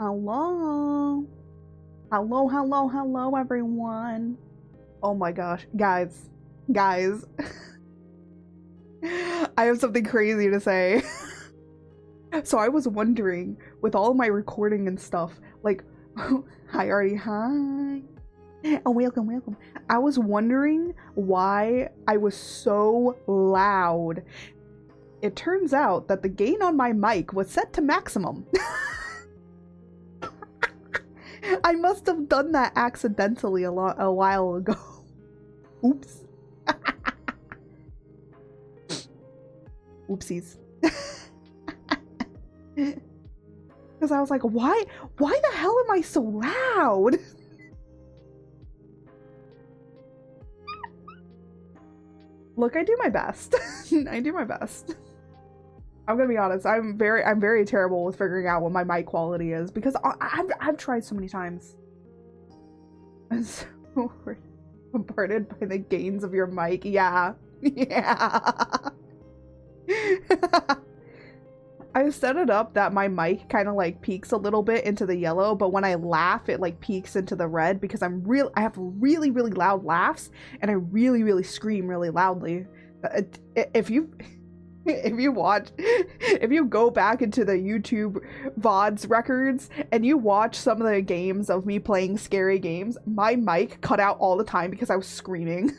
Hello. Hello, hello, hello, everyone. Oh my gosh. Guys. Guys. I have something crazy to say. So I was wondering, with all my recording and stuff, like, hi, Artie, hi. Oh, welcome, welcome. I was wondering why I was so loud. It turns out that the gain on my mic was set to maximum. I must have done that accidentally a while ago. Oops. Oopsies. Because I was like, why the hell am I so loud? Look, I do my best. I do my best. I'm gonna be honest. I'm very terrible with figuring out what my mic quality is because I've tried so many times. I'm so bombarded by the gains of your mic. Yeah, yeah. I set it up that my mic kind of like peaks a little bit into the yellow, but when I laugh, it like peaks into the red because I have really loud laughs and I really scream really loudly. If you go back into the YouTube VODs records and you watch some of the games of me playing scary games, my mic cut out all the time because I was screaming.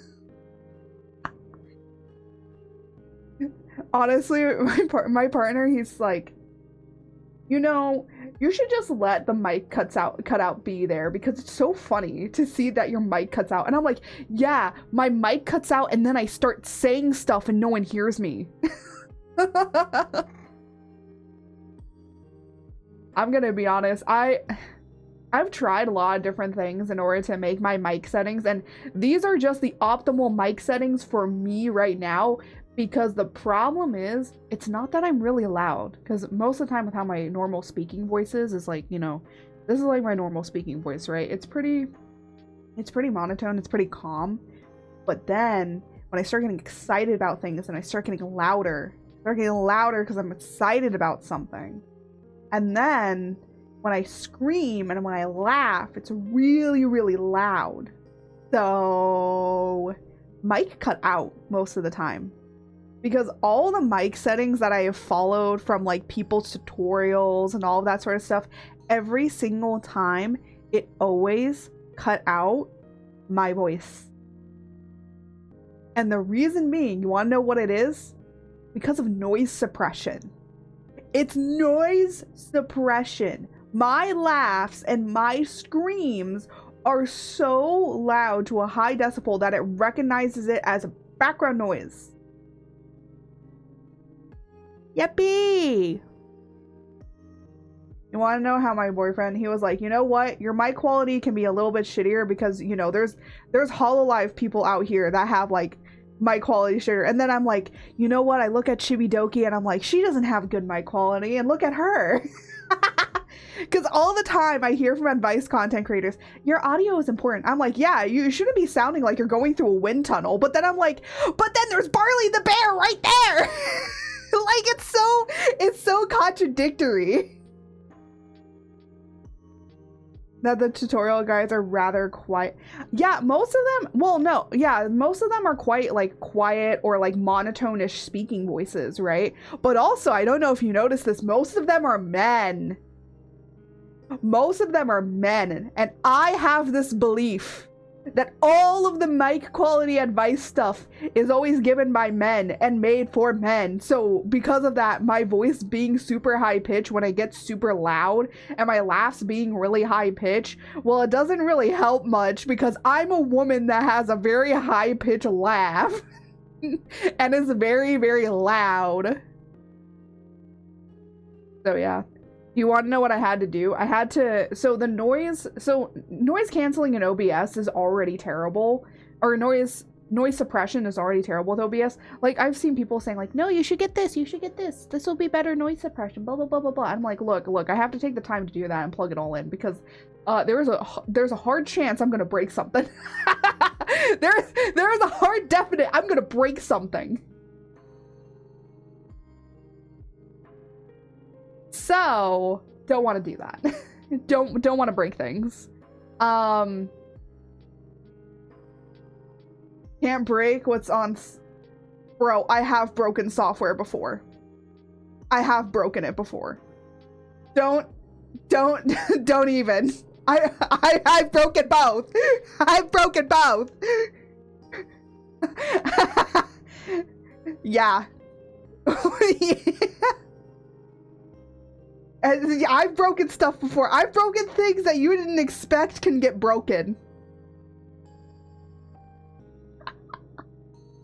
Honestly, my partner, he's like, you know, you should just let the mic cut out be there because it's so funny to see that your mic cuts out. And I'm like, yeah, my mic cuts out and then I start saying stuff and no one hears me. I'm gonna be honest, I've tried a lot of different things in order to make my mic settings, and these are just the optimal mic settings for me right now, because the problem is, it's not that I'm really loud, because most of the time with how my normal speaking voice is like, you know, this is like my normal speaking voice, right? It's pretty monotone, it's pretty calm, but then when I start getting excited about things and I start getting louder because I'm excited about something, and then when I scream and when I laugh, it's really loud. So mic cut out most of the time. Because all the mic settings that I have followed from like people's tutorials and all of that sort of stuff, every single time it always cut out my voice. And the reason being, you want to know what it is? Because of noise suppression. It's noise suppression. My laughs and my screams are so loud to a high decibel that it recognizes it as background noise. Yippee! You want to know how my boyfriend, he was like, you know what? Your mic quality can be a little bit shittier because, you know, there's HoloLive people out here that have like mic quality shitter. And then I'm like, you know what? I look at Chibidoki and I'm like, she doesn't have good mic quality, and look at her. Because all the time I hear from advice content creators, your audio is important. I'm like, yeah, you shouldn't be sounding like you're going through a wind tunnel. But then I'm like, but then there's Barley the bear right there. Like, it's so contradictory. That the tutorial guys are rather quiet. Yeah, most of them, well, no, yeah, most of them are quite like quiet or like monotone-ish speaking voices, right? But also, I don't know if you noticed this, most of them are men. Most of them are men, and I have this belief that all of the mic quality advice stuff is always given by men and made for men. So because of that, my voice being super high pitch when I get super loud and my laughs being really high pitch, well, it doesn't really help much because I'm a woman that has a very high pitch laugh and is very loud. So yeah. You want to know what I had to do? I had to, so noise canceling in OBS is already terrible, or noise suppression is already terrible with OBS. Like, I've seen people saying like, no, you should get this, this will be better noise suppression, blah blah blah. I'm like, look, I have to take the time to do that and plug it all in because there's a hard chance I'm gonna break something. there's a hard definite I'm gonna break something. So, don't want to do that. don't want to break things. Can't break what's on. Bro, I have broken software before. I have broken it before. Don't even. I've broken both. I've broken both. Yeah. And I've broken stuff before. I've broken things that you didn't expect can get broken.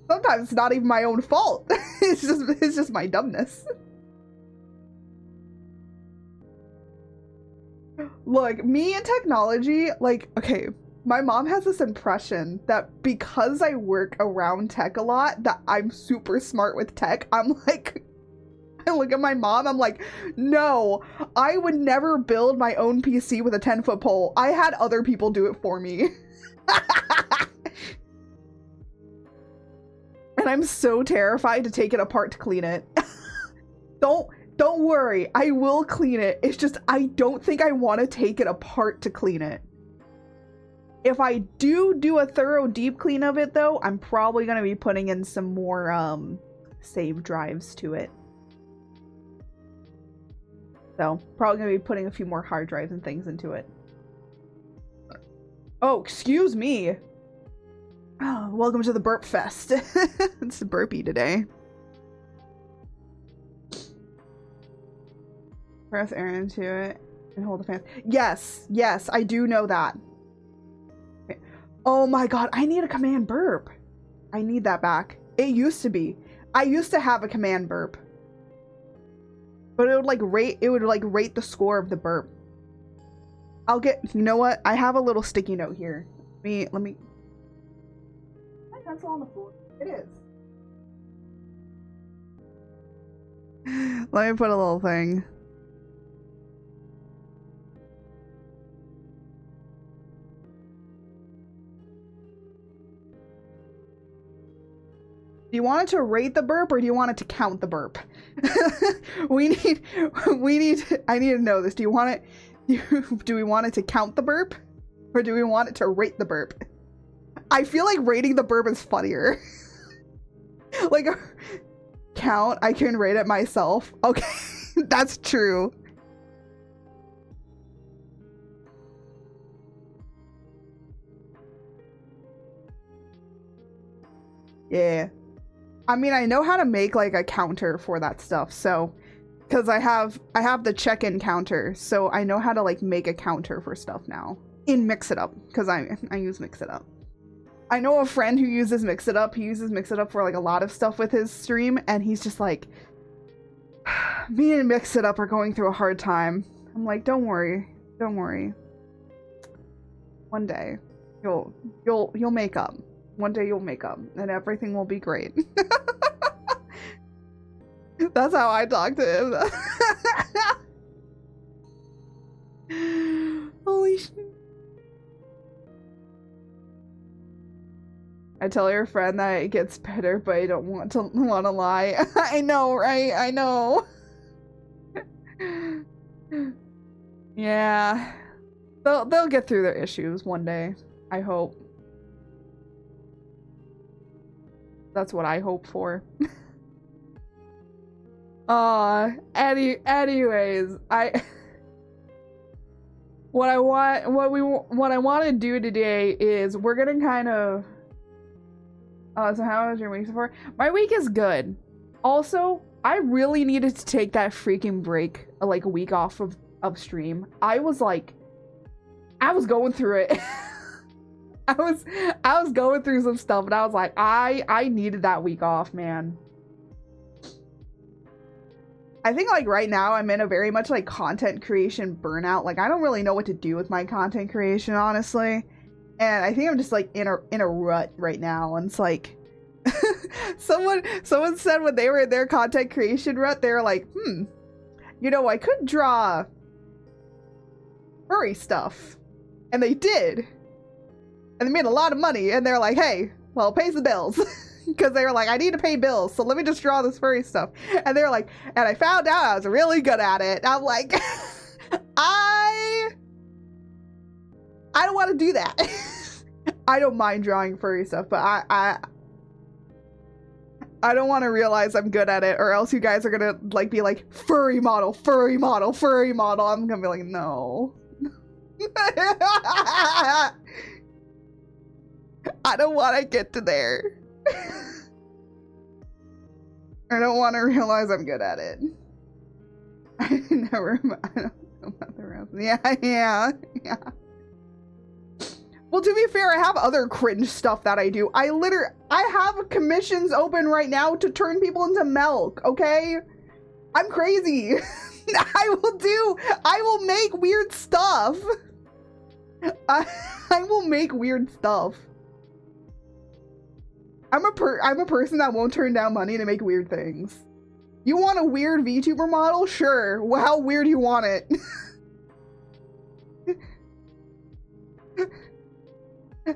Sometimes it's not even my own fault. It's just my dumbness. Look, me and technology, like, okay, my mom has this impression that because I work around tech a lot, that I'm super smart with tech. I'm like, I look at my mom, I'm like, no, I would never build my own PC with a 10-foot pole. I had other people do it for me. And I'm so terrified to take it apart to clean it. Don't worry, I will clean it. It's just, I don't think I want to take it apart to clean it. If I do a thorough deep clean of it though, I'm probably going to be putting in some more save drives to it. So, probably going to be putting a few more hard drives and things into it. Oh, excuse me. Oh, welcome to the Burp Fest. It's burpy today. Press air into it and hold the fan. Yes, yes, I do know that. Okay. Oh my god, I need a command burp. I need that back. It used to be. I used to have a command burp. But it would like rate the score of the burp. I'll get, you know what? I have a little sticky note here. Let me my pencil on the floor. It is. Let me put a little thing. Do you want it to rate the burp or do you want it to count the burp? I need to know this. Do you want it, do we want it to count the burp or do we want it to rate the burp? I feel like rating the burp is funnier. Like, count, I can rate it myself. Okay, that's true. Yeah. I mean, I know how to make like a counter for that stuff, so because I have the check-in counter, so I know how to like make a counter for stuff now in Mix It Up because I use Mix It Up. I know a friend who uses Mix It Up. He uses Mix It Up for like a lot of stuff with his stream, and he's just like, me and Mix It Up are going through a hard time. I'm like, don't worry, don't worry. One day, you'll make up. One day you'll make up and everything will be great. That's how I talk to him. Holy shit. I tell your friend that it gets better, but I don't want to lie. I know, right? I know. Yeah. They'll get through their issues one day. I hope. That's what I hope for. Anyways, what I want to do today is we're gonna kind of so how was your week so far? My week is good. Also, I really needed to take that freaking break, like a week off of stream. I was going through it. I was going through some stuff and I was like, I needed that week off, man. I think like right now I'm in a very much like content creation burnout. Like I don't really know what to do with my content creation, honestly. And I think I'm just like in a rut right now. And it's like someone said when they were in their content creation rut, they were like, you know, I could draw furry stuff. And they did. And they made a lot of money, and they're like, hey, well, it pays the bills. Because they were like, I need to pay bills, so let me just draw this furry stuff. And they're like, and I found out I was really good at it. I'm like, I I don't want to do that. I don't mind drawing furry stuff, but I don't want to realize I'm good at it, or else you guys are gonna like be like, furry model, furry model, furry model. I'm gonna be like, no. I don't want to get to there. I don't want to realize I'm good at it. I never. I don't know about the rest. Yeah. Well, to be fair, I have other cringe stuff that I do. I have commissions open right now to turn people into milk, okay? I'm crazy. I will make weird stuff. I will make weird stuff. I'm a person that won't turn down money to make weird things. You want a weird VTuber model? Sure. Well, how weird do you want it?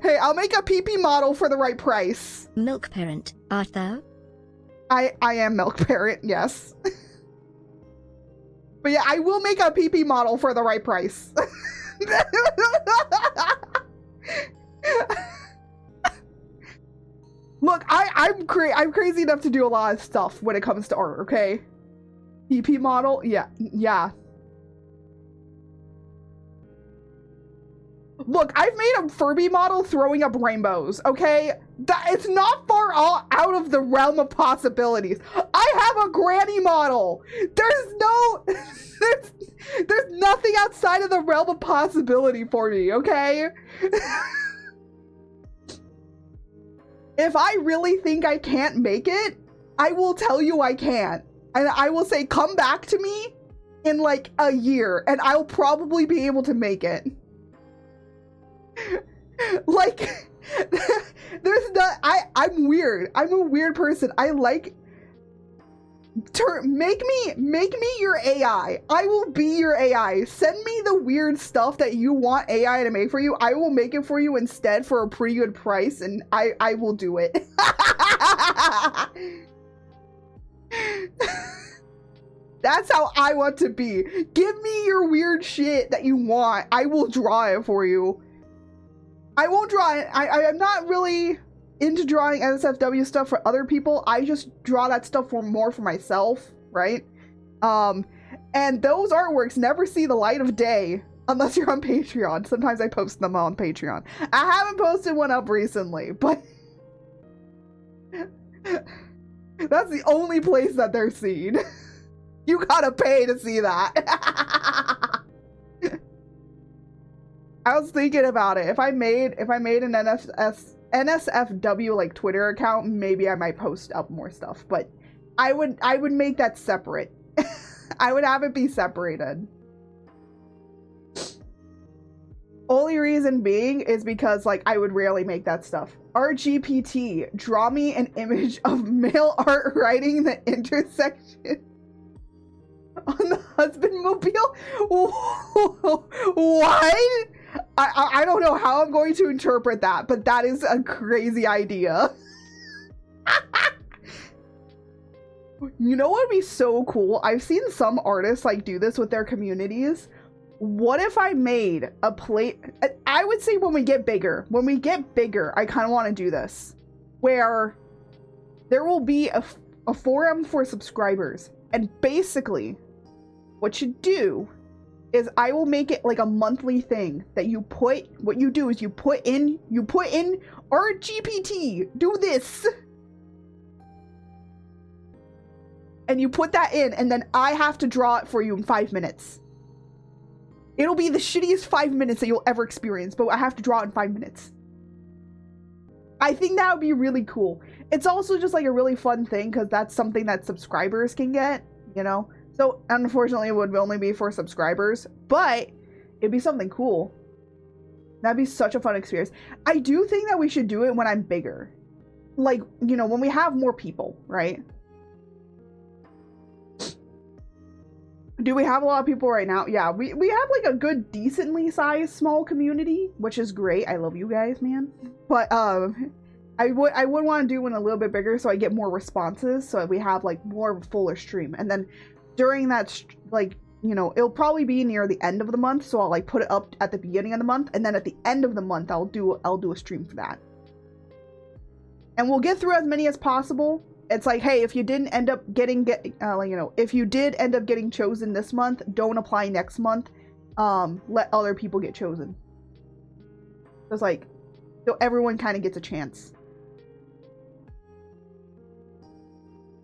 Hey, I'll make a PP model for the right price. Milk parent, art thou? I am milk parent, yes. But yeah, I will make a PP model for the right price. Look, I'm crazy enough to do a lot of stuff when it comes to art, okay? PP model? Yeah. Look, I've made a Furby model throwing up rainbows, okay? It's not far out of the realm of possibilities. I have a granny model. There's nothing outside of the realm of possibility for me, okay? If I really think I can't make it, I will tell you I can't. And I will say, come back to me in like a year and I'll probably be able to make it. Like, there's not, I'm weird. I'm a weird person. I like, make me your AI. I will be your AI. Send me the weird stuff that you want AI to make for you. I will make it for you instead for a pretty good price, and I will do it. That's how I want to be. Give me your weird shit that you want. I will draw it for you. I won't draw it. I'm not really into drawing NSFW stuff for other people. I just draw that stuff more for myself, right? And those artworks never see the light of day unless you're on Patreon. Sometimes I post them on Patreon. I haven't posted one up recently, but that's the only place that they're seen. You gotta pay to see that. I was thinking about it. If I made an NSFW like Twitter account, maybe I might post up more stuff. But I would make that separate. I would have it be separated. Only reason being is because like I would rarely make that stuff. RGPT, draw me an image of male art riding the intersection on the husband mobile. What? I don't know how I'm going to interpret that, but that is a crazy idea. You know what would be so cool? I've seen some artists like do this with their communities. What if I made a plate? I would say when we get bigger, I kind of want to do this, where there will be a forum for subscribers, and basically what you do is I will make it like a monthly thing that you put, what you do is you put in RGPT, do this. And you put that in, and then I have to draw it for you in 5 minutes. It'll be the shittiest 5 minutes that you'll ever experience, but I have to draw it in 5 minutes. I think that would be really cool. It's also just like a really fun thing because that's something that subscribers can get, you know? So unfortunately it would only be for subscribers, but it'd be something cool. That'd be such a fun experience. I do think that we should do it when I'm bigger. Like, you know, when we have more people, right? Do we have a lot of people right now? Yeah, we have like a good, decently sized small community, which is great. I love you guys, man. But I would want to do one a little bit bigger so I get more responses, so we have like more of a fuller stream. And then during that, like you know, it'll probably be near the end of the month, so I'll like put it up at the beginning of the month, and then at the end of the month I'll do a stream for that. And we'll get through as many as possible. It's like, hey, if you didn't end up if you did end up getting chosen this month, don't apply next month. Let other people get chosen. It's like, so everyone kind of gets a chance.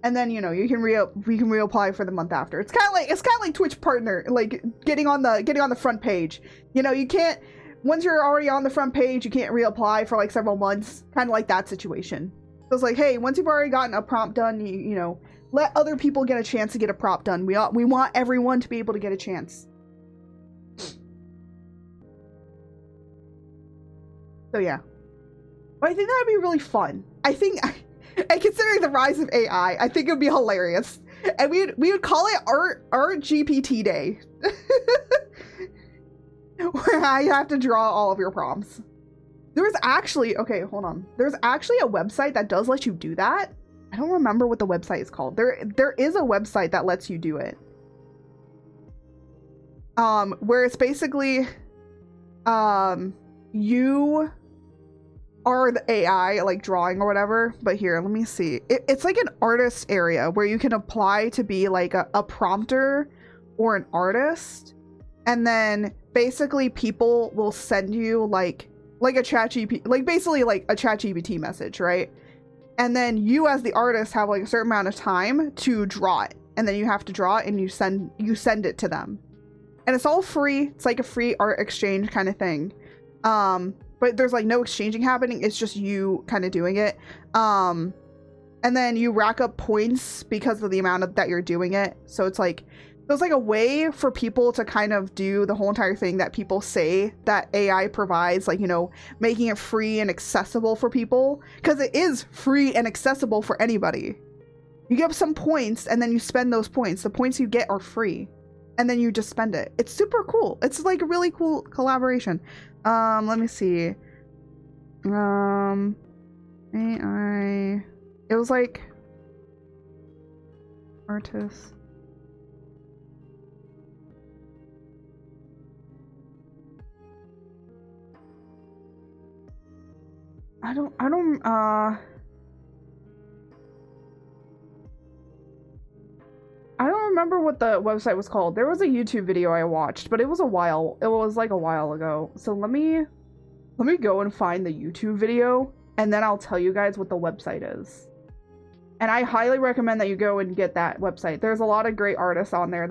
And then, you know, we can reapply for the month after. It's kind of like Twitch partner, like getting on the front page. You know, you can't, once you're already on the front page, you can't reapply for like several months. Kind of like that situation. So it's like, hey, once you've already gotten a prompt done, you know, let other people get a chance to get a prompt done. We want everyone to be able to get a chance. So yeah. But I think that would be really fun. And considering the rise of AI, I think it would be hilarious. And we would call it Art GPT Day. Where I have to draw all of your prompts. There's actually, okay, hold on. There's actually a website that does let you do that. I don't remember what the website is called. There is a website that lets you do it. Where it's basically, you are the AI, like drawing or whatever. But here, let me see. It's like an artist area where you can apply to be like a prompter or an artist. And then basically people will send you like a ChatGPT, like basically like a ChatGPT message, right? And then you as the artist have like a certain amount of time to draw it. And then you have to draw it and you send it to them. And it's all free. It's like a free art exchange kind of thing. But there's like no exchanging happening. It's just you kind of doing it. And then you rack up points because of the amount that you're doing it. So it's like a way for people to kind of do the whole entire thing that people say that AI provides, like, you know, making it free and accessible for people, because it is free and accessible for anybody. You get some points and then you spend those points. The points you get are free and then you just spend it. It's super cool. It's like a really cool collaboration. Let me see. AI. It was like artists. I don't remember what the website was called. There was a YouTube video I watched, but it was like a while ago. So let me go and find the YouTube video and then I'll tell you guys what the website is. And I highly recommend that you go and get that website. There's a lot of great artists on there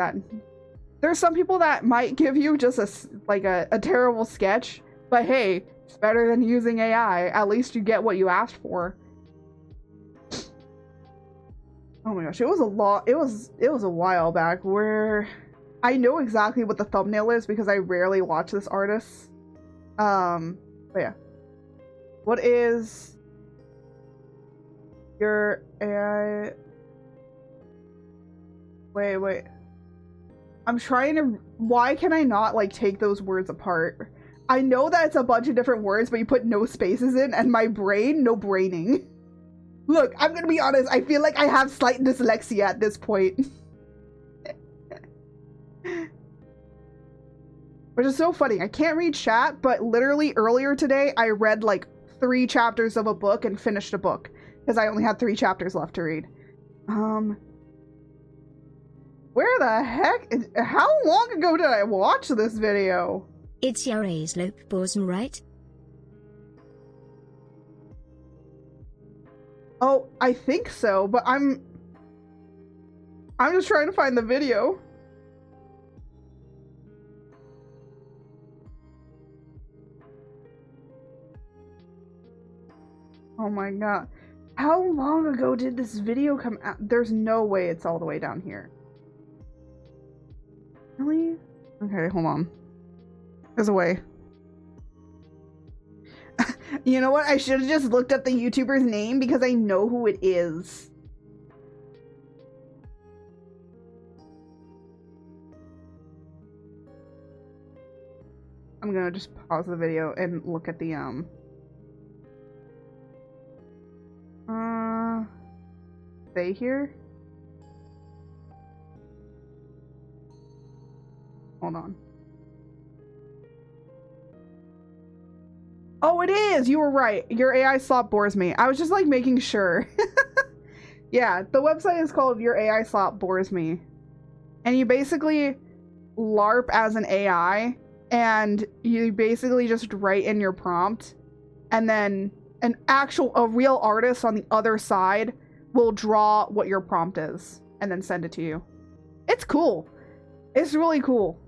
there's some people that might give you just a terrible sketch, but hey, it's better than using AI. At least you get what you asked for. Oh my gosh, it was a while back where I know exactly what the thumbnail is because I rarely watch this artist. But yeah. What is your AI? Wait. I'm trying to, why can I not like take those words apart? I know that it's a bunch of different words, but you put no spaces in, and my brain, no braining. Look, I'm gonna be honest, I feel like I have slight dyslexia at this point. Which is so funny. I can't read chat, but literally earlier today, I read like 3 chapters of a book and finished a book. Because I only had 3 chapters left to read. Where the heck? How long ago did I watch this video? It's your slope bosom, right? Oh, I think so, but I'm just trying to find the video. Oh my god. How long ago did this video come out? There's no way it's all the way down here. Really? Okay, hold on. There's a way. You know what? I should have just looked up the YouTuber's name because I know who it is. I'm gonna just pause the video and look at the stay here. Hold on. Oh, it is! You were right. Your AI slop bores me. I was just like making sure. Yeah, the website is called Your AI Slop Bores Me. And you basically LARP as an AI, and you basically just write in your prompt, and then a real artist on the other side will draw what your prompt is and then send it to you. It's cool. It's really cool.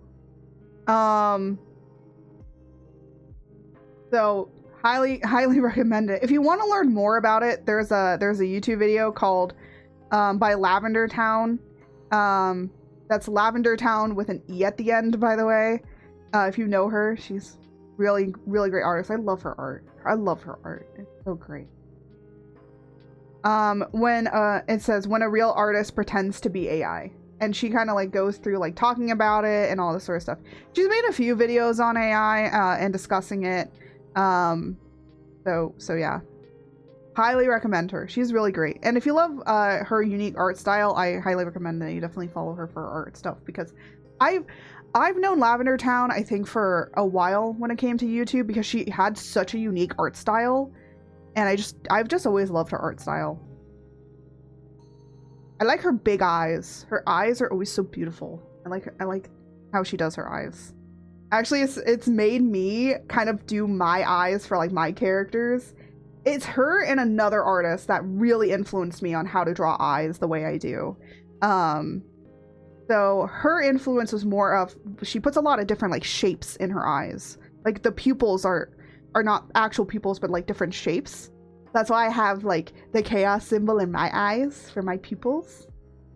So highly recommend it. If you want to learn more about it, there's a YouTube video called by Lavender Town. That's Lavender Town with an E at the end, by the way. If you know her, she's really great artist. I love her art. It's so great. When it says when a real artist pretends to be AI, and she kind of like goes through like talking about it and all this sort of stuff. She's made a few videos on AI and discussing it. So yeah, highly recommend her. She's really great. And if you love her unique art style, I highly recommend that you definitely follow her for art stuff, because I've known Lavender Town, I think, for a while when it came to YouTube, because she had such a unique art style, and I've just always loved her art style. I like her big eyes. Her eyes are always so beautiful. I like how she does her eyes. Actually, it's made me kind of do my eyes for like my characters. It's her and another artist that really influenced me on how to draw eyes the way I do. So her influence was more of, she puts a lot of different like shapes in her eyes. Like the pupils are not actual pupils, but like different shapes. That's why I have like the chaos symbol in my eyes for my pupils.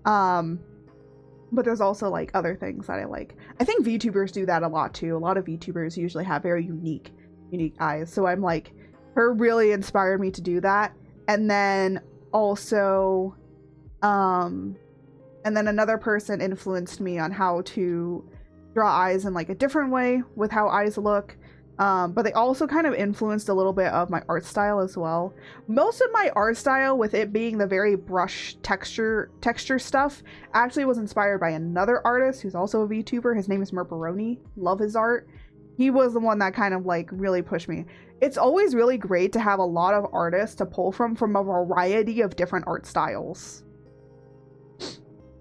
But there's also like other things that I like. I think VTubers do that a lot too. A lot of VTubers usually have very unique eyes. So I'm like, her really inspired me to do that. And then also, and then another person influenced me on how to draw eyes in like a different way with how eyes look. But they also kind of influenced a little bit of my art style as well. Most of my art style, with it being the very brush texture stuff, actually was inspired by another artist who's also a VTuber. His name is Merperoni. Love his art. He was the one that kind of like really pushed me. It's always really great to have a lot of artists to pull from a variety of different art styles.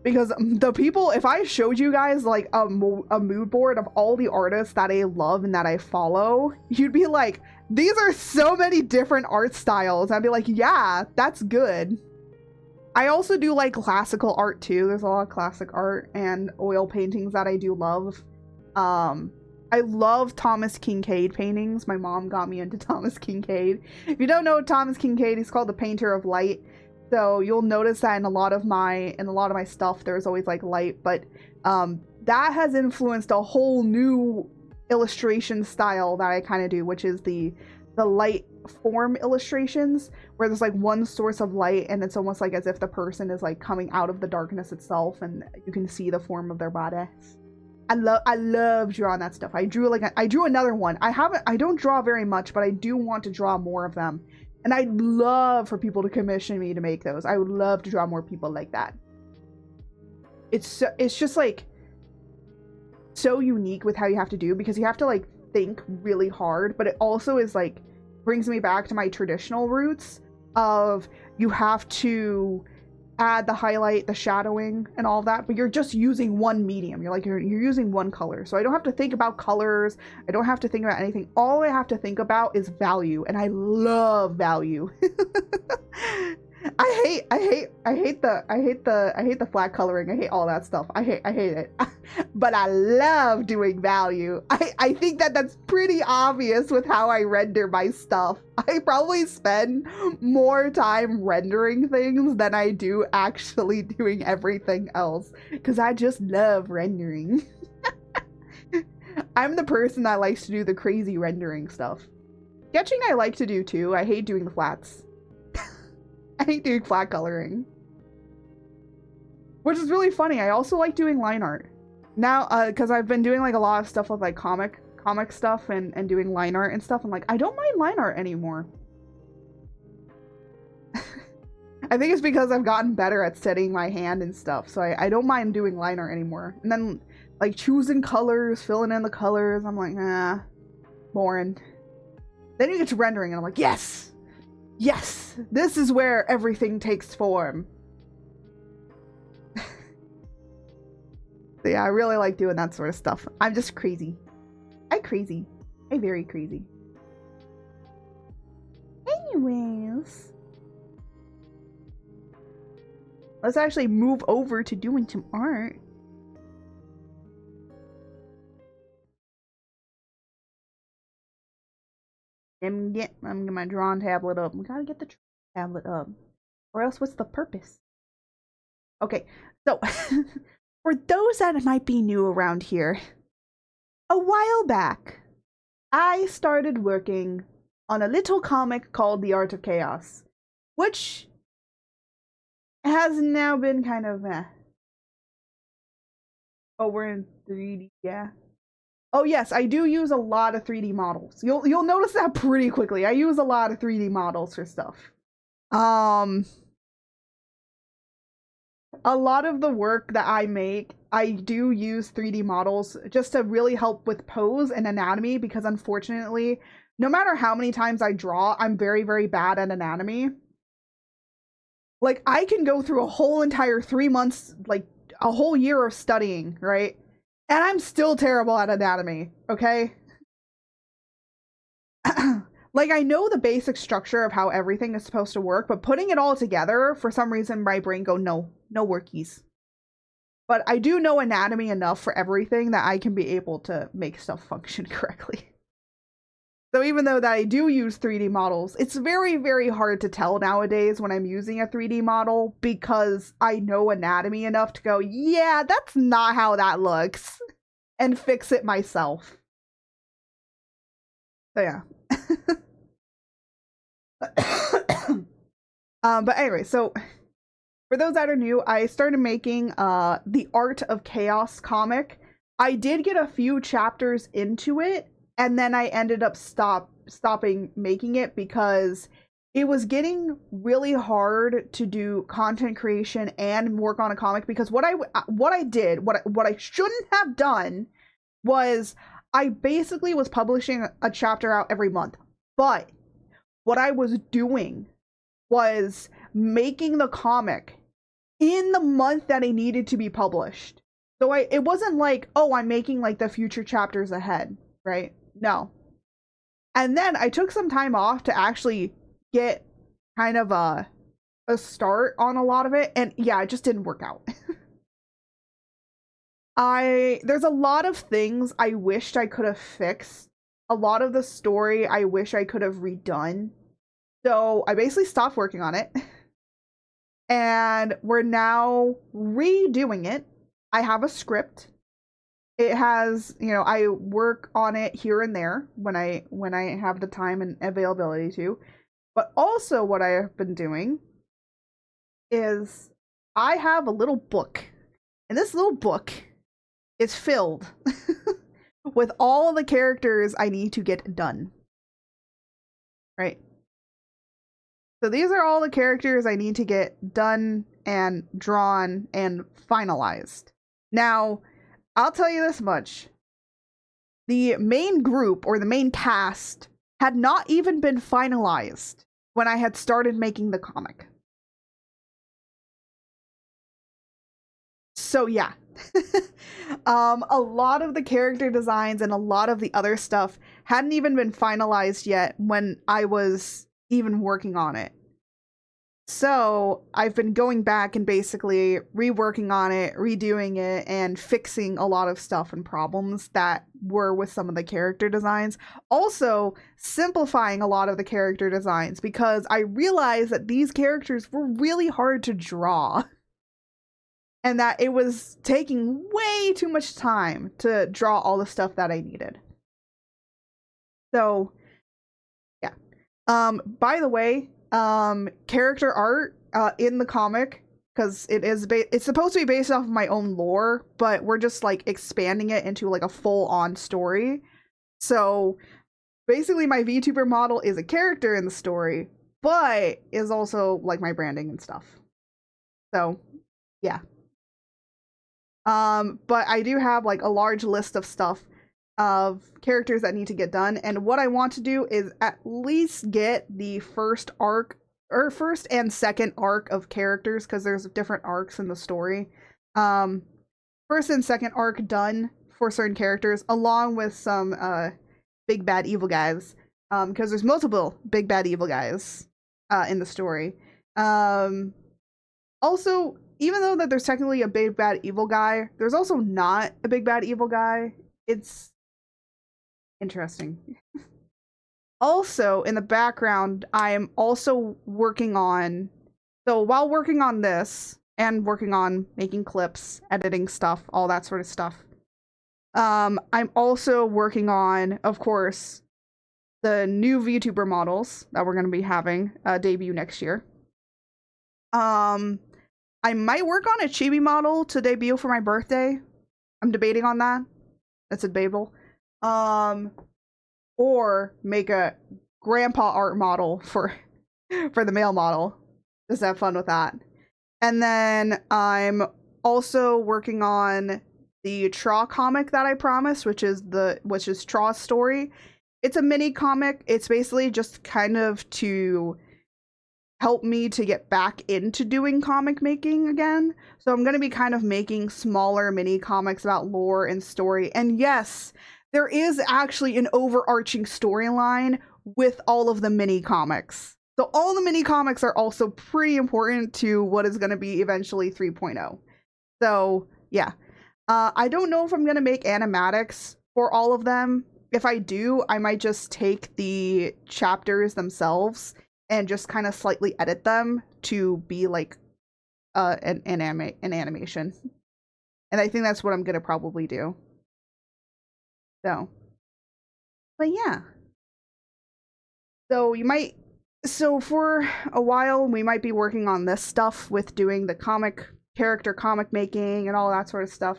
Because the people, if I showed you guys like a mood board of all the artists that I love and that I follow, you'd be like, these are so many different art styles. I'd be like, yeah, that's good. I also do like classical art too. There's a lot of classic art and oil paintings that I do love. I love Thomas Kinkade paintings. My mom got me into Thomas Kinkade. If you don't know Thomas Kinkade, he's called the Painter of Light. So you'll notice that in a lot of my stuff, there's always like light, but that has influenced a whole new illustration style that I kind of do, which is the light form illustrations, where there's like one source of light and it's almost like as if the person is like coming out of the darkness itself and you can see the form of their bodies. I love drawing that stuff. I drew another one. I don't draw very much, but I do want to draw more of them. And I'd love for people to commission me to make those. I would love to draw more people like that. It's just like so unique with how you have to do, because you have to like think really hard, but it also is like brings me back to my traditional roots of you have to add the highlight, the shadowing, and all of that, but you're just using one medium. You're using one color. So I don't have to think about colors. I don't have to think about anything. All I have to think about is value, and I love value. I hate the flat coloring. I hate all that stuff. I hate it. But I love doing value. I think that's pretty obvious with how I render my stuff. I probably spend more time rendering things than I do actually doing everything else, because I just love rendering. I'm the person that likes to do the crazy rendering stuff. Sketching I like to do too. I hate doing the flats. I hate doing flat coloring. Which is really funny. I also like doing line art. Now, because I've been doing like a lot of stuff with like comic stuff and doing line art and stuff. I'm like, I don't mind line art anymore. I think it's because I've gotten better at steadying my hand and stuff. So I don't mind doing line art anymore. And then like choosing colors, filling in the colors. I'm like, nah, boring. Then you get to rendering and I'm like, yes, yes, this is where everything takes form. So yeah, I really like doing that sort of stuff. I'm just crazy. I'm crazy. I'm very crazy. Anyways, let's actually move over to doing some art. I'm getting my drawing tablet up. We gotta get the tablet up. Or else what's the purpose? Okay, so for those that might be new around here, a while back, I started working on a little comic called The Art of Chaos, which has now been kind of oh, we're in 3D, yeah. Oh yes, I do use a lot of 3D models. You'll notice that pretty quickly. I use a lot of 3D models for stuff. A lot of the work that I make, I do use 3D models just to really help with pose and anatomy, because unfortunately, no matter how many times I draw, I'm very, very bad at anatomy. Like, I can go through a whole entire 3 months, like a whole year of studying, right? And I'm still terrible at anatomy, okay? Like, I know the basic structure of how everything is supposed to work, but putting it all together, for some reason, my brain go, no workies. But I do know anatomy enough for everything that I can be able to make stuff function correctly. So even though that I do use 3D models, it's very, very hard to tell nowadays when I'm using a 3D model, because I know anatomy enough to go, yeah, that's not how that looks, and fix it myself. So yeah. But anyway, so for those that are new, I started making the Art of Chaos comic. I did get a few chapters into it, and then I ended up stopping making it because it was getting really hard to do content creation and work on a comic. Because what I shouldn't have done was, I basically was publishing a chapter out every month, but what I was doing was making the comic in the month that it needed to be published. So it wasn't like, oh, I'm making like the future chapters ahead, right? No. And then I took some time off to actually get kind of a start on a lot of it, and yeah, it just didn't work out. There's a lot of things I wished I could have fixed. A lot of the story I wish I could have redone. So I basically stopped working on it. And we're now redoing it. I have a script. It has, you know, I work on it here and there when I have the time and availability to. But also what I have been doing is I have a little book. And this little book is filled with all the characters I need to get done. Right? So these are all the characters I need to get done and drawn and finalized. Now, I'll tell you this much. The main group, or the main cast, had not even been finalized when I had started making the comic. So yeah. A lot of the character designs and a lot of the other stuff hadn't even been finalized yet when I was even working on it. So I've been going back and basically reworking on it, redoing it, and fixing a lot of stuff and problems that were with some of the character designs. Also simplifying a lot of the character designs, because I realized that these characters were really hard to draw. And that it was taking way too much time to draw all the stuff that I needed. So, yeah. By the way, character art in the comic, because it's supposed to be based off of my own lore, but we're just like expanding it into like a full-on story. So basically my VTuber model is a character in the story, but is also like my branding and stuff. So, yeah. But I do have like a large list of stuff of characters that need to get done, and what I want to do is at least get the first arc or first and second arc of characters, because there's different arcs in the story. First and second arc done for certain characters, along with some big bad evil guys, because there's multiple big bad evil guys in the story. Also, even though that there's technically a big bad evil guy, there's also not a big bad evil guy. It's interesting. Also, in the background, I am also working on, so while working on this and working on making clips, editing stuff, all that sort of stuff, I'm also working on, of course, the new VTuber models that we're going to be having debut next year. I might work on a chibi model to debut for my birthday. I'm debating on that. That's debatable. Or make a grandpa art model for the male model. Just have fun with that. And then I'm also working on the Traw comic that I promised, which is Traw's story. It's a mini comic. It's basically just kind of to help me to get back into doing comic making again. So I'm going to be kind of making smaller mini comics about lore and story. And yes, there is actually an overarching storyline with all of the mini comics. So all the mini comics are also pretty important to what is going to be eventually 3.0. So yeah, I don't know if I'm going to make animatics for all of them. If I do, I might just take the chapters themselves and just kind of slightly edit them to be like an animation. And I think that's what I'm going to probably do. So, but yeah. So for a while, we might be working on this stuff with doing the comic making and all that sort of stuff.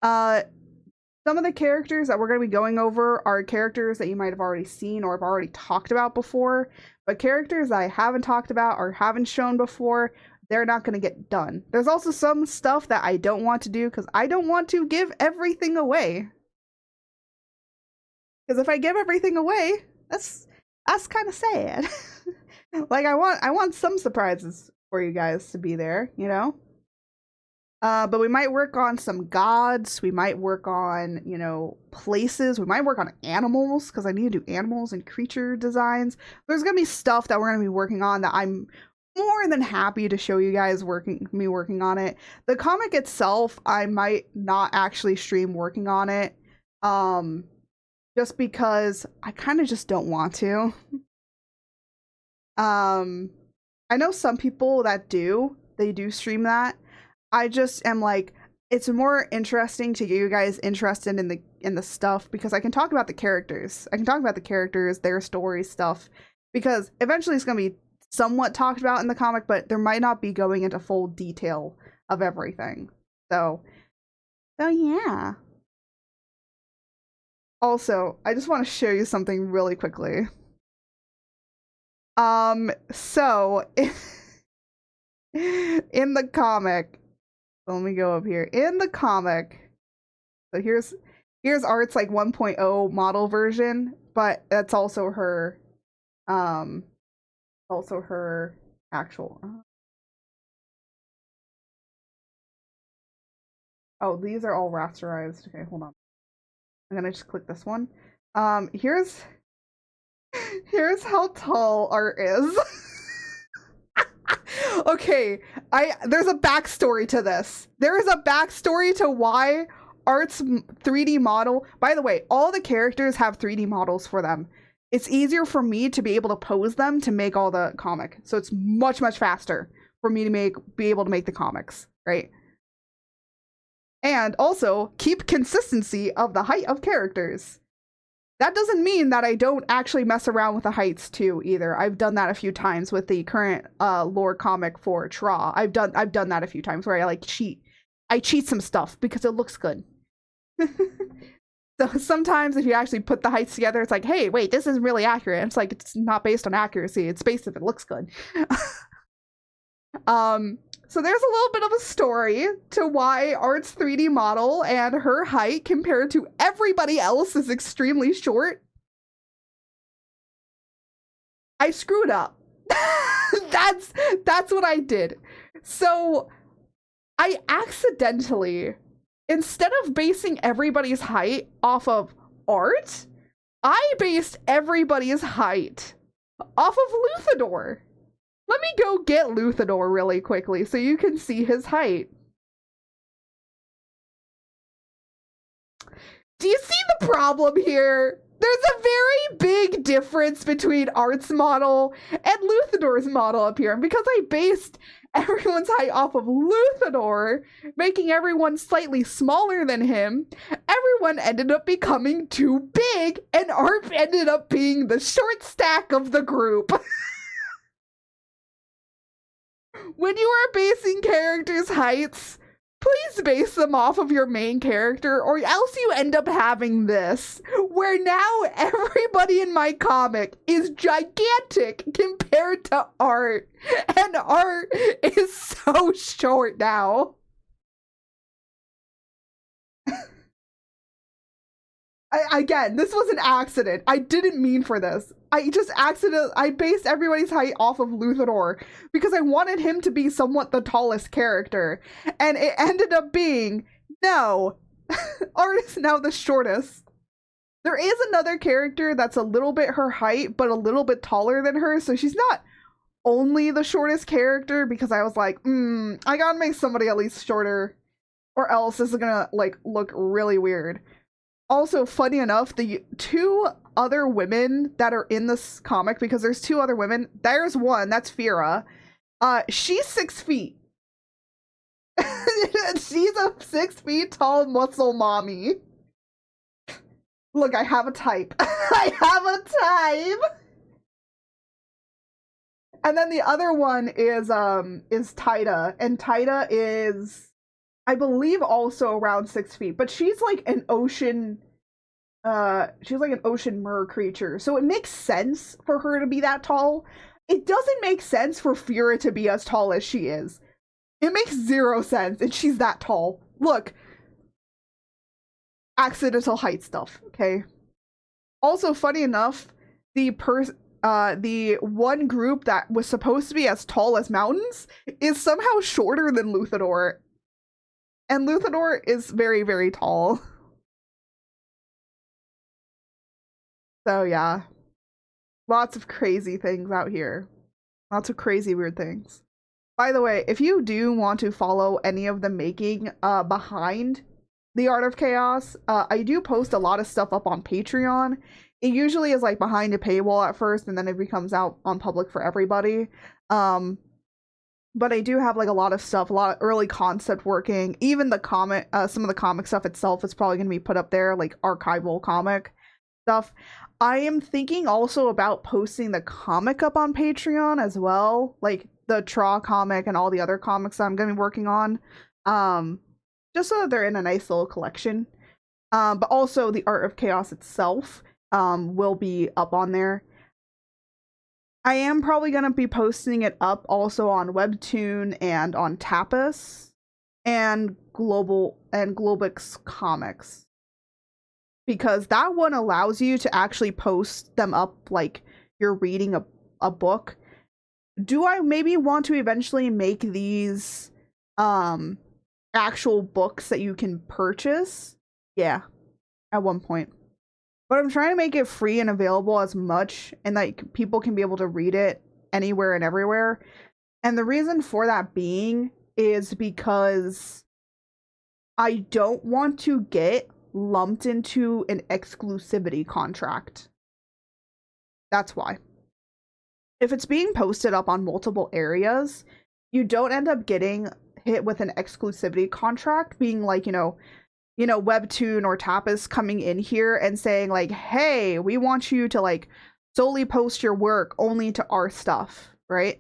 Some of the characters that we're going to be going over are characters that you might have already seen or have already talked about before, but characters that I haven't talked about or haven't shown before, they're not going to get done. There's also some stuff that I don't want to do because I don't want to give everything away. Because if I give everything away, that's kind of sad. Like I want some surprises for you guys to be there, you know? But we might work on some gods. We might work on, you know, places. We might work on animals because I need to do animals and creature designs. There's going to be stuff that we're going to be working on that I'm more than happy to show you guys working on it. The comic itself, I might not actually stream working on it. Just because I kind of just don't want to. I know some people that they do stream that. I just am like, it's more interesting to get you guys interested in the stuff because I can talk about the characters. I can talk about the characters, their story stuff, because eventually it's going to be somewhat talked about in the comic, but there might not be going into full detail of everything. So yeah. Also, I just want to show you something really quickly. So in the comic, let me go up here. In the comic, so here's Art's like 1.0 model version, but that's also her actual oh, these are all rasterized. Okay, hold on. I'm gonna just click this one. Here's how tall Art is. Okay, there's a backstory to this. There is a backstory to why Art's 3D model. By the way, all the characters have 3D models for them. It's easier for me to be able to pose them to make all the comic. So it's much faster for me to be able to make the comics, right? And also keep consistency of the height of characters. That doesn't mean that I don't actually mess around with the heights too either. I've done that a few times with the current lore comic for Traw. I've done that a few times where I cheat some stuff because it looks good. So sometimes if you actually put the heights together, it's like, hey, wait, this isn't really accurate. It's like, it's not based on accuracy. It's based if it looks good. So there's a little bit of a story to why Art's 3D model and her height compared to everybody else is extremely short. I screwed up. That's what I did. So I accidentally, instead of basing everybody's height off of Art, I based everybody's height off of Luthador. Let me go get Luthador really quickly so you can see his height. Do you see the problem here? There's a very big difference between Art's model and Luthador's model up here. And because I based everyone's height off of Luthador, making everyone slightly smaller than him, everyone ended up becoming too big, and Art ended up being the short stack of the group. When you are basing characters' heights, please base them off of your main character, or else you end up having this, where now everybody in my comic is gigantic compared to Art, and Art is so short now. Again, this was an accident. I didn't mean for this. I based everybody's height off of Luthador because I wanted him to be somewhat the tallest character. And it ended up being, no, Art is now the shortest. There is another character that's a little bit her height, but a little bit taller than her. So she's not only the shortest character, because I was like, I gotta make somebody at least shorter, or else this is gonna like look really weird. Also, funny enough, the two other women that are in this comic, because there's two other women, there's one, that's Fira. She's 6 feet. She's a 6 feet tall muscle mommy. Look, I have a type. I have a type. And then the other one is Taida, and Taida is, I believe, also around 6 feet, but she's like an ocean mer creature, so it makes sense for her to be that tall. It doesn't make sense for Fira to be as tall as she is. It makes zero sense, and she's that tall. Look, accidental height stuff, okay? Also, funny enough, the one group that was supposed to be as tall as mountains is somehow shorter than Luthador. And Luthador is very, very tall. So yeah, lots of crazy things out here. Lots of crazy weird things. By the way, if you do want to follow any of the making behind the Art of Chaos, I do post a lot of stuff up on Patreon. It usually is like behind a paywall at first, and then it becomes out on public for everybody. But I do have like a lot of stuff, a lot of early concept working. Even the comic, some of the comic stuff itself is probably going to be put up there, like archival comic stuff. I am thinking also about posting the comic up on Patreon as well, like the Traw comic and all the other comics that I'm going to be working on, just so that they're in a nice little collection. But also the Art of Chaos itself will be up on there. I am probably going to be posting it up also on Webtoon and on Tapas and Globix Comics, because that one allows you to actually post them up like you're reading a book. Do I maybe want to eventually make these actual books that you can purchase? Yeah, at one point. But I'm trying to make it free and available as much, and like people can be able to read it anywhere and everywhere. And the reason for that being is because I don't want to get lumped into an exclusivity contract. That's why. If it's being posted up on multiple areas, you don't end up getting hit with an exclusivity contract, being like, you know, Webtoon or Tapas coming in here and saying like, hey, we want you to like solely post your work only to our stuff, right?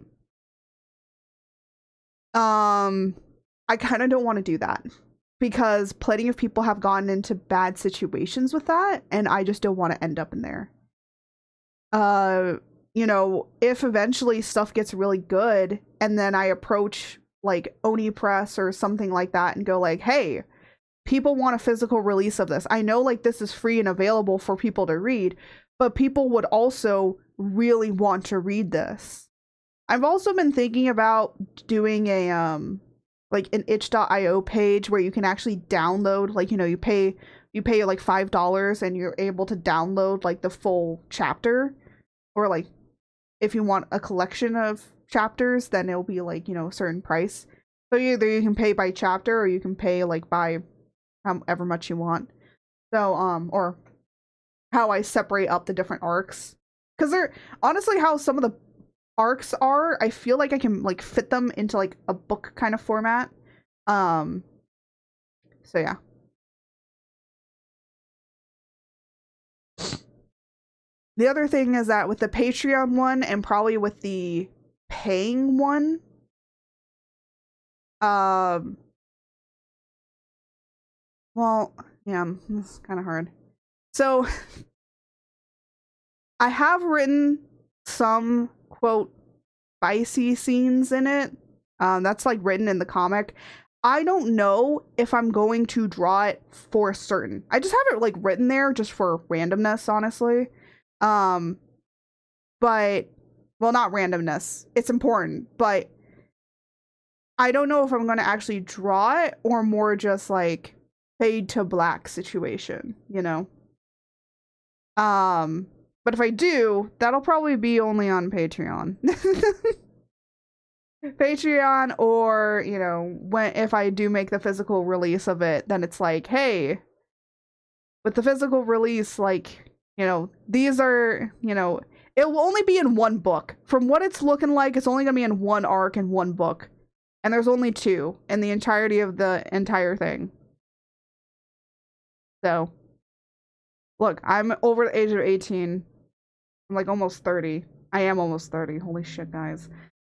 I kind of don't want to do that, because plenty of people have gotten into bad situations with that, and I just don't want to end up in there. You know, if eventually stuff gets really good and then I approach like Oni Press or something like that and go like, hey, people want a physical release of this. I know like this is free and available for people to read, but people would also really want to read this. I've also been thinking about doing a like an itch.io page where you can actually download, like, you know, you pay like $5 and you're able to download like the full chapter, or like if you want a collection of chapters, then it'll be like, you know, a certain price. So either you can pay by chapter or you can pay like by however much you want. So or how I separate up the different arcs, because they're honestly how some of the arcs are, I feel like I can like fit them into like a book kind of format. So yeah. The other thing is that with the Patreon one and probably with the paying one, well, yeah, it's kind of hard. So I have written some quote spicy scenes in it. That's like written in the comic. I don't know if I'm going to draw it for certain. I just have it like written there just for randomness, honestly. But well, not randomness. It's important, but I don't know if I'm going to actually draw it or more just like fade to black situation, you know? But if I do, that'll probably be only on Patreon. Patreon, or, you know, if I do make the physical release of it, then it's like, hey, with the physical release, like, you know, these are, you know, it will only be in one book. From what it's looking like, it's only going to be in one arc in one book. And there's only 2 in the entirety of the entire thing. So, look, I'm over the age of 18. I'm like almost 30. I am almost 30. Holy shit, guys.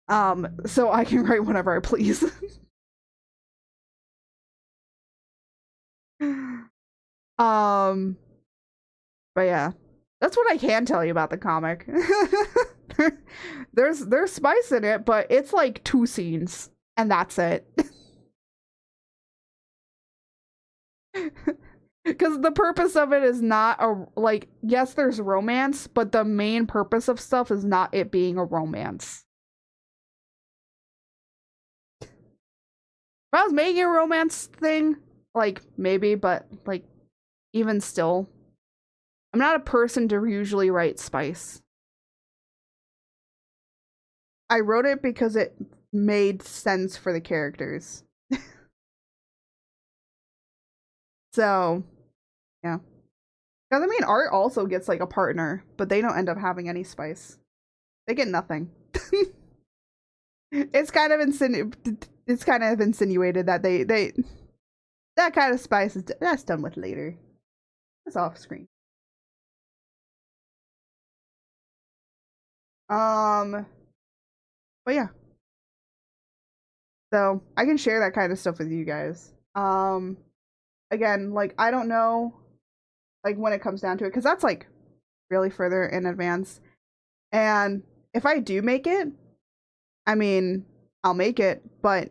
So I can write whenever I please. But yeah. That's what I can tell you about the comic. There's spice in it, but it's like 2 scenes and that's it. Because the purpose of it is not a, like, yes, there's romance, but the main purpose of stuff is not it being a romance. If I was making a romance thing, like, maybe, but, like, even still, I'm not a person to usually write spice. I wrote it because it made sense for the characters. So, yeah. Because, I mean, Art also gets, like, a partner, but they don't end up having any spice. They get nothing. It's kind of insinuated that they that kind of spice is that's done with later. It's off screen. But yeah. So I can share that kind of stuff with you guys. Again, like, I don't know, like, when it comes down to it, because that's like really further in advance. And if I do make it, I mean, I'll make it, but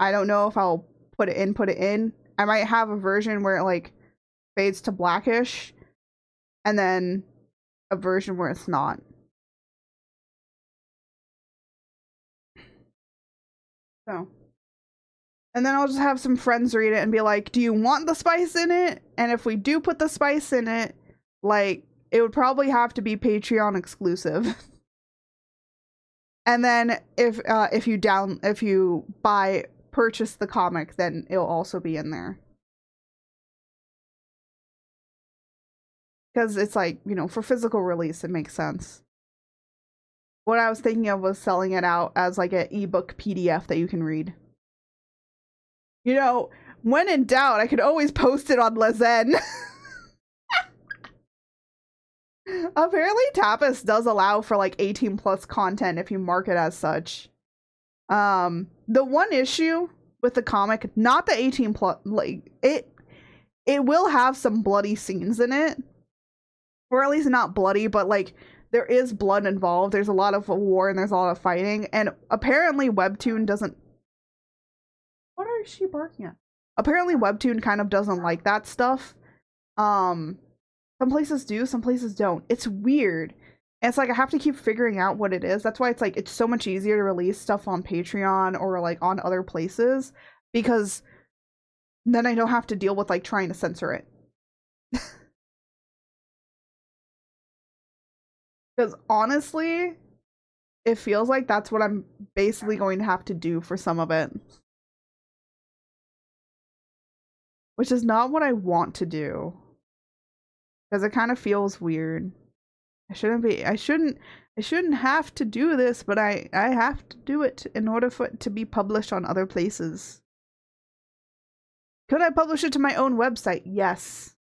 I don't know if I'll put it in. I might have a version where it like fades to blackish, and then a version where it's not. So, and then I'll just have some friends read it and be like, do you want the spice in it? And if we do put the spice in it, like, it would probably have to be Patreon exclusive. And then if you purchase the comic, then it'll also be in there. Because it's like, you know, for physical release, it makes sense. What I was thinking of was selling it out as like an ebook PDF that you can read. You know, when in doubt, I could always post it on Lezen. Apparently, Tapas does allow for like 18+ content if you mark it as such. The one issue with the comic, not the 18+, like, it will have some bloody scenes in it. Or at least not bloody, but like, there is blood involved. There's a lot of war and there's a lot of fighting. And apparently Webtoon doesn't is she barking at? Apparently Webtoon kind of doesn't like that stuff. Some places do, some places don't. It's weird. And it's like I have to keep figuring out what it is. That's why it's like it's so much easier to release stuff on Patreon or like on other places, because then I don't have to deal with like trying to censor it. Because honestly, it feels like that's what I'm basically going to have to do for some of it. Which is not what I want to do. Because it kind of feels weird. I shouldn't have to do this, but I have to do it in order for it to be published on other places. Could I publish it to my own website? Yes.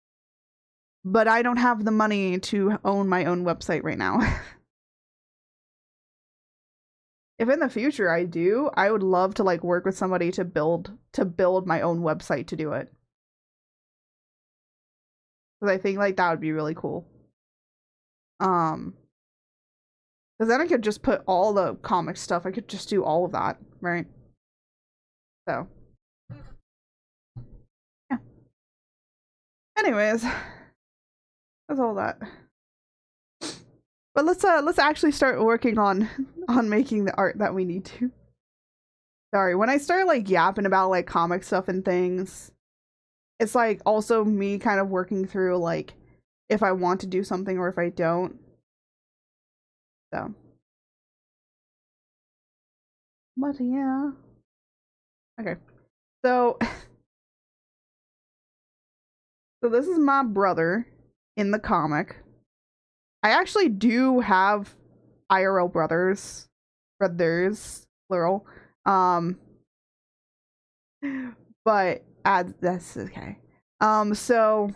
But I don't have the money to own my own website right now. If in the future I do, I would love to like work with somebody to build my own website to do it. Because I think like that would be really cool. Because then I could just put all the comic stuff. I could just do all of that, right? So, yeah. Anyways, that's all that. But let's actually start working on making the art that we need to. Sorry, when I start like yapping about like comic stuff and things, it's like also me kind of working through like if I want to do something or if I don't. So, but yeah. Okay. So this is my brother in the comic. I actually do have IRL brothers, plural. But that's okay. So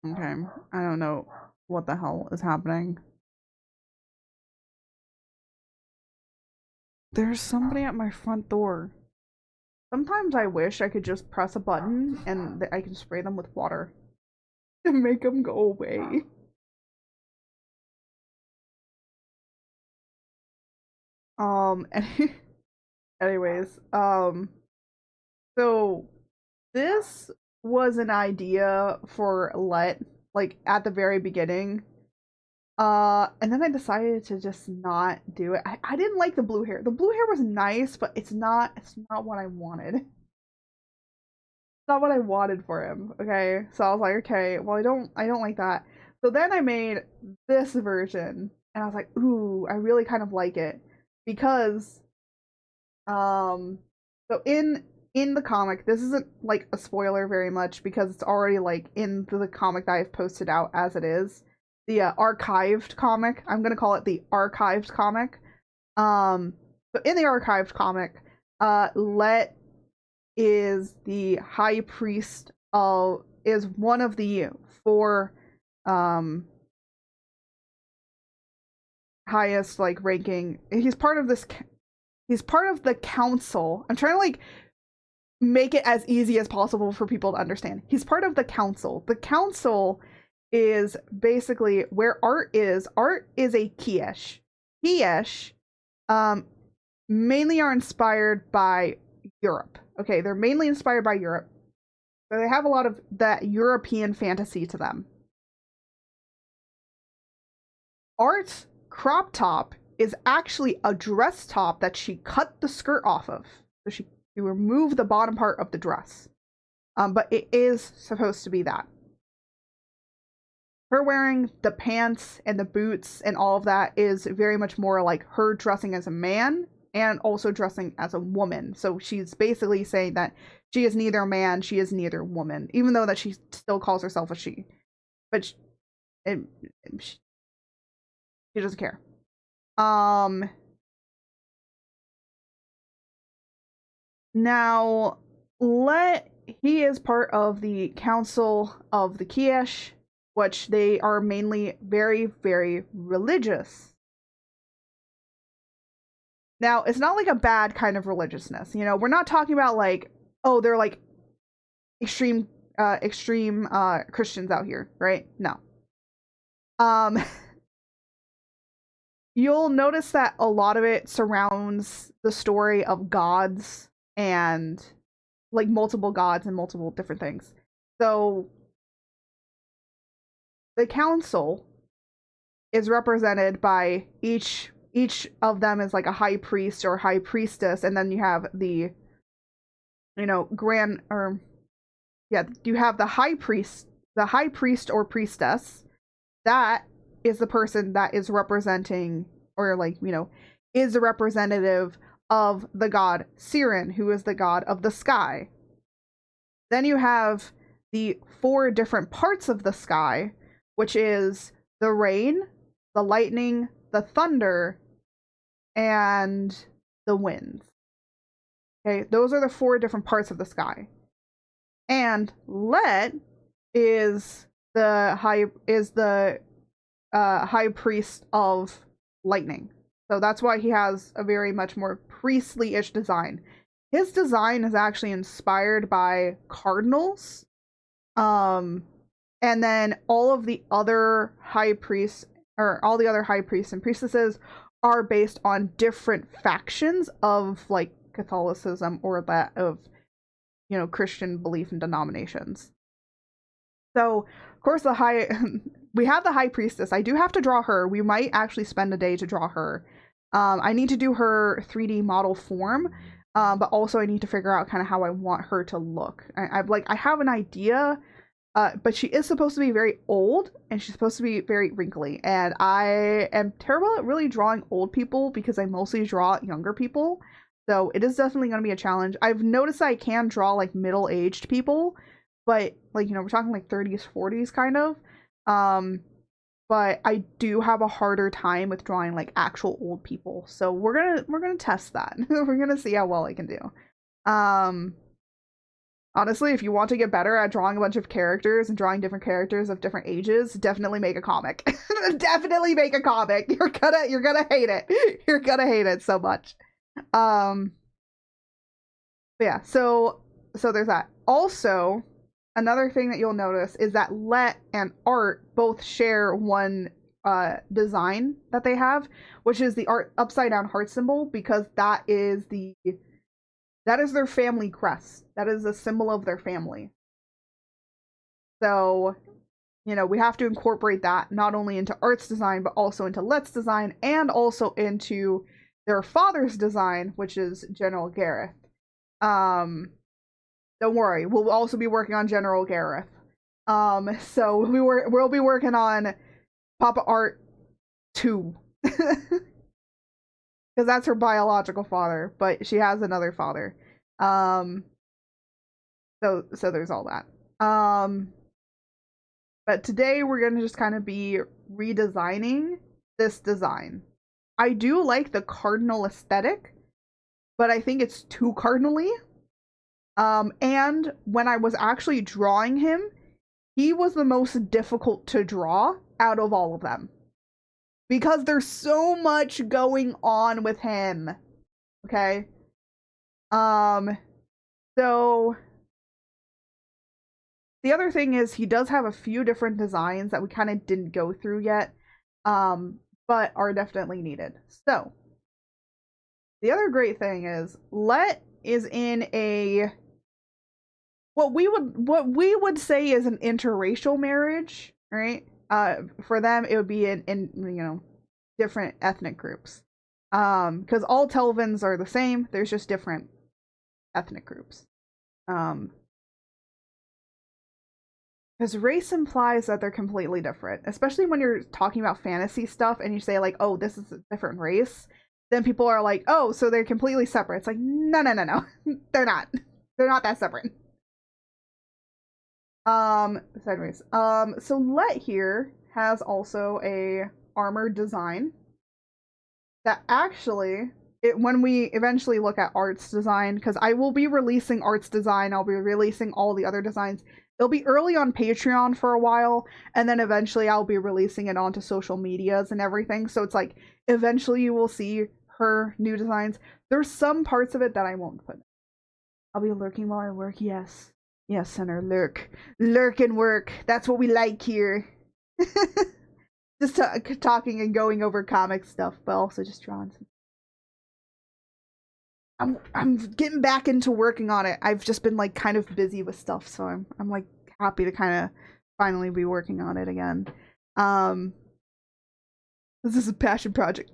okay, I don't know what the hell is happening. There's somebody at my front door. Sometimes I wish I could just press a button and I can spray them with water to make them go away. Anyways, so this was an idea for Let, like at the very beginning. And then I decided to just not do it. I didn't like the blue hair. The blue hair was nice, but it's not what I wanted. It's not what I wanted for him. Okay. So I was like, okay, well I don't like that. So then I made this version and I was like, ooh, I really kind of like it. Because so in the comic, this isn't like a spoiler very much because it's already like in the comic that I've posted out as it is. The archived comic. I'm gonna call it the archived comic. So in the archived comic, Let is the high priest of is one of the four highest like ranking. He's part of this. He's part of the council. I'm trying to like make it as easy as possible for people to understand. He's part of the council. The council is basically where art is. Art is a Kiesh. Kiesh mainly are inspired by Europe. Okay, they're mainly inspired by Europe. So they have a lot of that European fantasy to them. Art's crop top is actually a dress top that she cut the skirt off of. So she removed the bottom part of the dress. But it is supposed to be that. Her wearing the pants and the boots and all of that is very much more like her dressing as a man and also dressing as a woman. So she's basically saying that she is neither a man, she is neither a woman, even though that she still calls herself a she. But she doesn't care. Now, he is part of the Council of the Kiesh, which they are mainly very, very religious. Now, it's not like a bad kind of religiousness. You know, we're not talking about like, oh, they're like extreme Christians out here, right? No. you'll notice that a lot of it surrounds the story of gods and like multiple gods and multiple different things. So the council is represented by each of them is like a high priest or high priestess, and then you have the grand or yeah, you have the high priest or priestess. That is the person that is representing or is the representative of the god Siren, who is the god of the sky. Then you have the 4 different parts of the sky, which is the rain, the lightning, the thunder, and the winds. Okay, those are the 4 different parts of the sky. And Let is the high priest of lightning. So that's why he has a very much more priestly-ish design. His design is actually inspired by cardinals. And then all the other high priests and priestesses are based on different factions of like Catholicism or that of Christian belief and denominations. So of course we have the high priestess. I do have to draw her. We might actually spend a day to draw her. I need to do her 3D model form, but also I need to figure out kind of how I want her to look. I have an idea, but she is supposed to be very old and she's supposed to be very wrinkly. And I am terrible at really drawing old people because I mostly draw younger people. So it is definitely going to be a challenge. I've noticed I can draw like middle-aged people, but like, we're talking like 30s, 40s kind of. But I do have a harder time with drawing like actual old people. So we're gonna test that. We're gonna see how well I can do. Honestly, if you want to get better at drawing a bunch of characters and drawing different characters of different ages, definitely make a comic. Definitely make a comic. You're gonna hate it. You're gonna hate it so much. Yeah, so there's that. Also, another thing that you'll notice is that Let and Art both share one design that they have, which is the art upside down heart symbol, because that is their family crest. That is a symbol of their family. So, we have to incorporate that not only into Art's design, but also into Let's design and also into their father's design, which is General Gareth. Don't worry, we'll also be working on General Gareth. So we'll be working on Papa Art 2. Because that's her biological father, but she has another father. So there's all that. But today we're gonna just kind of be redesigning this design. I do like the cardinal aesthetic, but I think it's too cardinally. And when I was actually drawing him, he was the most difficult to draw out of all of them. Because there's so much going on with him. Okay? So the other thing is he does have a few different designs that we kind of didn't go through yet, but are definitely needed. So the other great thing is Let is in a what we would say is an interracial marriage, right? For them it would be in different ethnic groups. Because all Telvins are the same, there's just different ethnic groups. Because race implies that they're completely different, especially when you're talking about fantasy stuff and you say like, oh, this is a different race, then people are like, oh, so they're completely separate. It's like, no. They're not. They're not that separate. Sideways. So Let here has also a armored design that actually, when we eventually look at Art's design, because I will be releasing Art's design, I'll be releasing all the other designs. It'll be early on Patreon for a while, and then eventually I'll be releasing it onto social medias and everything. So it's like, eventually you will see her new designs. There's some parts of it that I won't put. I'll be lurking while I work, yes. Yes, Center, lurk. Lurk and work. That's what we like here. just talking and going over comic stuff, but also just drawing some. I'm getting back into working on it. I've just been like kind of busy with stuff, so I'm like happy to kind of finally be working on it again. This is a passion project.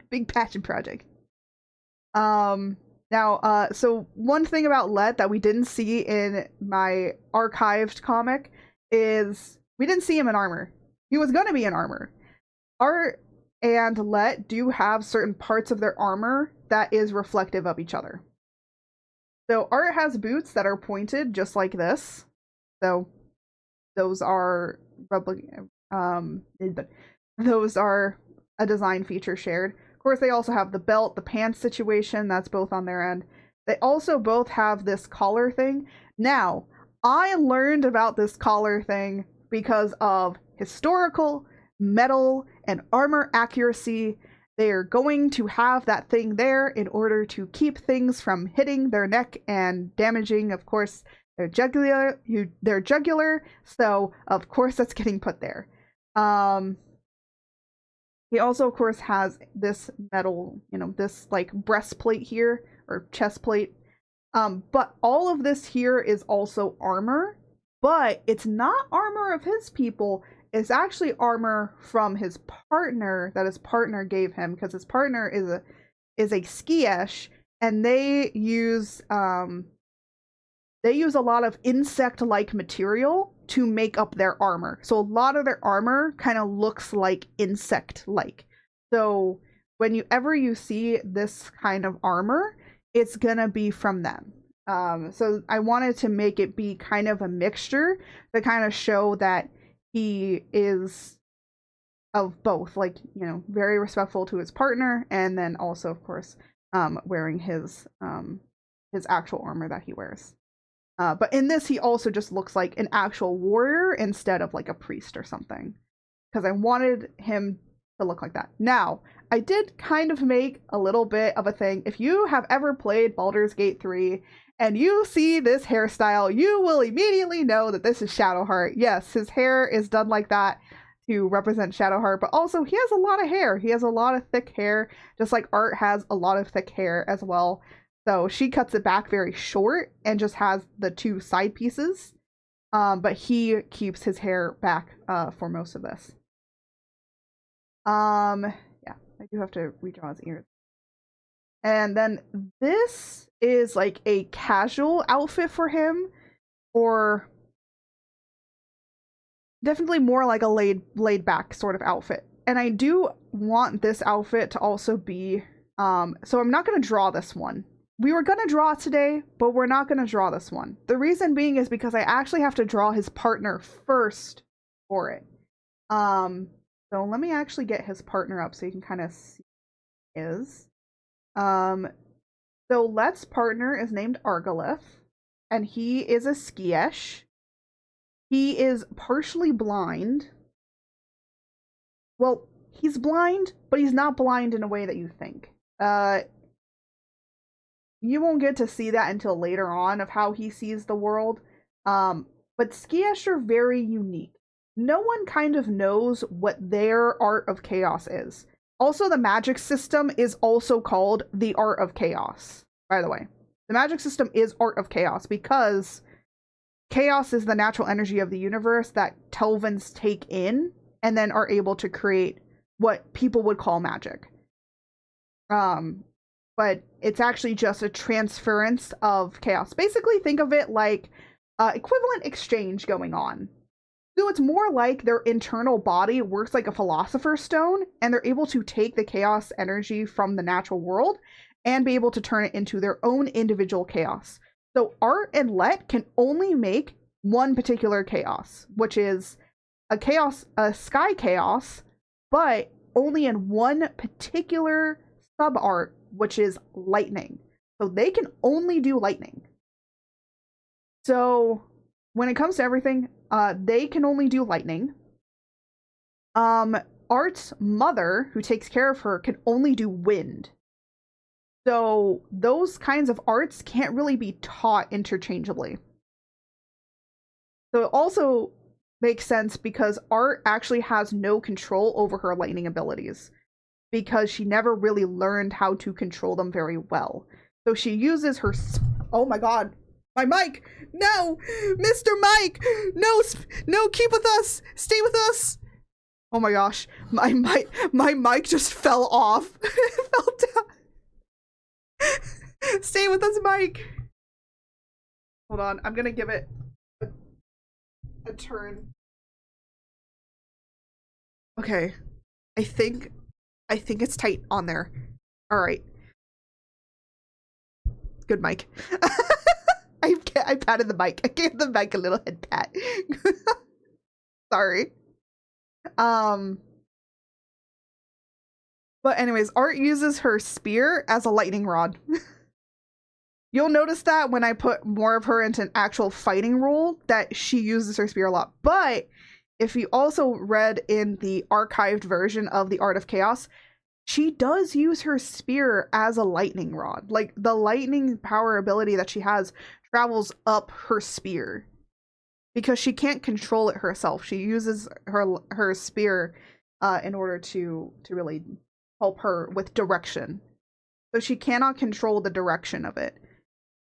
Big passion project. Now, so one thing about Let that we didn't see in my archived comic is we didn't see him in armor. He was gonna be in armor. Art and Let do have certain parts of their armor that is reflective of each other. So Art has boots that are pointed just like this. So those are those are a design feature shared. Of course, they also have the belt, the pants situation, that's both on their end. They also both have this collar thing. Now, I learned about this collar thing because of historical, metal, and armor accuracy. They are going to have that thing there in order to keep things from hitting their neck and damaging, of course, their jugular. So, of course, that's getting put there. He also, of course, has this metal, this like breastplate here or chest plate. But all of this here is also armor, but it's not armor of his people. It's actually armor from his partner that his partner gave him, because his partner is a Skiesh, and they use a lot of insect-like material to make up their armor. So a lot of their armor kind of looks like insect-like. So whenever you see this kind of armor, it's gonna be from them. So I wanted to make it be kind of a mixture to kind of show that he is of both, like, very respectful to his partner, and then also, of course, wearing his actual armor that he wears. But in this, he also just looks like an actual warrior instead of like a priest or something, because I wanted him to look like that. Now, I did kind of make a little bit of a thing. If you have ever played Baldur's Gate 3 and you see this hairstyle, you will immediately know that this is Shadowheart. Yes, his hair is done like that to represent Shadowheart, but also he has a lot of hair. He has a lot of thick hair, just like Art has a lot of thick hair as well. So she cuts it back very short and just has the two side pieces. But he keeps his hair back for most of this. Yeah, I do have to redraw his ears. And then this is like a casual outfit for him, or definitely more like a laid back sort of outfit. And I do want this outfit to also be so I'm not going to draw this one. We were going to draw it today, but we're not going to draw this one. The reason being is because I actually have to draw his partner first for it. So let me actually get his partner up so you can kind of see his. So Let's partner is named Argalith, and he is a Skiesh. He is partially blind. Well, he's blind, but he's not blind in a way that you think. You won't get to see that until later on of how he sees the world. But Skiesh are very unique. No one kind of knows what their art of chaos is. Also, the magic system is also called the art of chaos, by the way. The magic system is art of chaos because chaos is the natural energy of the universe that Telvans take in and then are able to create what people would call magic. But it's actually just a transference of chaos. Basically, think of it like equivalent exchange going on. So it's more like their internal body works like a philosopher's stone, and they're able to take the chaos energy from the natural world and be able to turn it into their own individual chaos. So Art and Let can only make one particular chaos, which is a sky chaos, but only in one particular sub-art, which is lightning. So they can only do lightning. So when it comes to everything, they can only do lightning. Art's mother, who takes care of her, can only do wind. So those kinds of arts can't really be taught interchangeably. So also, makes sense because Art actually has no control over her lightning abilities because she never really learned how to control them very well. So she uses her... Oh my god. My mic! No! Mr. Mike! No! No, keep with us! Stay with us! Oh my gosh. My mic just fell off. It fell down. Stay with us, Mike! Hold on. I'm gonna give it a turn. Okay. I think it's tight on there. Alright. Good mic. I patted the mic. I gave the mic a little head pat. Sorry. But anyways, Art uses her spear as a lightning rod. You'll notice that when I put more of her into an actual fighting role, that she uses her spear a lot. But if you also read in the archived version of the Art of Chaos, she does use her spear as a lightning rod. Like, the lightning power ability that she has travels up her spear. Because she can't control it herself. She uses her spear in order to really help her with direction. So she cannot control the direction of it.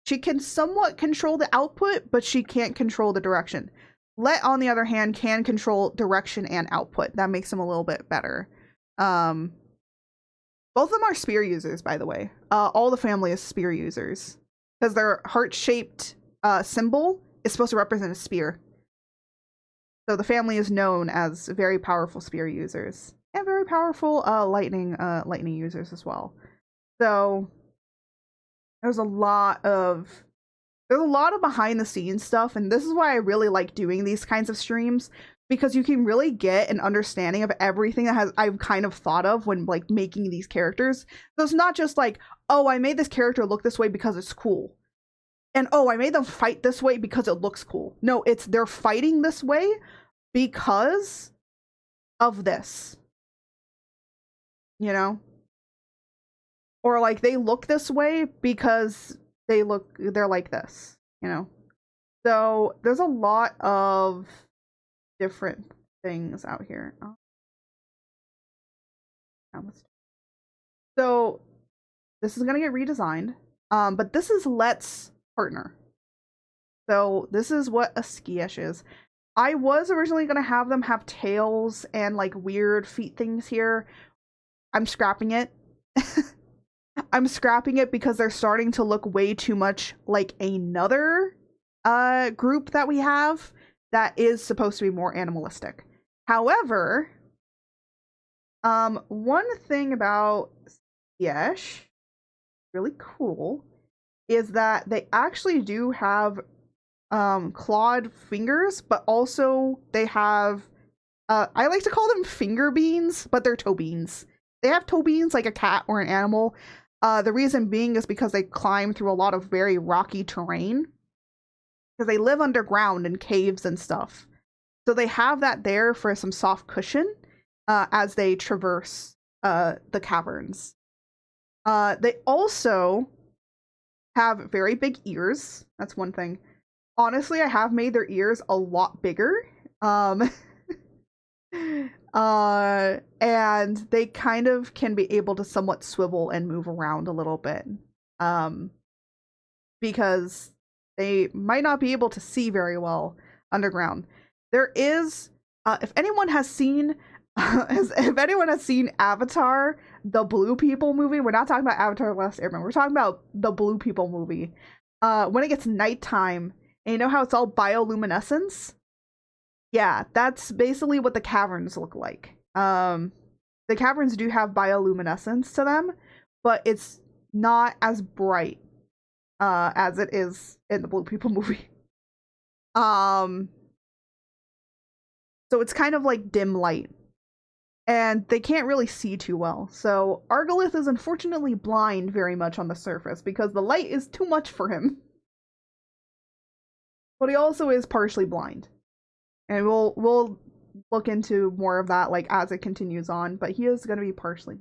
She can somewhat control the output, but she can't control the direction. Let, on the other hand, can control direction and output. That makes him a little bit better. Both of them are spear users, by the way. All the family is spear users. Because their heart-shaped symbol is supposed to represent a spear. So the family is known as very powerful spear users. And very powerful lightning users as well. So there's a lot of behind the scenes stuff, and this is why I really like doing these kinds of streams, because you can really get an understanding of everything that I've kind of thought of when like making these characters. So it's not just like, oh, I made this character look this way because it's cool. And oh, I made them fight this way because it looks cool. No, it's they're fighting this way because of this. You know? Or like they look this way because they're like this, you know? So there's a lot of different things out here. So this is gonna get redesigned. But this is Let's partner. So this is what a Skiesh is. I was originally gonna have them have tails and like weird feet things here. I'm scrapping it. I'm scrapping it because they're starting to look way too much like another group that we have that is supposed to be more animalistic. However, one thing about Skiesh, really cool, is that they actually do have clawed fingers, but also they have I like to call them finger beans, but they're toe beans. They have toe beans like a cat or an animal. The reason being is because they climb through a lot of very rocky terrain. Because they live underground in caves and stuff. So they have that there for some soft cushion as they traverse the caverns. They also have very big ears. That's one thing. Honestly, I have made their ears a lot bigger. And they kind of can be able to somewhat swivel and move around a little bit. Because they might not be able to see very well underground. There is, if anyone has seen Avatar, the Blue People movie, we're not talking about Avatar: The Last Airbender, we're talking about the Blue People movie. When it gets nighttime, and you know how it's all bioluminescence? Yeah, that's basically what the caverns look like. The caverns do have bioluminescence to them, but it's not as bright as it is in the Blue People movie. So it's kind of like dim light. And they can't really see too well. So Argalith is unfortunately blind very much on the surface because the light is too much for him. But he also is partially blind. And we'll look into more of that like as it continues on, but he is going to be partially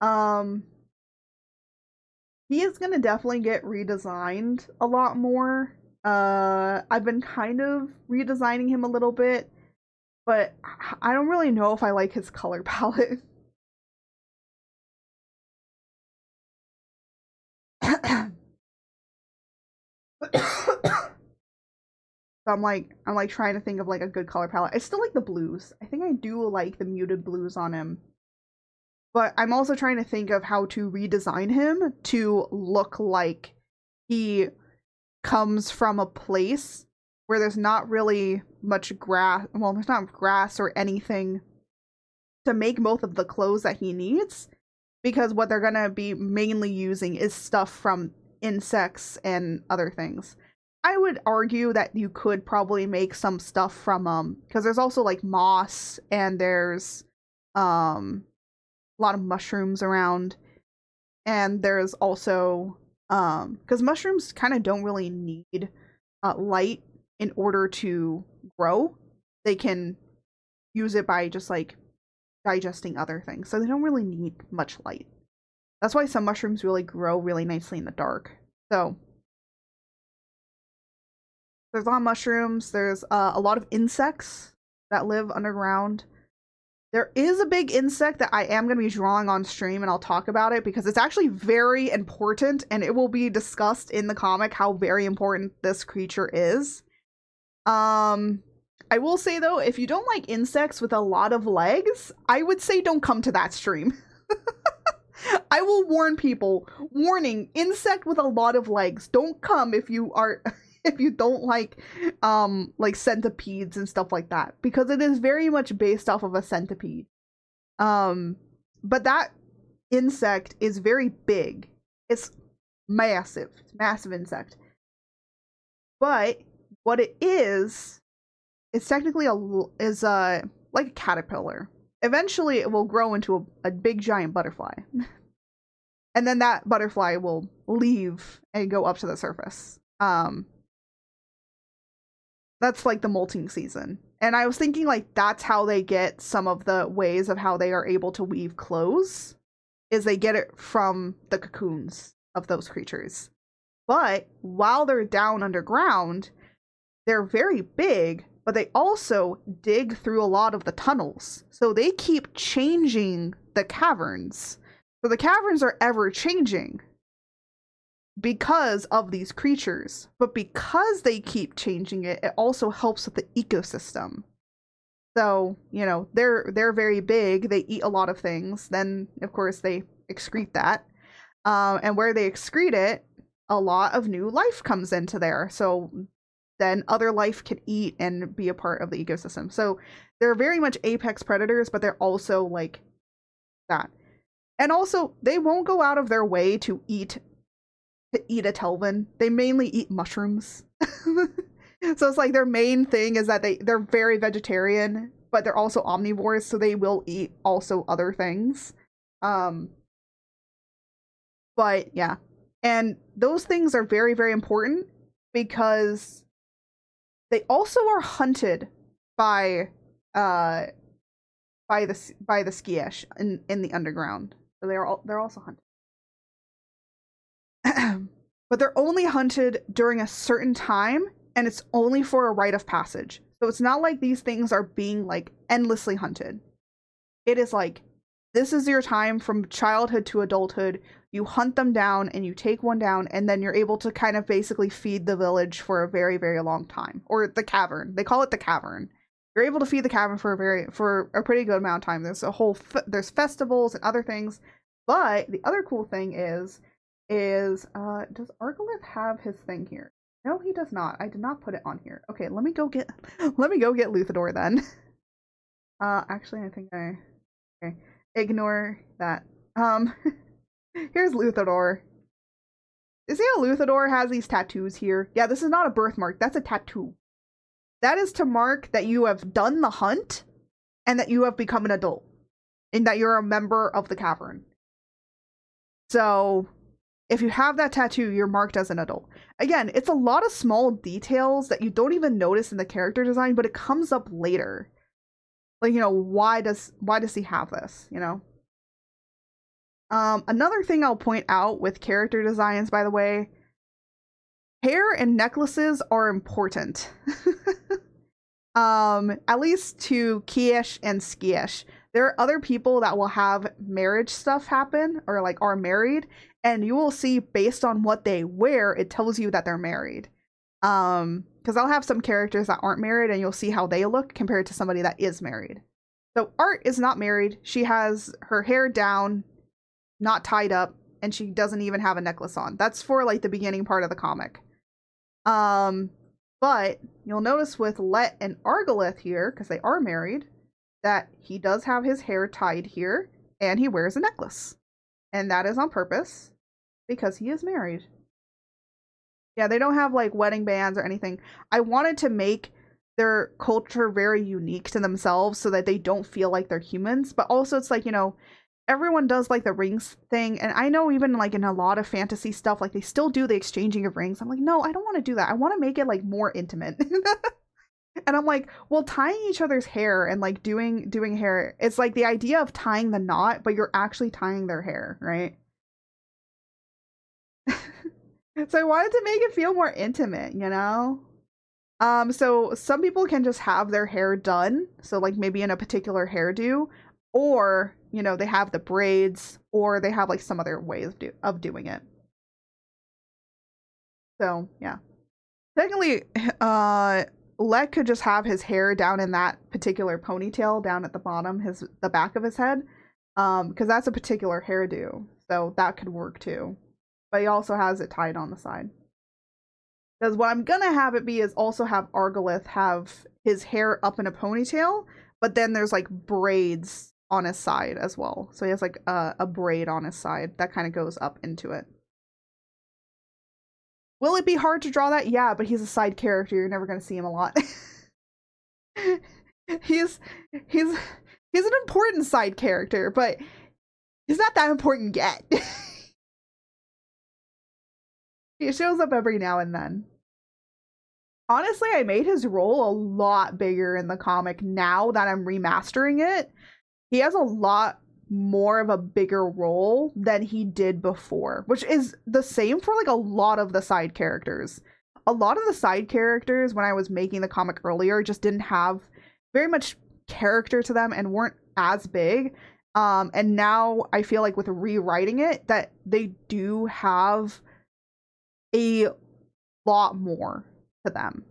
blind. He is going to definitely get redesigned a lot more I've been kind of redesigning him a little bit, but I don't really know if I like his color palette. So I'm like trying to think of like a good color palette. I still like the blues. I think I do like the muted blues on him. But I'm also trying to think of how to redesign him to look like he comes from a place where there's not really much grass. Well, there's not grass or anything to make both of the clothes that he needs, because what they're gonna be mainly using is stuff from insects and other things. I would argue that you could probably make some stuff from because there's also like moss and there's a lot of mushrooms around, and there's also because mushrooms kind of don't really need light in order to grow. They can use it by just like digesting other things, so they don't really need much light. That's why some mushrooms really grow really nicely in the dark. So there's a lot of mushrooms. There's a lot of insects that live underground. There is a big insect that I am going to be drawing on stream, and I'll talk about it because it's actually very important, and it will be discussed in the comic how very important this creature is. I will say though, if you don't like insects with a lot of legs, I would say don't come to that stream. I will warn people. Warning, insect with a lot of legs. Don't come if you are if you don't like centipedes and stuff like that, because it is very much based off of a centipede. But that insect is very big. It's massive. It's a massive insect. But what it is technically like a caterpillar. Eventually it will grow into a big giant butterfly. And then that butterfly will leave and go up to the surface. That's like the molting season. And I was thinking like that's how they get some of the ways of how they are able to weave clothes, is they get it from the cocoons of those creatures. But while they're down underground, they're very big, but they also dig through a lot of the tunnels. So they keep changing the caverns. So the caverns are ever changing because of these creatures. But because they keep changing it, it also helps with the ecosystem. So, you know, they're very big. They eat a lot of things. Then, of course, they excrete that. And where they excrete it, a lot of new life comes into there. So then other life can eat and be a part of the ecosystem. So they're very much apex predators, but they're also like that. And also, they won't go out of their way to eat a Telvin. They mainly eat mushrooms. So it's like their main thing is that they're very vegetarian, but they're also omnivores, so they will eat also other things. But yeah. And those things are very, very important because they also are hunted by the Skiesh in the underground. So they're also hunted. But they're only hunted during a certain time, and it's only for a rite of passage. So it's not like these things are being like endlessly hunted. It is like, this is your time from childhood to adulthood. You hunt them down and you take one down, and then you're able to kind of basically feed the village for a very, very long time. Or the cavern. They call it the cavern. You're able to feed the cavern for a pretty good amount of time. There's there's festivals and other things. But the other cool thing is does Argalith have his thing here? No, he does not. I did not put it on here. Okay, let me go get Luthador then. Actually, I think okay. Ignore that. Here's Luthador. You see how Luthador has these tattoos here? Yeah, this is not a birthmark. That's a tattoo. That is to mark that you have done the hunt and that you have become an adult and that you're a member of the cavern. So if you have that tattoo, you're marked as an adult. Again, it's a lot of small details that you don't even notice in the character design, but it comes up later. Like, you know, why does he have this, you know? Another thing I'll point out with character designs, by the way, hair and necklaces are important. At least to Kiesh and Skiesh. There are other people that will have marriage stuff happen or like are married, and you will see based on what they wear, it tells you that they're married. Because I'll have some characters that aren't married and you'll see how they look compared to somebody that is married. So Art is not married. She has her hair down, not tied up, and she doesn't even have a necklace on. That's for like the beginning part of the comic. But you'll notice with Let and Argalith here, because they are married, that he does have his hair tied here and he wears a necklace. And that is on purpose because he is married. Yeah, they don't have like wedding bands or anything. I wanted to make their culture very unique to themselves so that they don't feel like they're humans. But also it's like, you know, everyone does like the rings thing. And I know even like in a lot of fantasy stuff, like they still do the exchanging of rings. I'm like, no, I don't want to do that. I want to make it like more intimate. And I'm like, well, tying each other's hair and like doing hair, it's like the idea of tying the knot, but you're actually tying their hair, right? So I wanted to make it feel more intimate, you know? So some people can just have their hair done, so like maybe in a particular hairdo, or, you know, they have the braids, or they have like some other way of doing it. So, yeah. Technically, Let could just have his hair down in that particular ponytail down at the bottom, the back of his head, because that's a particular hairdo, so that could work too. But he also has it tied on the side. Because what I'm gonna have it be is also have Argalith have his hair up in a ponytail, but then there's like braids on his side as well. So he has like a braid on his side that kind of goes up into it. Will it be hard to draw that? Yeah, but he's a side character. You're never gonna see him a lot. he's an important side character, but he's not that important yet. He shows up every now and then. Honestly, I made his role a lot bigger in the comic now that I'm remastering it. He has a lot more of a bigger role than he did before, which is the same for like a lot of the side characters. A lot of the side characters when I was making the comic earlier just didn't have very much character to them and weren't as big. And now I feel like with rewriting it that they do have a lot more to them.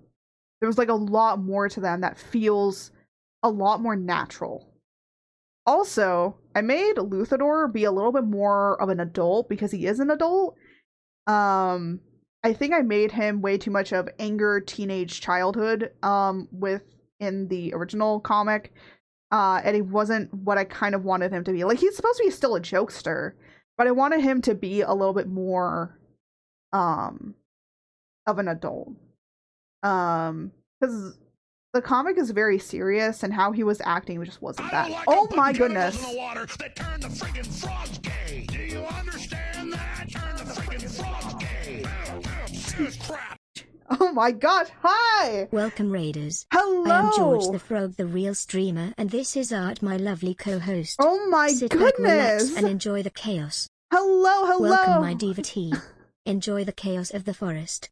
There's like a lot more to them that feels a lot more natural. Also, I made Luthador be a little bit more of an adult because he is an adult. I think I made him way too much of anger, teenage childhood within the original comic. And he wasn't what I kind of wanted him to be. Like, he's supposed to be still a jokester, but I wanted him to be a little bit more of an adult. Because the comic is very serious, and how he was acting just wasn't that. Like, oh my goodness! In the water that turn the friggin' frogs gay. Do you understand that? Turn the friggin' frogs gay. Crap. Oh my gosh! Hi. Welcome, Raiders. Hello. I am George the Frog, the real streamer, and this is Art, my lovely co-host. Oh my Sit goodness! Back, relax, and enjoy the chaos. Hello, hello. Welcome, my devotee. Enjoy the chaos of the forest.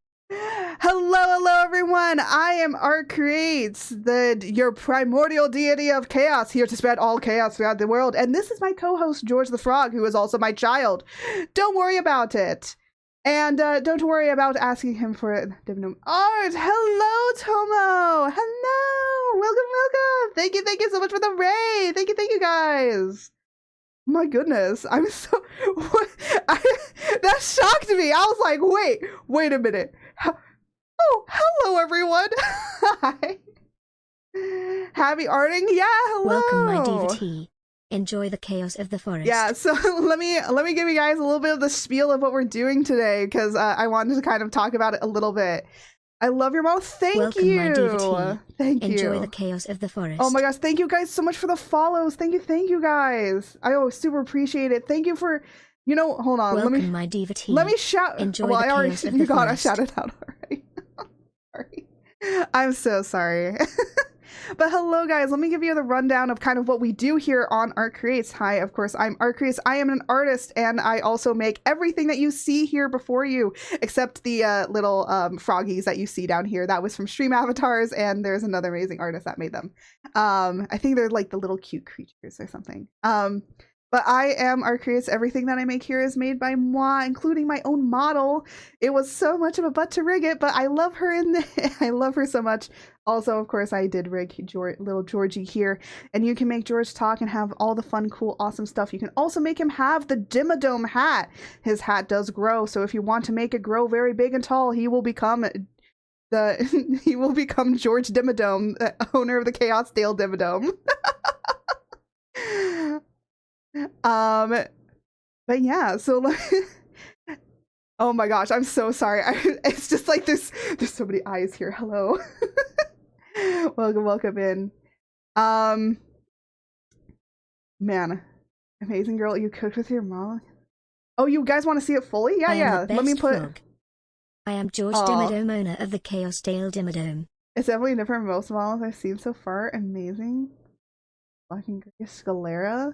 Hello everyone, I am Art Creates, your primordial deity of chaos, here to spread all chaos throughout the world, and this is my co-host George the Frog, who is also my child. Don't worry about it, and don't worry about asking him for it. Art, hello Tomo, hello, welcome, thank you so much for the raid, thank you guys. My goodness, I'm so, that shocked me. I was like, wait a minute. Oh, hello everyone. Hi. Happy arting? Yeah, hello. Welcome, my devotee. Enjoy the chaos of the forest. Yeah, so let me give you guys a little bit of the spiel of what we're doing today, because I wanted to kind of talk about it a little bit. I love your mouth. Welcome, you. My devotee. Thank you. Enjoy the chaos of the forest. Oh my gosh, thank you guys so much for the follows. Thank you guys. I super appreciate it. Thank you for, you know, hold on. Welcome, my devotee. Let me shout. Enjoy well, the I already, chaos of you the got forest. I shouted out already. Sorry. I'm so sorry. But hello guys, let me give you the rundown of kind of what we do here on Art Creates. Hi, of course, I'm Art Creates. I am an artist, and I also make everything that you see here before you, except the little froggies that you see down here. That was from Stream Avatars, and there's another amazing artist that made them. I think they're like the little cute creatures or something. But I am Art Creates. Everything that I make here is made by moi, including my own model. It was so much of a butt to rig it, but I love her I love her so much. Also, of course, I did rig little Georgie here, and you can make George talk and have all the fun, cool, awesome stuff. You can also make him have the Dimmadome hat. His hat does grow, so if you want to make it grow very big and tall, he will become he will become George Dimmadome, owner of the Chaos Dale Dimmadome. But yeah, so oh my gosh, I'm so sorry. It's just like there's so many eyes here. Hello. welcome in. Man, amazing girl, you cooked with your mom. Oh, you guys want to see it fully? Yeah. Let me put frog. I am George Dimmadome, owner of the Chaos Dale Dimmadome. It's definitely different from most models I've seen so far. Amazing. Fucking great. Scalera.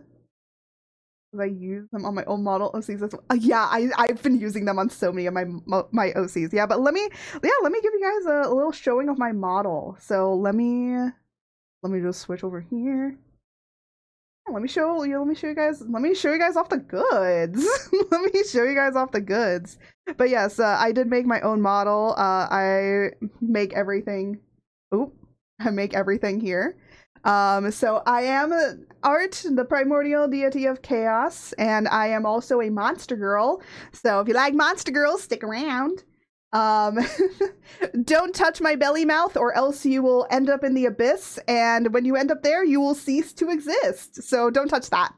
I use them on my own model OCs as well. Yeah, I've been using them on so many of my OCs. Yeah, but let me give you guys a little showing of my model. So let me just switch over here. Let me show you guys off the goods. Let me show you guys off the goods. But yes, I did make my own model. I make everything. Oop, I make everything here. So I am Art, the primordial deity of chaos, and I am also a monster girl. So if you like monster girls, stick around. Don't touch my belly mouth, or else you will end up in the abyss, and when you end up there, you will cease to exist. So don't touch that.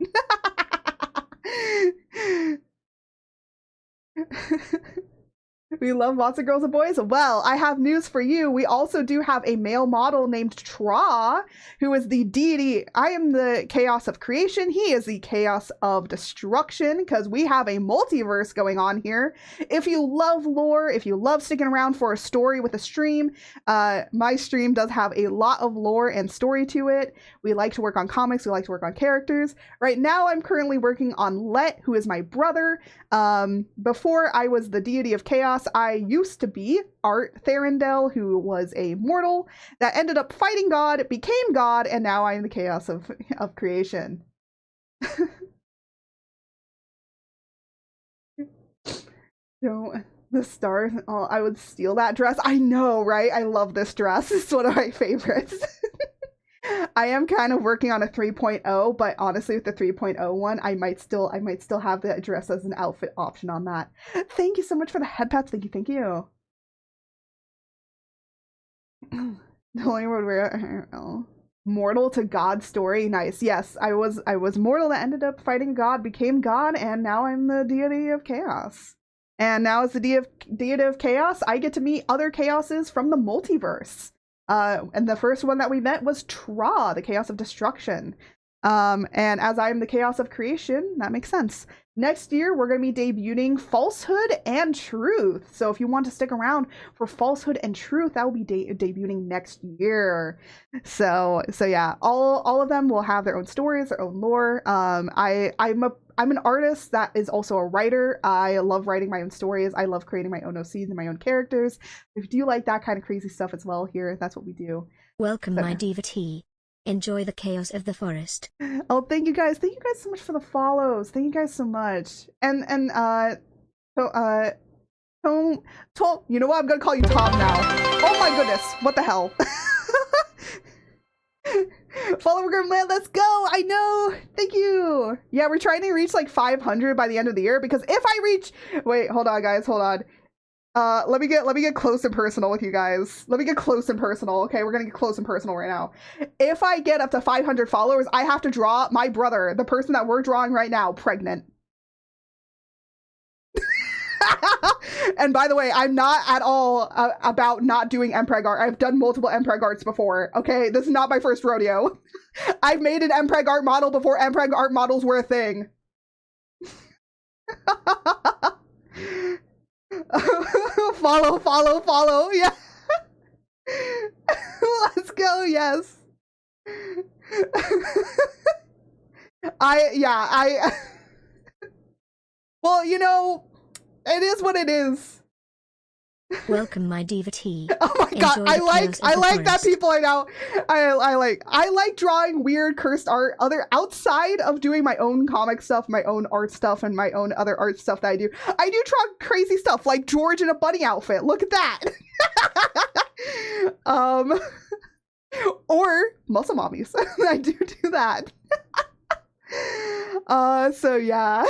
We love lots of girls and boys. Well, I have news for you. We also do have a male model named Tra, who is the deity. I am the chaos of creation. He is the chaos of destruction, because we have a multiverse going on here. If you love lore, if you love sticking around for a story with a stream, my stream does have a lot of lore and story to it. We like to work on comics. We like to work on characters. Right now, I'm currently working on Let, who is my brother. Before I was the deity of chaos, I used to be Art Therendel, who was a mortal that ended up fighting God, became God, and now I'm the chaos of creation. So the stars, oh, I would steal that dress. I know, right? I love this dress. It's one of my favorites. I am kind of working on a 3.0, but honestly, with the 3.0 one, I might still have the dress as an outfit option on that. Thank you so much for the head pats. Thank you. The only word where mortal to God story. Nice. Yes, I was mortal that ended up fighting God, became God, and now I'm the deity of chaos. And now as the deity of chaos, I get to meet other chaoses from the multiverse. And the first one that we met was Tra, the chaos of destruction. And as I am the chaos of creation, that makes sense. Next year, we're going to be debuting Falsehood and Truth. So if you want to stick around for Falsehood and Truth, that will be debuting next year. So yeah, all of them will have their own stories, their own lore. I'm an artist that is also a writer. I love writing my own stories. I love creating my own OCs and my own characters. If you like that kind of crazy stuff as well, here, that's what we do. Welcome, my devotee. Enjoy the chaos of the forest. Oh, thank you guys. Thank you guys so much for the follows. Thank you guys so much. And Tom, you know what? I'm gonna call you Tom now. Oh my goodness. What the hell? Follower Grimland, let's go. I know. Thank you. Yeah, we're trying to reach like 500 by the end of the year, because if I reach, wait, hold on guys, hold on. Let me get close and personal with you guys. Let me get close and personal. Okay, we're gonna get close and personal right now. If I get up to 500 followers, I have to draw my brother, the person that we're drawing right now, pregnant. And by the way, I'm not at all about not doing Mpreg art. I've done multiple Mpreg arts before. Okay, this is not my first rodeo. I've made an Mpreg art model before Mpreg art models were a thing. Follow. Yeah. Let's go. Yes. I well, you know, it is what it is. Welcome, my devotee. Oh my god, Enjoy the chaos of I the like that forest. people are now I like drawing weird cursed art other outside of doing my own comic stuff, my own art stuff, and my own other art stuff that I do. I do draw crazy stuff like George in a bunny outfit. Look at that. Or muscle mommies. I do that. So yeah.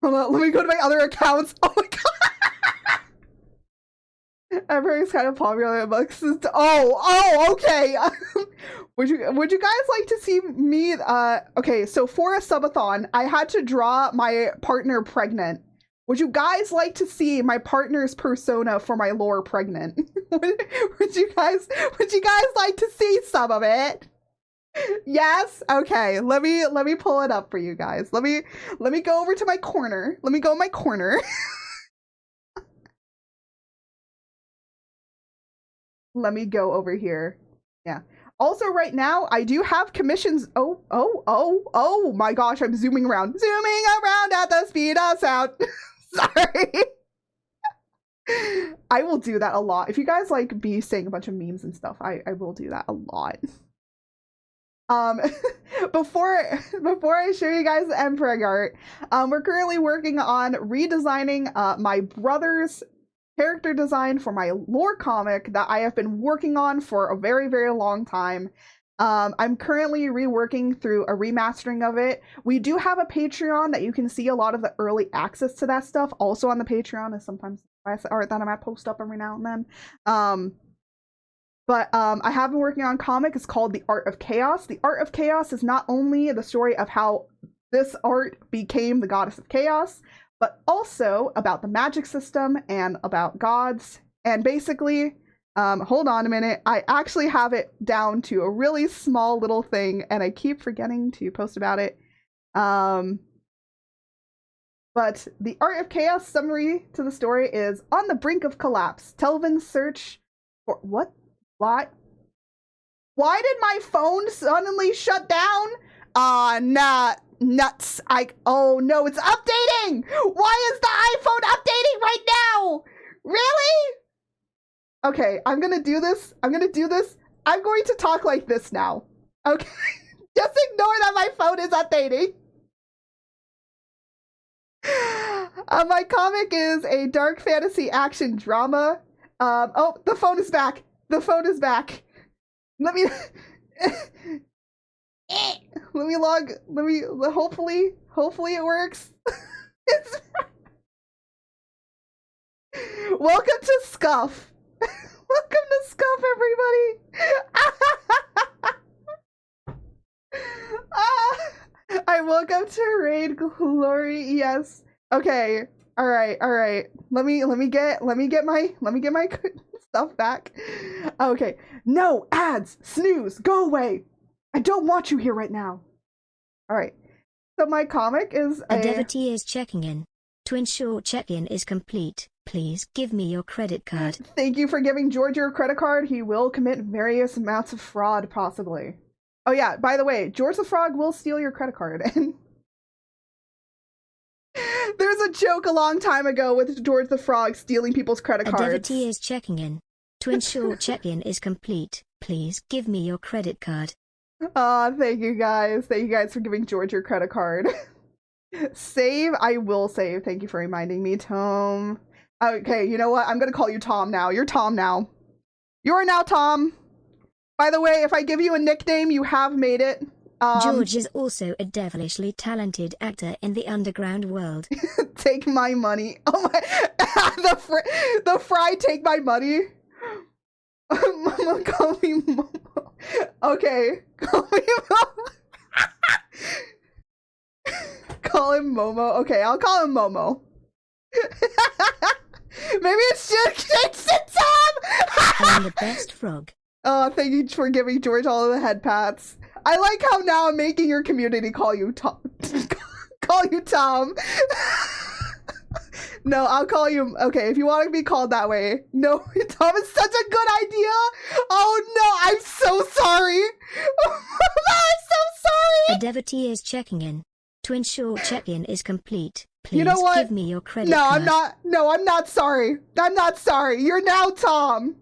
Hold on, let me go to my other accounts. Oh my god. Everything's kind of popular amongst the okay. Would you guys like to see me okay, so for a subathon, I had to draw my partner pregnant. Would you guys like to see my partner's persona for my lore pregnant? would you guys like to see some of it? Yes? Okay, let me pull it up for you guys. Let me go over to my corner. Let me go in my corner. Let me go over here. Yeah. Also, right now, I do have commissions. Oh my gosh, I'm zooming around. Zooming around at the speed of sound. Sorry. I will do that a lot. If you guys like be saying a bunch of memes and stuff, I will do that a lot. Before I show you guys the Emperor art, we're currently working on redesigning my brother's character design for my lore comic that I have been working on for a very, very long time. I'm currently reworking through a remastering of it. We do have a Patreon that you can see a lot of the early access to that stuff. Also on the Patreon is sometimes art that I might post up every now and then. But I have been working on a comic. It's called The Art of Chaos. The Art of Chaos is not only the story of how this art became the goddess of chaos, but also about the magic system and about gods. And basically, hold on a minute, I actually have it down to a really small little thing, and I keep forgetting to post about it. But the Art of Chaos summary to the story is: on the brink of collapse, Telvin's search for what? Why did my phone suddenly shut down? Nah. Nuts. Oh no, it's updating! Why is the iPhone updating right now? Really? Okay, I'm gonna do this. I'm going to talk like this now. Okay? Just ignore that my phone is updating. My comic is a dark fantasy action drama. Oh, the phone is back. The phone is back. Let me hopefully it works. Welcome to Scuff. Welcome to Scuff, everybody. I woke up to raid glory. Yes. Okay. All right. Let me get my stuff back. Okay. No ads. Snooze. Go away. I don't want you here right now. All right. So my comic is a devotee is checking in. To ensure check-in is complete, please give me your credit card. Thank you for giving George your credit card. He will commit various amounts of fraud, possibly. Oh yeah, by the way, George the Frog will steal your credit card. And there's a joke a long time ago with George the Frog stealing people's credit cards. A devotee is checking in. To ensure check-in is complete, please give me your credit card. Thank you guys. Thank you guys for giving George your credit card. Save? I will save. Thank you for reminding me, Tom. Okay, you know what? I'm gonna call you Tom now. You're Tom now. You are now Tom. By the way, if I give you a nickname, you have made it. George is also a devilishly talented actor in the underground world. Take my money. Oh my! the fry take my money. Mama, call me Momo. Okay, call me Momo. Call him Momo. Okay, I'll call him Momo. Maybe it should change to Tom. I'm the best frog. Oh, thank you for giving George all of the head pats. I like how now I'm making your community call you Tom. Call you Tom. No, I'll call you. Okay, if you want to be called that way. No, Tom is such a good idea. Oh no, I'm so sorry. I'm so sorry. A devotee is checking in. To ensure check-in is complete, please You know what? give me your credit No, card. I'm not. No, I'm not sorry. I'm not sorry. You're now Tom.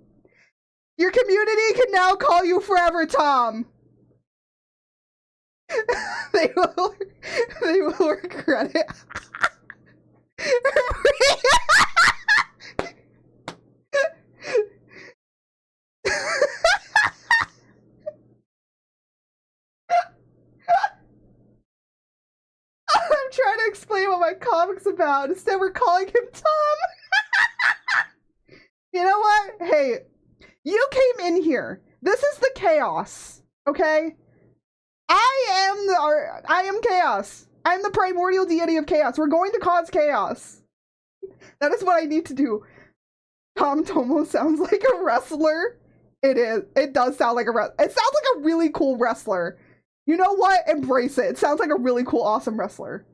Your community can now call you forever Tom. They will regret it. I'm trying to explain what my comic's about. Instead, we're calling him Tom. You know what? Hey, you came in here. This is the chaos, okay? I am chaos. I'm the primordial deity of chaos. We're going to cause chaos. That is what I need to do. Tom Tomo sounds like a wrestler. It is. It does sound like a wrestler. It sounds like a really cool wrestler. You know what? Embrace it. It sounds like a really cool, awesome wrestler.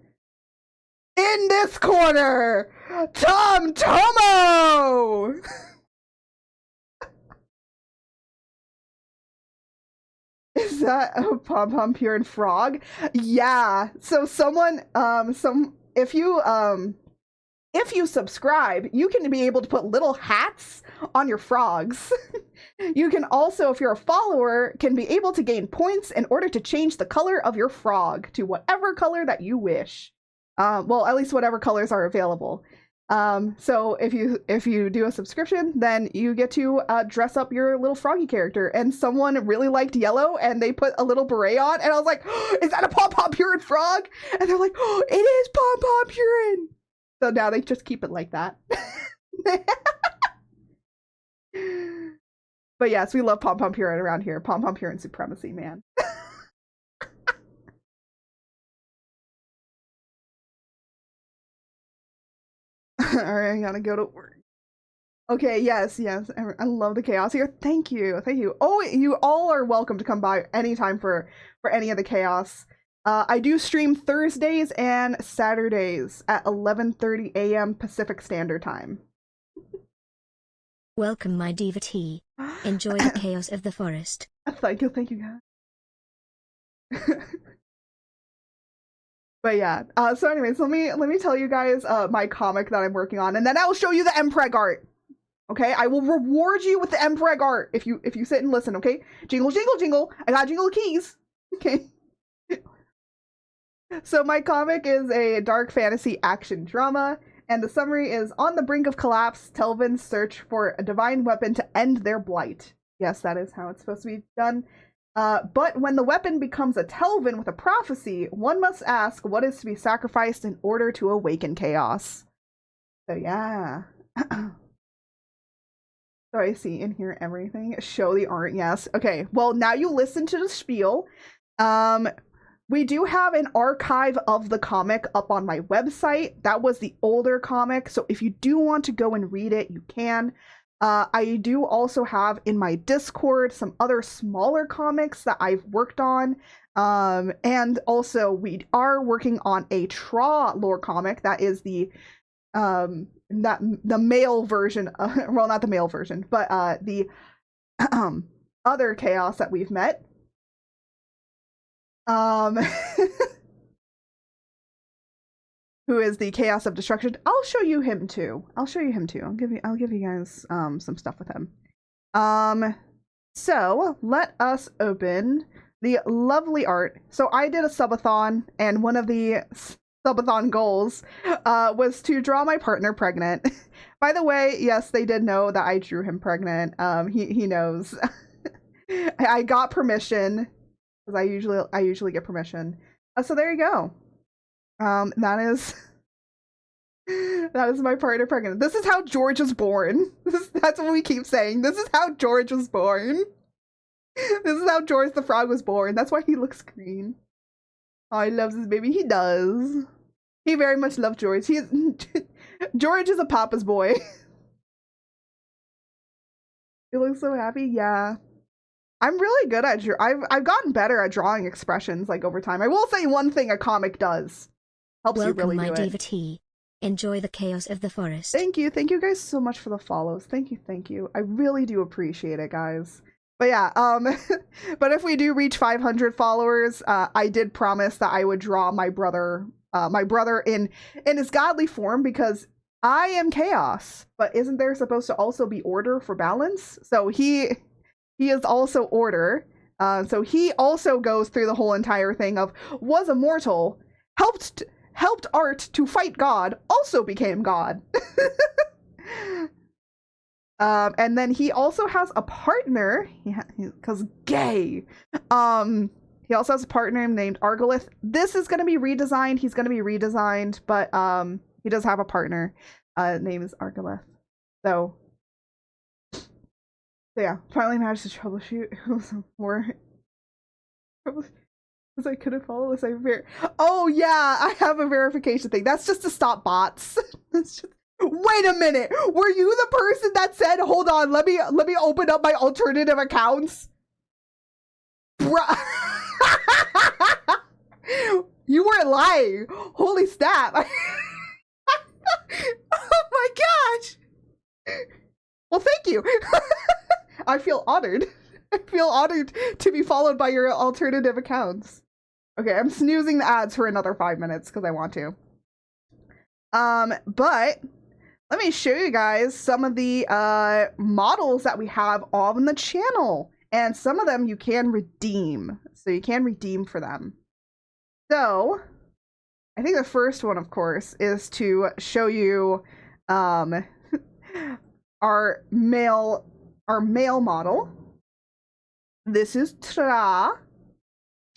In this corner, Tom Tomo! Is that a Pom Pom Pure and Frog? Yeah. So someone, if you subscribe, you can be able to put little hats on your frogs. You can also, if you're a follower, can be able to gain points in order to change the color of your frog to whatever color that you wish. Well, at least whatever colors are available. So if you do a subscription, then you get to dress up your little froggy character. And someone really liked yellow, and they put a little beret on, and I was like, oh, "Is that a Pom Pom Purin frog?" And they're like, "Oh, it is Pom Pom Purin." So now they just keep it like that. But yes, we love Pom Pom Purin around here. Pom Pom Purin supremacy, man. All right, I gotta go to work. Okay, yes. I love the chaos here. Thank you. Oh, you all are welcome to come by anytime for any of the chaos. I do stream Thursdays and Saturdays at 11:30 a.m. Pacific Standard Time. Welcome, my devotee. Enjoy the chaos of the forest. Thank you, guys. But yeah, so anyways, let me tell you guys my comic that I'm working on, and then I will show you the MPreg art. Okay, I will reward you with the MPreg art if you sit and listen. Okay, jingle jingle jingle. I got jingle keys. Okay. So my comic is a dark fantasy action drama, and the summary is: on the brink of collapse, Telvins search for a divine weapon to end their blight. Yes, that is how it's supposed to be done. But when the weapon becomes a Telvin with a prophecy, one must ask what is to be sacrificed in order to awaken chaos. So yeah. So I see in here everything. Show the art, yes. Okay, well now you listen to the spiel. We do have an archive of the comic up on my website. That was the older comic, so if you do want to go and read it, you can. I do also have in my Discord some other smaller comics that I've worked on. And also we are working on a Tra lore comic that is the male version, well, not the male version, but the other chaos that we've met. Who is the Chaos of Destruction. I'll show you him too. I'll give you guys some stuff with him. So let us open the lovely art. So I did a subathon, and one of the subathon goals was to draw my partner pregnant. By the way, yes, they did know that I drew him pregnant. He knows. I got permission, because I usually get permission. So there you go. That is my partner pregnant. This is how George was born. That's what we keep saying. This is how George was born. This is how George the Frog was born. That's why he looks green. Oh, he loves his baby. He does. He very much loves George. George is a papa's boy. He looks so happy. Yeah. I'm really good at I've gotten better at drawing expressions like over time. I will say one thing a comic does. Helps you really do it. Welcome, my devotee. Enjoy the chaos of the forest. Thank you guys so much for the follows. Thank you. I really do appreciate it, guys. But yeah, but if we do reach 500 followers, I did promise that I would draw my brother in his godly form, because I am chaos. But isn't there supposed to also be order for balance? So he is also order. So he also goes through the whole entire thing of was immortal, helped art to fight God, also became God. And then he also has a partner, because gay. He also has a partner named Argolith. This is going to be redesigned. He's going to be redesigned, but he does have a partner. Name is Argolith. So yeah, finally managed to troubleshoot. It was more. Because I couldn't follow this. Oh yeah, I have a verification thing. That's just to stop bots. That's just. Wait a minute. Were you the person that said, "Hold on, let me open up my alternative accounts"? Bruh. You weren't lying. Holy snap. Oh my gosh. Well, thank you. I feel honored. I feel honored to be followed by your alternative accounts. Okay, I'm snoozing the ads for another 5 minutes because I want to. But let me show you guys some of the models that we have on the channel. And some of them you can redeem. So you can redeem for them. So I think the first one, of course, is to show you our male model. This is Tra.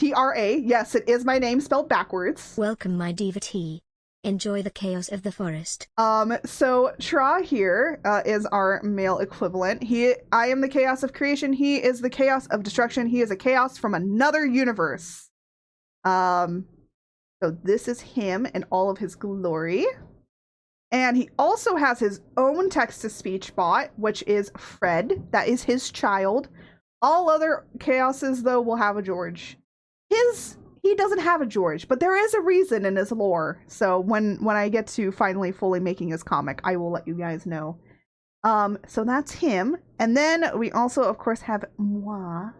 T-R-A. Yes, it is my name spelled backwards. Welcome, my devotee. Enjoy the chaos of the forest. So Tra here is our male equivalent. I am the chaos of creation. He is the chaos of destruction. He is a chaos from another universe. So this is him in all of his glory. And he also has his own text-to-speech bot, which is Fred. That is his child. All other chaoses, though, will have a George. He doesn't have a George, but there is a reason in his lore. So when I get to finally fully making his comic, I will let you guys know. So that's him. And then we also, of course, have moi.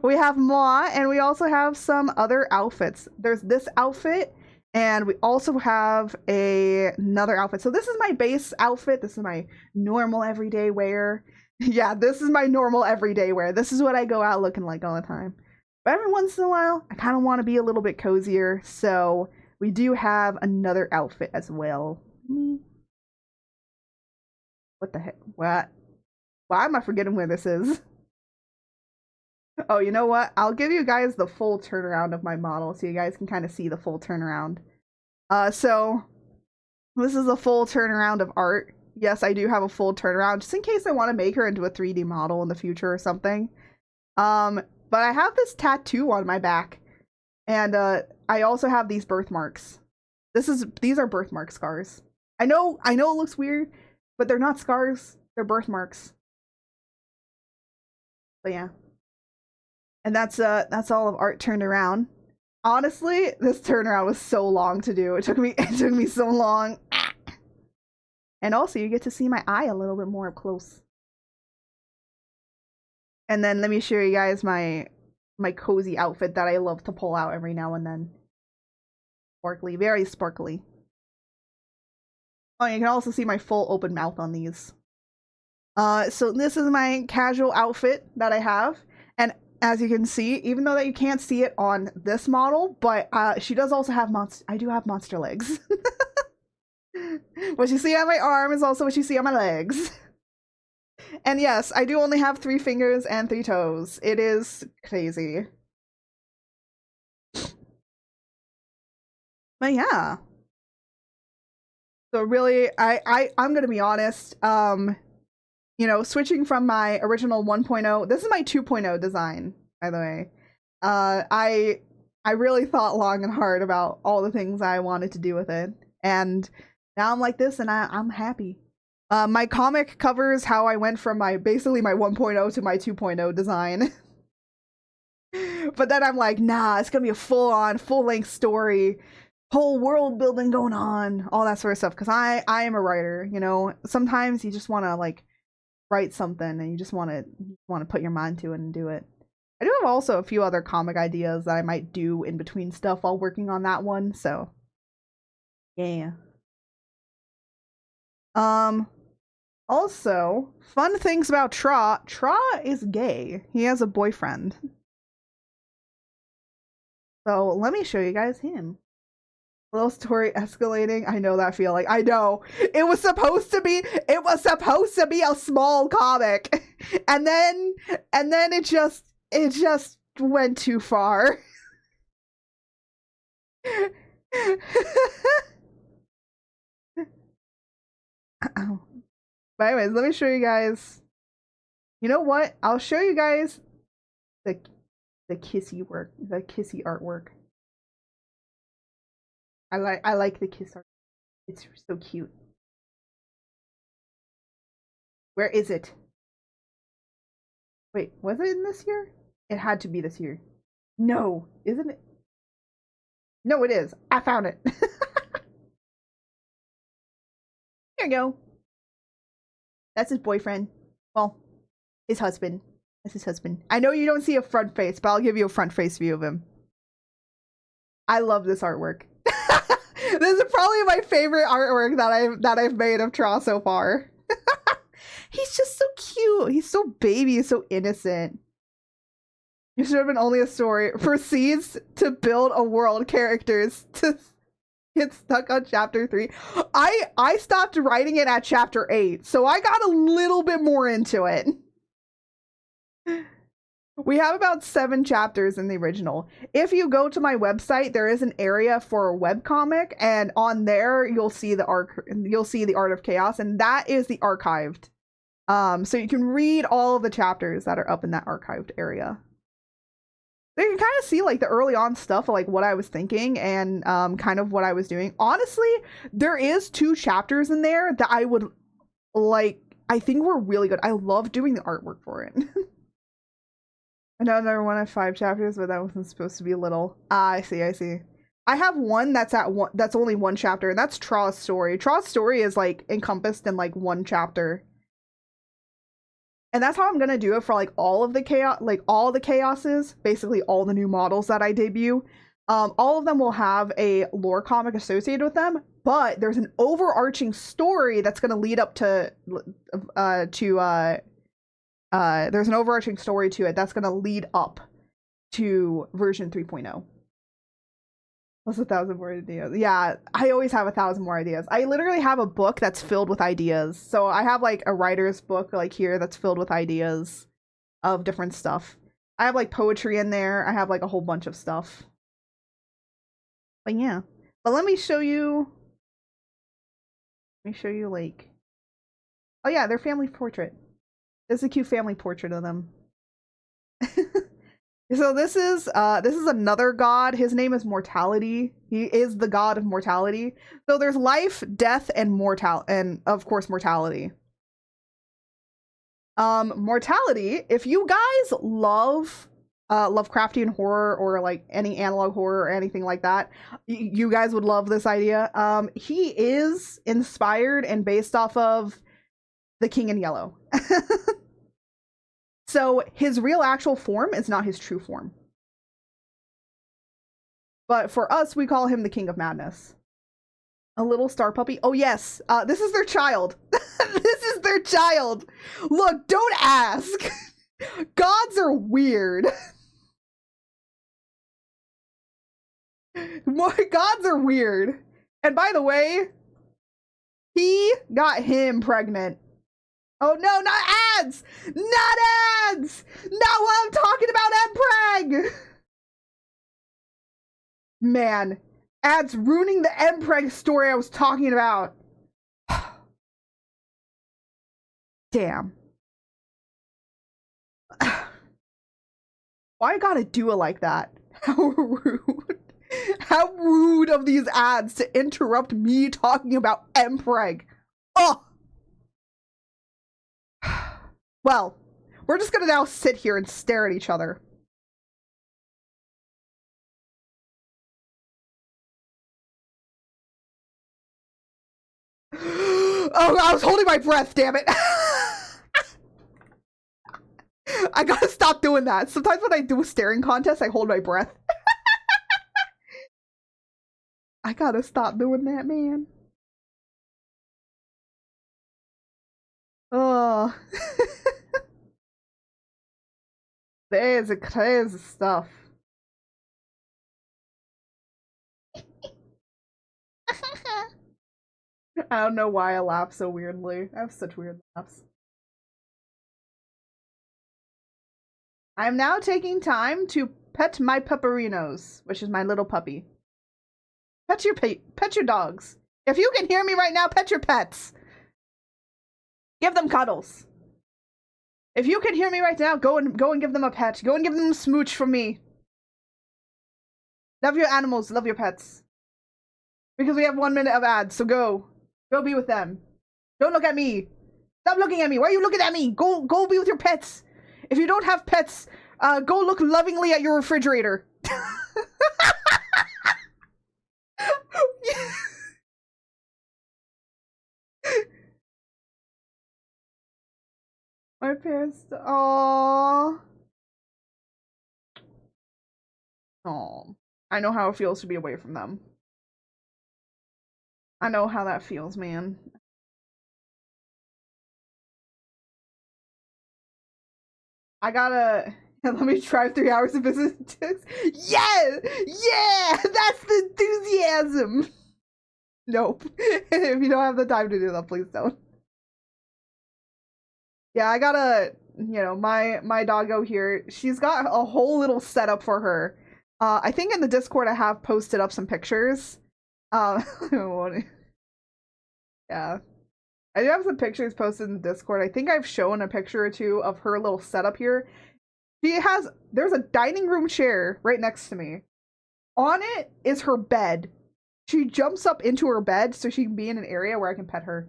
We have moi, and we also have some other outfits. There's this outfit, and we also have another outfit. So this is my base outfit. This is my normal everyday wear. Yeah, this is my normal everyday wear. This is what I go out looking like all the time. But every once in a while, I kind of want to be a little bit cozier. So we do have another outfit as well. What the heck? What? Why am I forgetting where this is? Oh, you know what? I'll give you guys the full turnaround of my model so you guys can kind of see the full turnaround. So this is a full turnaround of art. Yes, I do have a full turnaround just in case I want to make her into a 3D model in the future or something. But I have this tattoo on my back, and I also have these birthmarks. These are birthmark scars. I know it looks weird, but they're not scars. They're birthmarks. But yeah. And that's all of art turned around. Honestly, this turnaround was so long to do. It took me so long. And also you get to see my eye a little bit more up close. And then let me show you guys my cozy outfit that I love to pull out every now and then. Sparkly, very sparkly. Oh, you can also see my full open mouth on these. So this is my casual outfit that I have. And as you can see, even though that you can't see it on this model, but she does also have I do have monster legs. What you see on my arm is also what you see on my legs. And yes, I do only have 3 fingers and 3 toes. It is crazy. But yeah. So really, I'm gonna be honest. You know, switching from my original 1.0, this is my 2.0 design, by the way. I really thought long and hard about all the things I wanted to do with it. And now I'm like this, and I'm happy. My comic covers how I went from basically my 1.0 to my 2.0 design. But then I'm like, nah, it's gonna be a full-length story. whole world building going on, all that sort of stuff. Because I am a writer, you know. Sometimes you just want to like write something and you just want to put your mind to it and do it. I do have also a few other comic ideas that I might do in between stuff while working on that one. So yeah. Also, fun things about Tra. Tra is gay. He has a boyfriend. So let me show you guys him. Little story escalating. I know that feeling. I know. It was supposed to be a small comic. And then it just went too far. But anyways, let me show you guys. You know what? I'll show you guys the kissy work, the kissy artwork. I like the kiss art. It's so cute. Where is it? Wait, was it in this year? It had to be this year. No, isn't it? No, it is. I found it. Here you go. That's his boyfriend. Well, his husband. That's his husband. I know you don't see a front face, but I'll give you a front face view of him. I love this artwork. This is probably my favorite artwork that I've made of Tra so far. He's just so cute. He's so baby. He's so innocent. You should have been only a story. Proceeds to build a world. Characters to get stuck on chapter 3. I stopped writing it at chapter 8, so I got a little bit more into it. We have about 7 chapters in the original. If you go to my website, there is an area for a webcomic, and on there you'll see the Art of Chaos, and that is the archived. So you can read all of the chapters that are up in that archived area. You can kind of see like the early on stuff, like what I was thinking and kind of what I was doing. Honestly, there is 2 chapters in there that I would like. I think were really good. I love doing the artwork for it. I know another one of 5 chapters, but that wasn't supposed to be little. Ah, I see. I have one that's that's only 1 chapter, and that's Tra's story. Tra's story is like encompassed in like 1 chapter. And that's how I'm gonna do it for like all of the chaos, like all the chaoses, basically all the new models that I debut. All of them will have a lore comic associated with them, but there's an overarching story that's gonna lead up to there's an overarching story to it that's gonna lead up to version 3.0. Plus 1,000 more ideas. Yeah, I always have 1,000 more ideas. I literally have a book that's filled with ideas. So I have like a writer's book like here that's filled with ideas of different stuff. I have like poetry in there. I have like a whole bunch of stuff. But yeah. But let me show you like, oh yeah, their family portrait. This is a cute family portrait of them. So this is another god. His name is Mortality. He is the god of mortality. So there's life, death, and and of course mortality. Mortality, if you guys love Lovecraftian horror or like any analog horror or anything like that, you guys would love this idea. He is inspired and based off of The King in Yellow. So his real actual form is not his true form. But for us, we call him the King of Madness. A little star puppy. Oh yes, this is their child. This is their child. Look, don't ask. Gods are weird. Gods are weird. And by the way, he got him pregnant. Oh no, not ads! Not ads! Not what I'm talking about, Mpreg! Man, ads ruining the Mpreg story I was talking about. Damn. Why I gotta do it like that? How rude. How rude of these ads to interrupt me talking about Mpreg. Oh! Well, we're just gonna now sit here and stare at each other. Oh, I was holding my breath, damn it. I gotta stop doing that. Sometimes when I do a staring contest, I hold my breath. I gotta stop doing that, man. Oh. There's a crazy stuff. I don't know why I laugh so weirdly. I have such weird laughs. I'm now taking time to pet my pupperinos, which is my little puppy. Pet your dogs. If you can hear me right now, pet your pets. Give them cuddles. If you can hear me right now, go and give them a pet. Go and give them a smooch from me. Love your animals, love your pets. Because we have 1 minute of ads, so go. Go be with them. Don't look at me. Stop looking at me. Why are you looking at me? Go be with your pets. If you don't have pets, go look lovingly at your refrigerator. My parents. Aww. Aww. I know how it feels to be away from them. I know how that feels, man. I gotta. Let me drive 3 hours of business. Yeah! Yeah! That's the enthusiasm! Nope. If you don't have the time to do that, please don't. Yeah, I gotta, you know, my doggo here, she's got a whole little setup for her. I think in the Discord I have posted up some pictures. Yeah. I do have some pictures posted in the Discord. I think I've shown a picture or two of her little setup here. There's a dining room chair right next to me. On it is her bed. She jumps up into her bed so she can be in an area where I can pet her.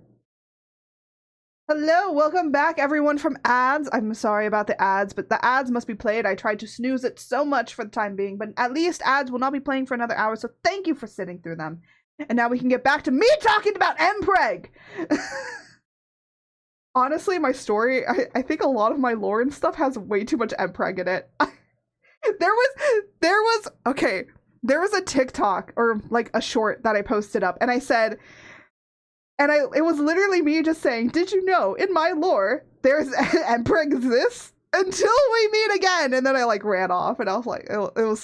Hello, welcome back everyone from ads. I'm sorry about the ads, but the ads must be played. I tried to snooze it so much for the time being, but at least ads will not be playing for another hour, so thank you for sitting through them. And now we can get back to me talking about Mpreg! Honestly, my story, I think a lot of my lore and stuff has way too much Mpreg in it. There was a TikTok, or like a short that I posted up, and I said, it was literally me just saying, did you know, in my lore, there's Mpreg exists until we meet again, and then I like ran off, and I was like, it was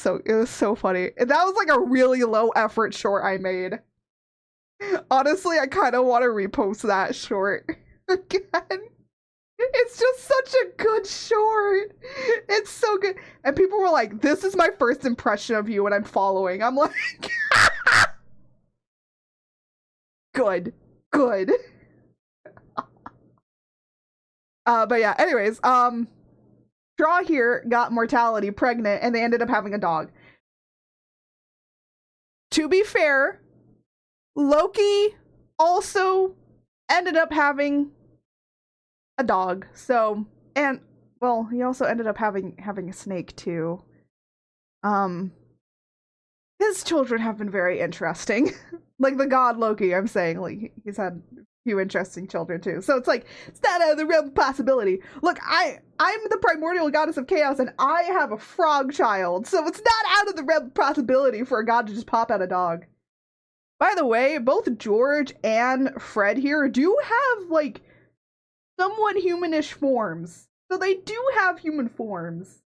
so funny. And that was like a really low effort short I made. Honestly, I kind of want to repost that short again. It's just such a good short. It's so good. And people were like, this is my first impression of you when I'm following. I'm like, good. But yeah, anyways, Straw here got mortality pregnant and they ended up having a dog. To be fair, Loki also ended up having a dog. So, and well, he also ended up having a snake too. His children have been very interesting. Like the god Loki, I'm saying, like he's had a few interesting children too. So it's like, it's not out of the realm of possibility. Look, I'm the primordial goddess of chaos and I have a frog child. So it's not out of the realm of possibility for a god to just pop out a dog. By the way, both George and Fred here do have like somewhat humanish forms. So they do have human forms.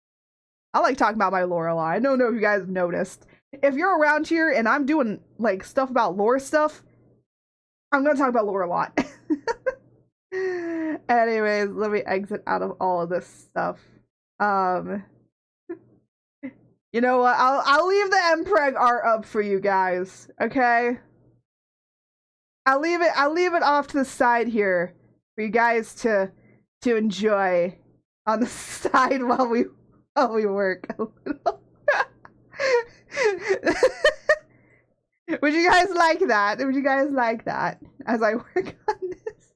I like talking about my lore a lot. I don't know if you guys have noticed. If you're around here and I'm doing like stuff about lore stuff, I'm gonna talk about lore a lot. Anyways, let me exit out of all of this stuff. You know what? I'll leave the Mpreg art up for you guys, okay? I'll leave it off to the side here for you guys to enjoy on the side while we work a little. Would you guys like that? Would you guys like that as I work on this?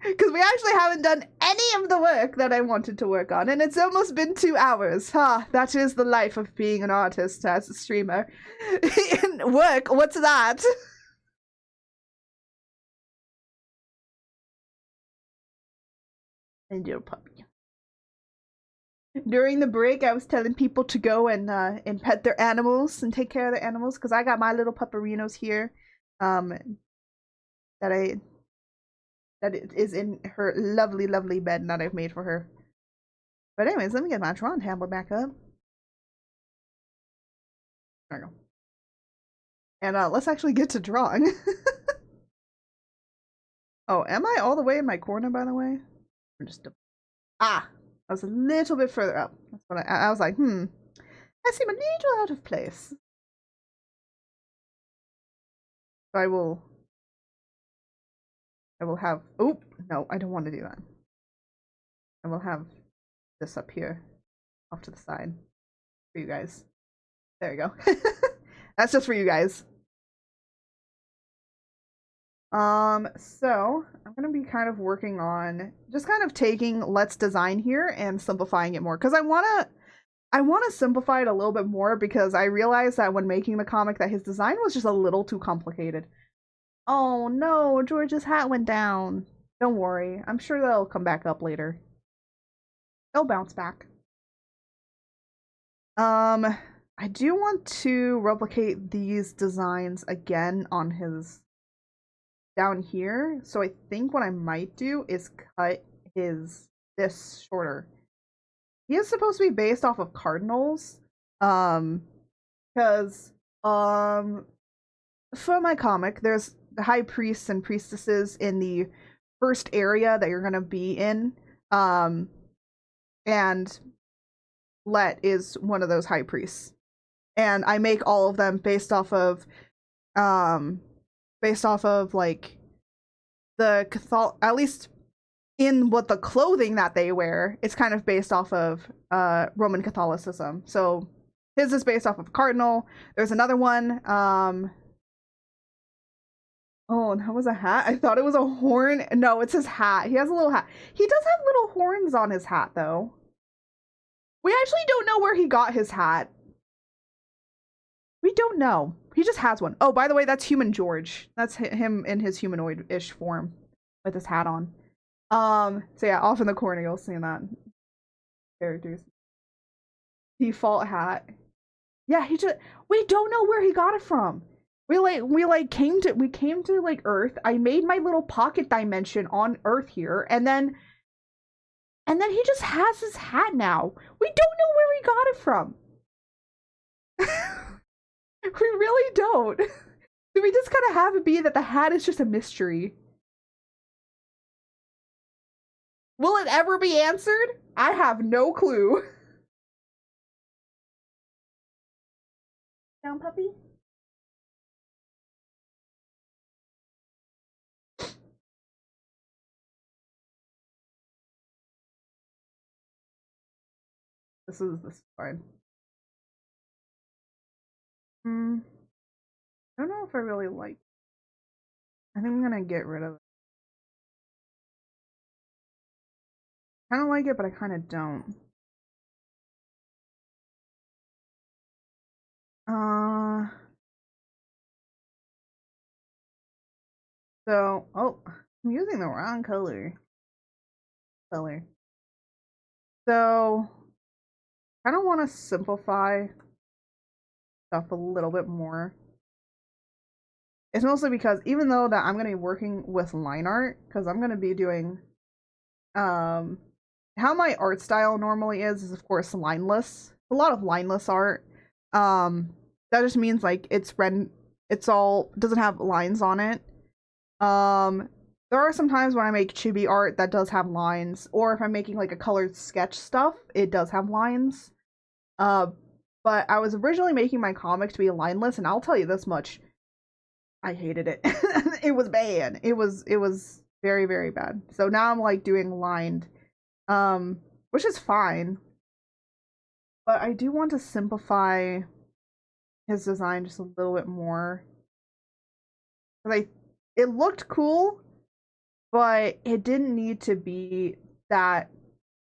Because we actually haven't done any of the work that I wanted to work on, and it's almost been 2 hours. That is the life of being an artist as a streamer. Work? What's that? And little puppy. During the break, I was telling people to go and pet their animals and take care of their animals because I got my little pupperinos here, that is in her lovely, lovely bed that I've made for her. But anyways, let me get my drawing tablet back up. There we go. And let's actually get to drawing. Oh, am I all the way in my corner, by the way? I'm just I was a little bit further up. That's what I was like, I seem a little out of place. So I will have, oh, no, I don't want to do that. I will have this up here, off to the side, for you guys. There you go. That's just for you guys. So I'm gonna be kind of working on just kind of taking Let's Design here and simplifying it more, because I wanna simplify it a little bit more, because I realized that when making the comic that his design was just a little too complicated. Oh no, George's hat went down. Don't worry, I'm sure they'll come back up later. They'll bounce back. I do want to replicate these designs again on his down here. So I think what I might do is cut this shorter. He is supposed to be based off of cardinals. Because for my comic, there's the high priests and priestesses in the first area that you're gonna be in. And Let is one of those high priests. And I make all of them based off of like the at least in what the clothing that they wear, it's kind of based off of Roman Catholicism. So his is based off of cardinal. There's another one. Oh, that was a hat? I thought it was a horn. No, it's his hat. He has a little hat. He does have little horns on his hat, though. We actually don't know where he got his hat. We don't know. He just has one. Oh, by the way, that's Human George. That's him in his humanoid-ish form with his hat on. So yeah, off in the corner, you'll see that. Characters. Default hat. Yeah, we don't know where he got it from. We came to like Earth. I made my little pocket dimension on Earth here, and then he just has his hat now. We don't know where he got it from. We really don't. So we just kind of have it be that the hat is just a mystery. Will it ever be answered? I have no clue. Down, puppy? This is fine. I don't know if I really like. I think I'm gonna get rid of it. Kind of like it, but I kind of don't. So, oh, I'm using the wrong color. So, I don't want to simplify stuff a little bit more. It's mostly because even though that I'm going to be working with line art, because I'm going to be doing, how my art style normally is of course lineless. A lot of lineless art. That just means like it's all doesn't have lines on it. There are some times when I make chibi art that does have lines, or if I'm making like a colored sketch stuff, it does have lines. But I was originally making my comic to be lineless, and I'll tell you this much. I hated it. It was bad. It was very, very bad. So now I'm like doing lined, which is fine. But I do want to simplify his design just a little bit more. Like, it looked cool, but it didn't need to be that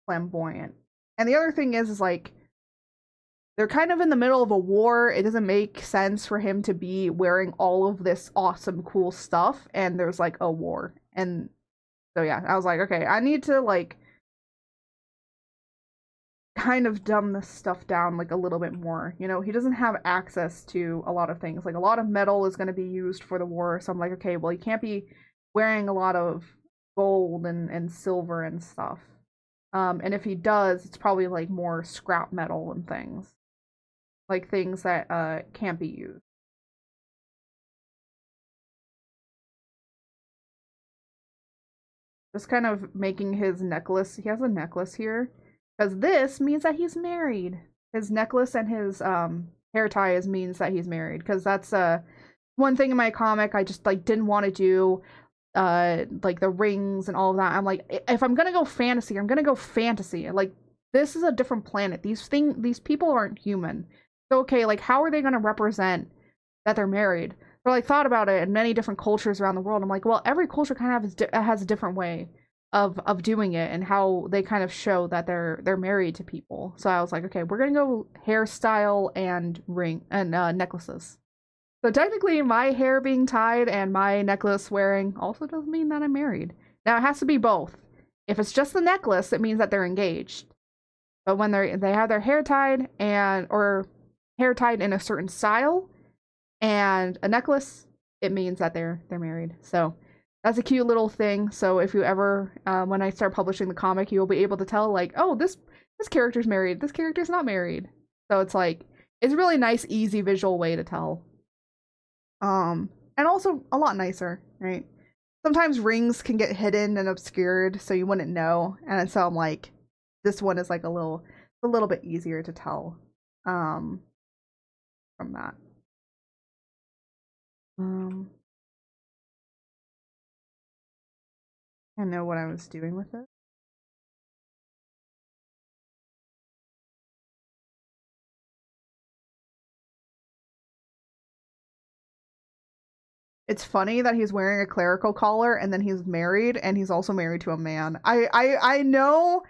flamboyant. And the other thing is like, they're kind of in the middle of a war. It doesn't make sense for him to be wearing all of this awesome, cool stuff, and there's like a war. And so yeah, I was like, okay, I need to like kind of dumb this stuff down like a little bit more. You know, he doesn't have access to a lot of things. Like a lot of metal is going to be used for the war. So I'm like, okay, well, he can't be wearing a lot of gold and silver and stuff. And if he does, it's probably like more scrap metal and things. Like things that can't be used. Just kind of making his necklace. He has a necklace here. Because this means that he's married. His necklace and his hair ties means that he's married. Because that's one thing in my comic I just like didn't want to do. Like the rings and all of that. I'm like, if I'm gonna go fantasy, I'm gonna go fantasy. Like this is a different planet. These people aren't human. So okay, like how are they gonna represent that they're married? So like thought about it in many different cultures around the world. I'm like, well, every culture kind of has a different way of doing it and how they kind of show that they're married to people. So I was like, okay, we're gonna go hairstyle and ring and necklaces. So technically, my hair being tied and my necklace wearing also doesn't mean that I'm married. Now it has to be both. If it's just the necklace, it means that they're engaged. But when they have their hair tied and or hair tied in a certain style and a necklace, it means that they're married. So that's a cute little thing. So if you ever, when I start publishing the comic, you'll be able to tell like, oh, this character's married, this character's not married. So it's like it's a really nice, easy visual way to tell. And also a lot nicer, right? Sometimes rings can get hidden and obscured, so you wouldn't know. And so I'm like, this one is like a little bit easier to tell, um, from that. Um, I know what I was doing with it. It's funny that he's wearing a clerical collar and then he's married and he's also married to a man. I know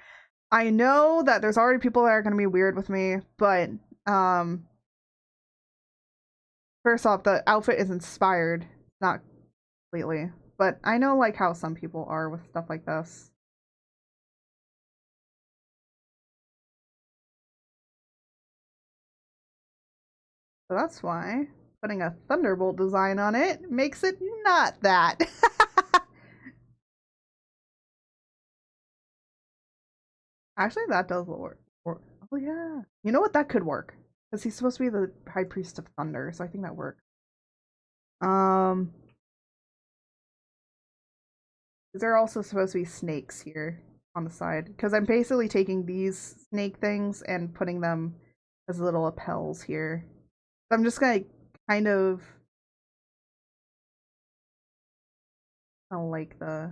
that there's already people that are gonna be weird with me, but um first off, the outfit is inspired, not completely. But I know like how some people are with stuff like this. So that's why putting a Thunderbolt design on it makes it not that. Actually, that does work. Oh yeah. You know what? That could work. Because he's supposed to be the High Priest of Thunder, so I think that works. Um, there are also supposed to be snakes here on the side. Because I'm basically taking these snake things and putting them as little lapels here. So I'm just gonna kind of like the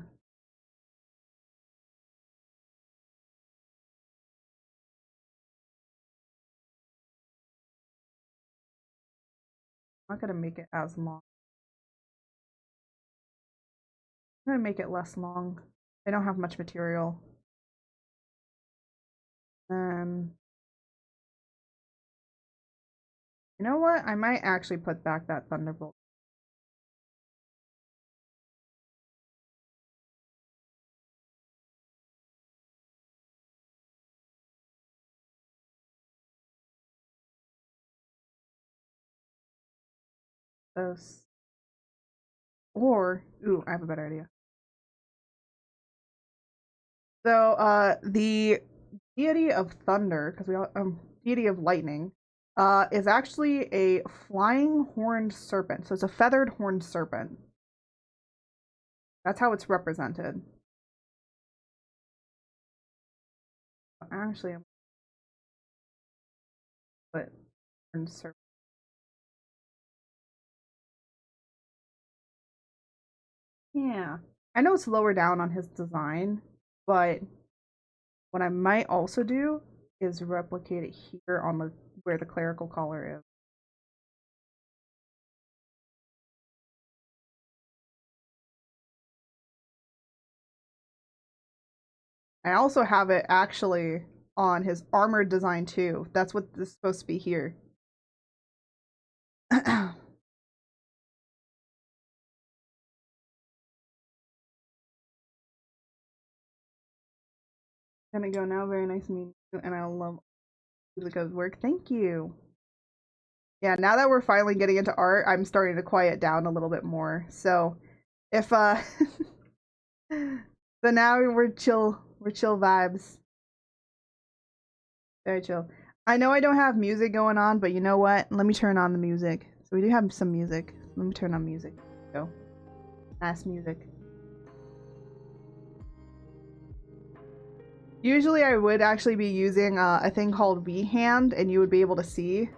I'm not gonna make it as long. I'm gonna make it less long. They don't have much material. Um, you know what? I might actually put back that Thunderbolt. Those. Or, ooh, I have a better idea. So, the deity of thunder, because we all, deity of lightning, is actually a flying horned serpent. So it's a feathered horned serpent. That's how it's represented. Actually, I'm put horned serpent. Yeah, I know it's lower down on his design, but what I might also do is replicate it here on the where the clerical collar is. I also have it actually on his armored design too. That's what this is supposed to be here. Gonna go now. Very nice meeting you, and I love The good work. Thank you. Yeah, now that we're finally getting into art, I'm starting to quiet down a little bit more. So if so now we're chill vibes. Very chill. I know I don't have music going on, but you know what? Let me turn on the music. So we do have some music. Let me turn on music. Go. Nice music. Usually I would actually be using a thing called V-Hand, and you would be able to see.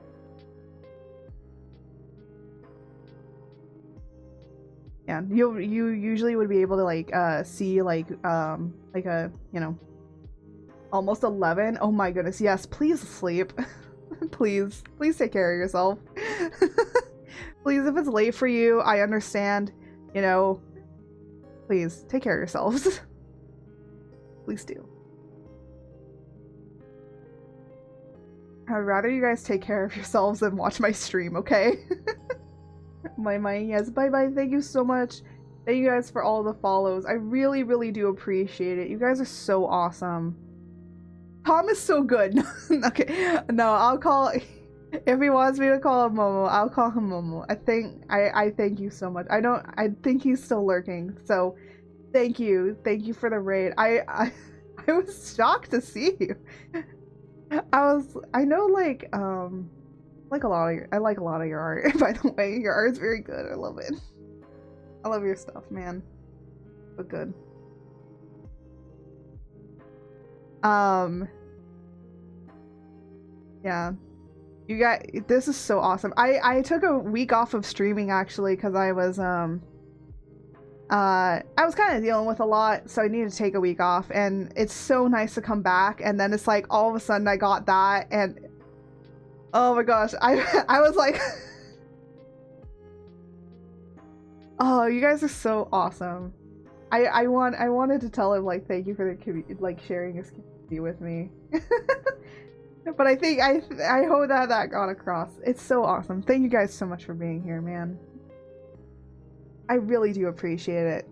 Yeah, you usually would be able to like see like a, you know, almost 11. Oh my goodness. Yes, please sleep. Please take care of yourself. Please, if it's late for you, I understand, you know, please take care of yourselves. Please do. I'd rather you guys take care of yourselves than watch my stream, okay? Yes, bye. Thank you so much. Thank you guys for all the follows. I really do appreciate it. You guys are so awesome. Tom is so good. Okay, no, I'll call, if he wants me to call him Momo, I'll call him Momo. I thank you so much. I think he's still lurking. So thank you for the raid. I was shocked to see you. I know like a lot of I like a lot of your art. By the way, your art's very good. I love it. I love your stuff, man. But good. Yeah. You got this is so awesome. I took a week off of streaming actually because I was kind of dealing with a lot, so I needed to take a week off, and it's so nice to come back, and then it's like all of a sudden I got that, and oh my gosh, I was like oh, you guys are so awesome. I wanted to tell him like thank you for the like sharing his community with me. But I think I hope that got across. It's so awesome. Thank you guys so much for being here, man. I really do appreciate it.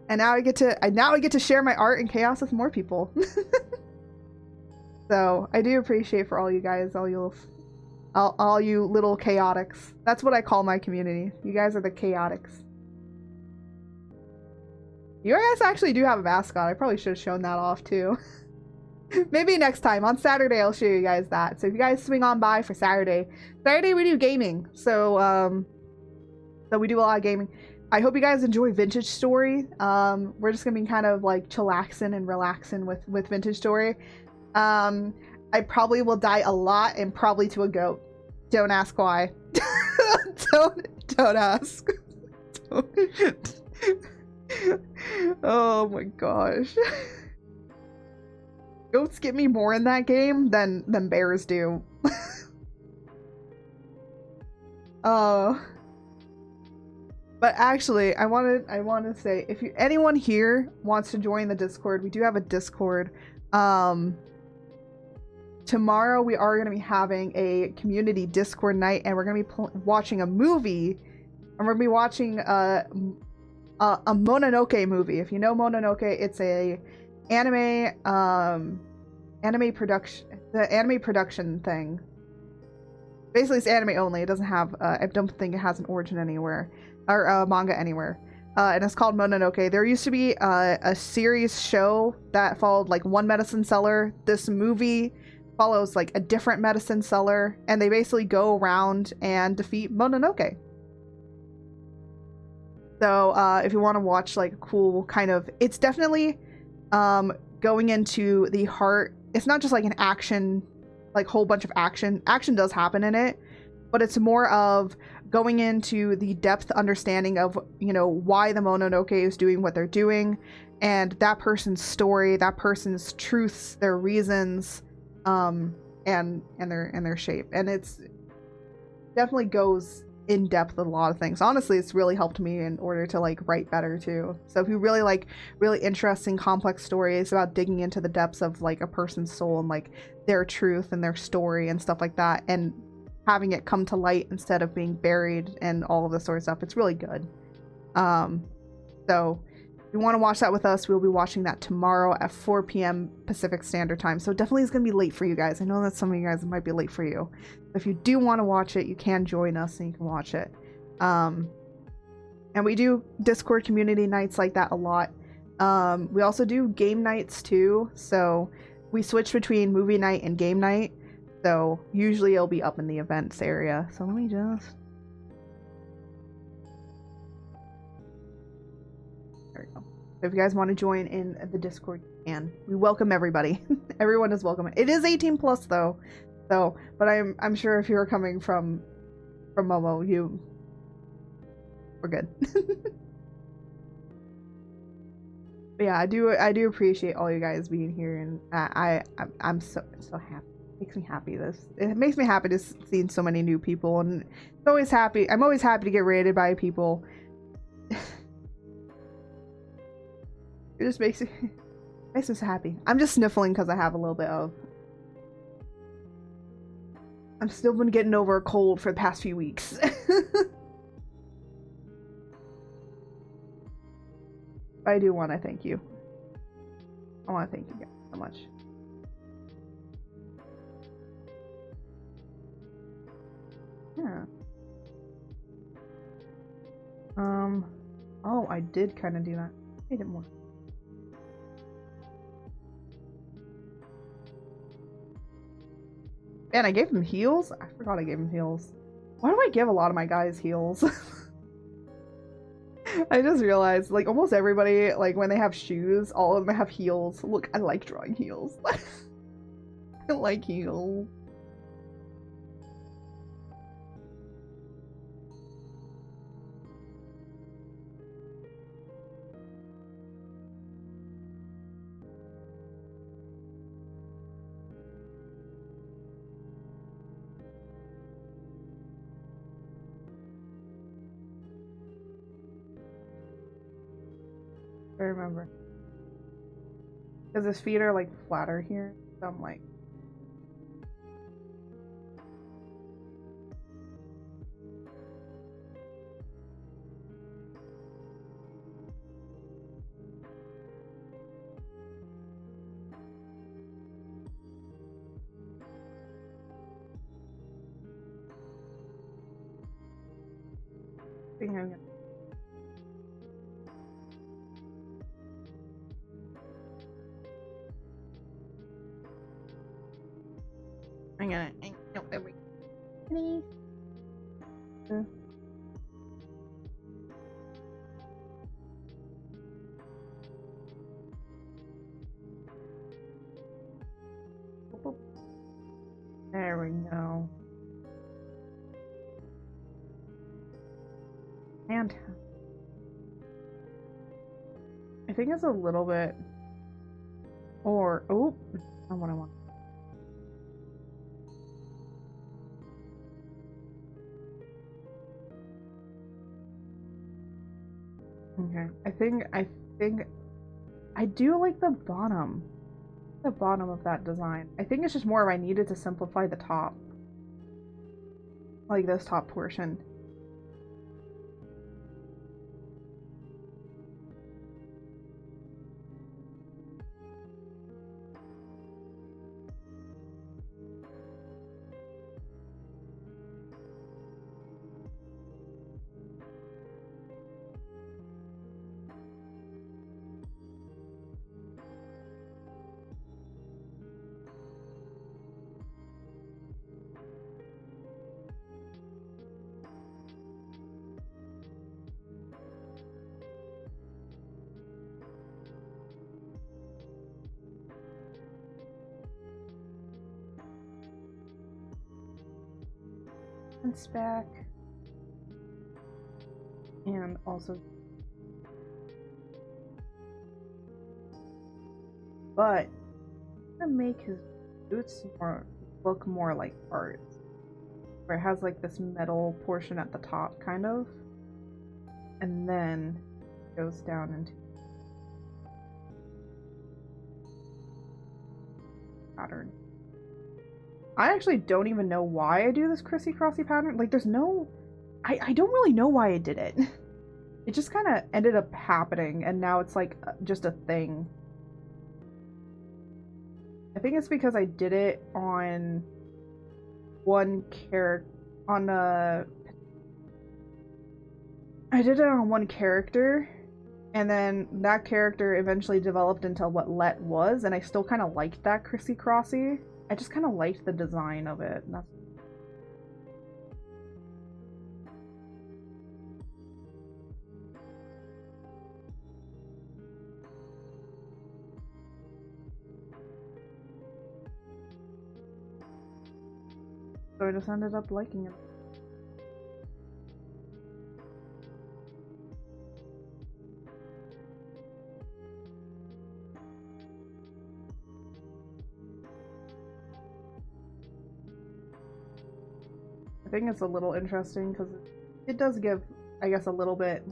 And now I get to share my art and chaos with more people. So I do appreciate for all you guys, all you little chaotics. That's what I call my community. You guys are the chaotics. You guys actually do have a mascot. I probably should have shown that off too. Maybe next time. On Saturday, I'll show you guys that. So if you guys swing on by for Saturday. Saturday, we do gaming. So, so we do a lot of gaming. I hope you guys enjoy Vintage Story. We're just going to be kind of like chillaxing and relaxing with Vintage Story. I probably will die a lot and probably to a goat. Don't ask why. don't ask. Oh my gosh. Goats get me more in that game than bears do. But actually, I want to say, if anyone here wants to join the Discord, we do have a Discord. Tomorrow we are going to be having a community Discord night, and we're going to be watching a movie, and we're going to be watching a Mononoke movie. If you know Mononoke, it's a anime production thing. Basically, it's anime only. It doesn't have I don't think it has an origin anywhere, or manga anywhere. And it's called Mononoke. There used to be a series show that followed like one medicine seller. This movie follows like a different medicine seller, and they basically go around and defeat Mononoke. So if you want to watch like a cool kind of, it's definitely going into the heart. It's not just like an action, like whole bunch of action. Action does happen in it, but it's more of going into the depth understanding of, you know, why the Mononoke is doing what they're doing, and that person's story, that person's truths, their reasons, and their shape. And it's definitely goes in depth with a lot of things. Honestly, it's really helped me in order to like write better too. So if you really like really interesting complex stories about digging into the depths of like a person's soul and like their truth and their story and stuff like that, and having it come to light instead of being buried and all of this sort of stuff, it's really good. So If you want to watch that with us, we'll be watching that tomorrow at 4 p.m. Pacific Standard Time. So it definitely is going to be late for you guys. I know that some of you guys might be late for you. If you do want to watch it, you can join us and you can watch it. And we do Discord community nights like that a lot. We also do game nights too. So we switch between movie night and game night. So usually it'll be up in the events area. So let me just... There we go. So if you guys want to join in the Discord, you can. We welcome everybody. Everyone is welcome. It is 18 plus though. So, but I'm sure if you're coming from Momo, we're good. But yeah, I do appreciate all you guys being here, and I'm so happy. It makes me happy to see so many new people, and it's always happy. I'm always happy to get raided by people. It just makes me so happy. I'm just sniffling because I have a little bit of... I've still been getting over a cold for the past few weeks. I do want to thank you. I want to thank you guys so much. Yeah. Oh, I did kind of do that. I did more. Man, I gave him heals? I forgot I gave him heals. Why do I give a lot of my guys heals? I just realized, like, almost everybody, like, when they have shoes, all of them have heels. Look, I like drawing heels. I like heels. I remember. Because his feet are like flatter here, so I'm like... I think I'm gonna... No, every... There we go. And I think it's a little bit... Or... Oh! Not what I want. Okay, I think I do like the bottom of that design. I think it's just more of I needed to simplify the top, like this top portion. Back, and also, but I'm gonna make his boots look more like art, where it has like this metal portion at the top, kind of, and then goes down into pattern. I actually don't even know why I do this crissy-crossy pattern. Like, there's no... I don't really know why I did it. it just kind of ended up happening, and now it's like just a thing. I think it's because I did it on one character, on a... I did it on one character, and then that character eventually developed into what Let was, and I still kind of liked that Crissy Crossy. I just kind of liked the design of it. And that's... So I just ended up liking it. I think it's a little interesting because it does give, I guess, a little bit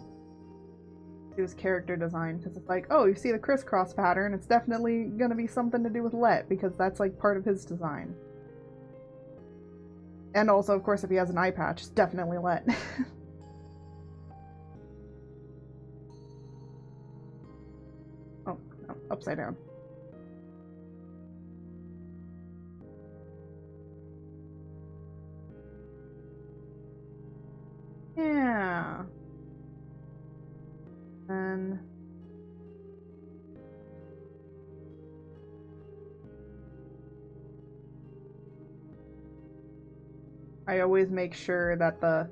to his character design, because it's like, oh, you see the crisscross pattern, it's definitely gonna be something to do with Let, because that's like part of his design. And also, of course, if he has an eye patch, it's definitely Let. Oh, no, upside down. Yeah. And I always make sure that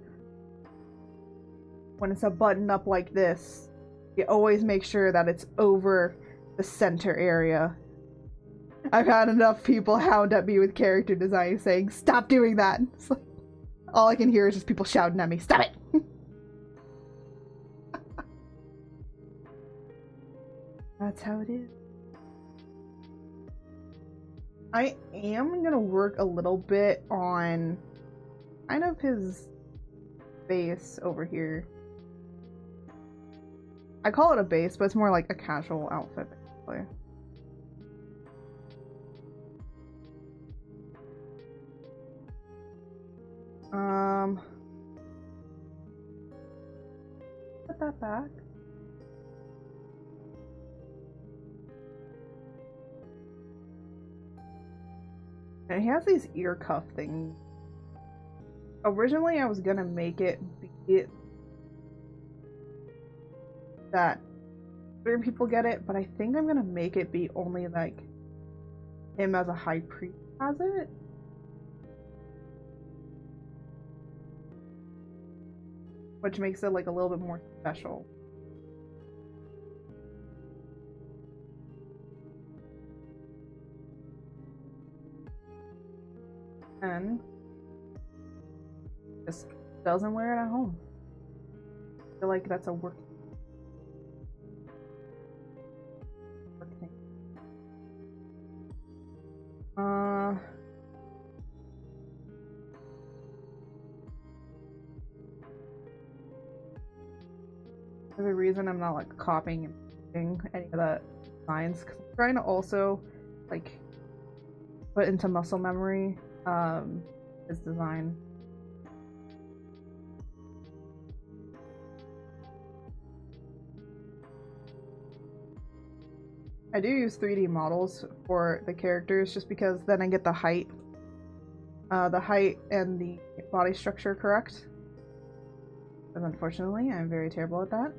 when it's a button up like this, you always make sure that it's over the center area. I've had enough people hound at me with character design saying, stop doing that. It's like, all I can hear is just people shouting at me, stop it! That's how it is. I am gonna work a little bit on kind of his base over here. I call it a base, but it's more like a casual outfit, basically. Put that back. And he has these ear cuff things. Originally, I was gonna make it be that certain people get it, but I think I'm gonna make it be only like him as a high priest has it. Which makes it like a little bit more special. And just doesn't wear it at home. I feel like that's a work thing. There's a reason I'm not like copying and pasting any of the designs, because I'm trying to also like put into muscle memory his design. I do use 3D models for the characters just because then I get the height and the body structure correct. But unfortunately, I'm very terrible at that.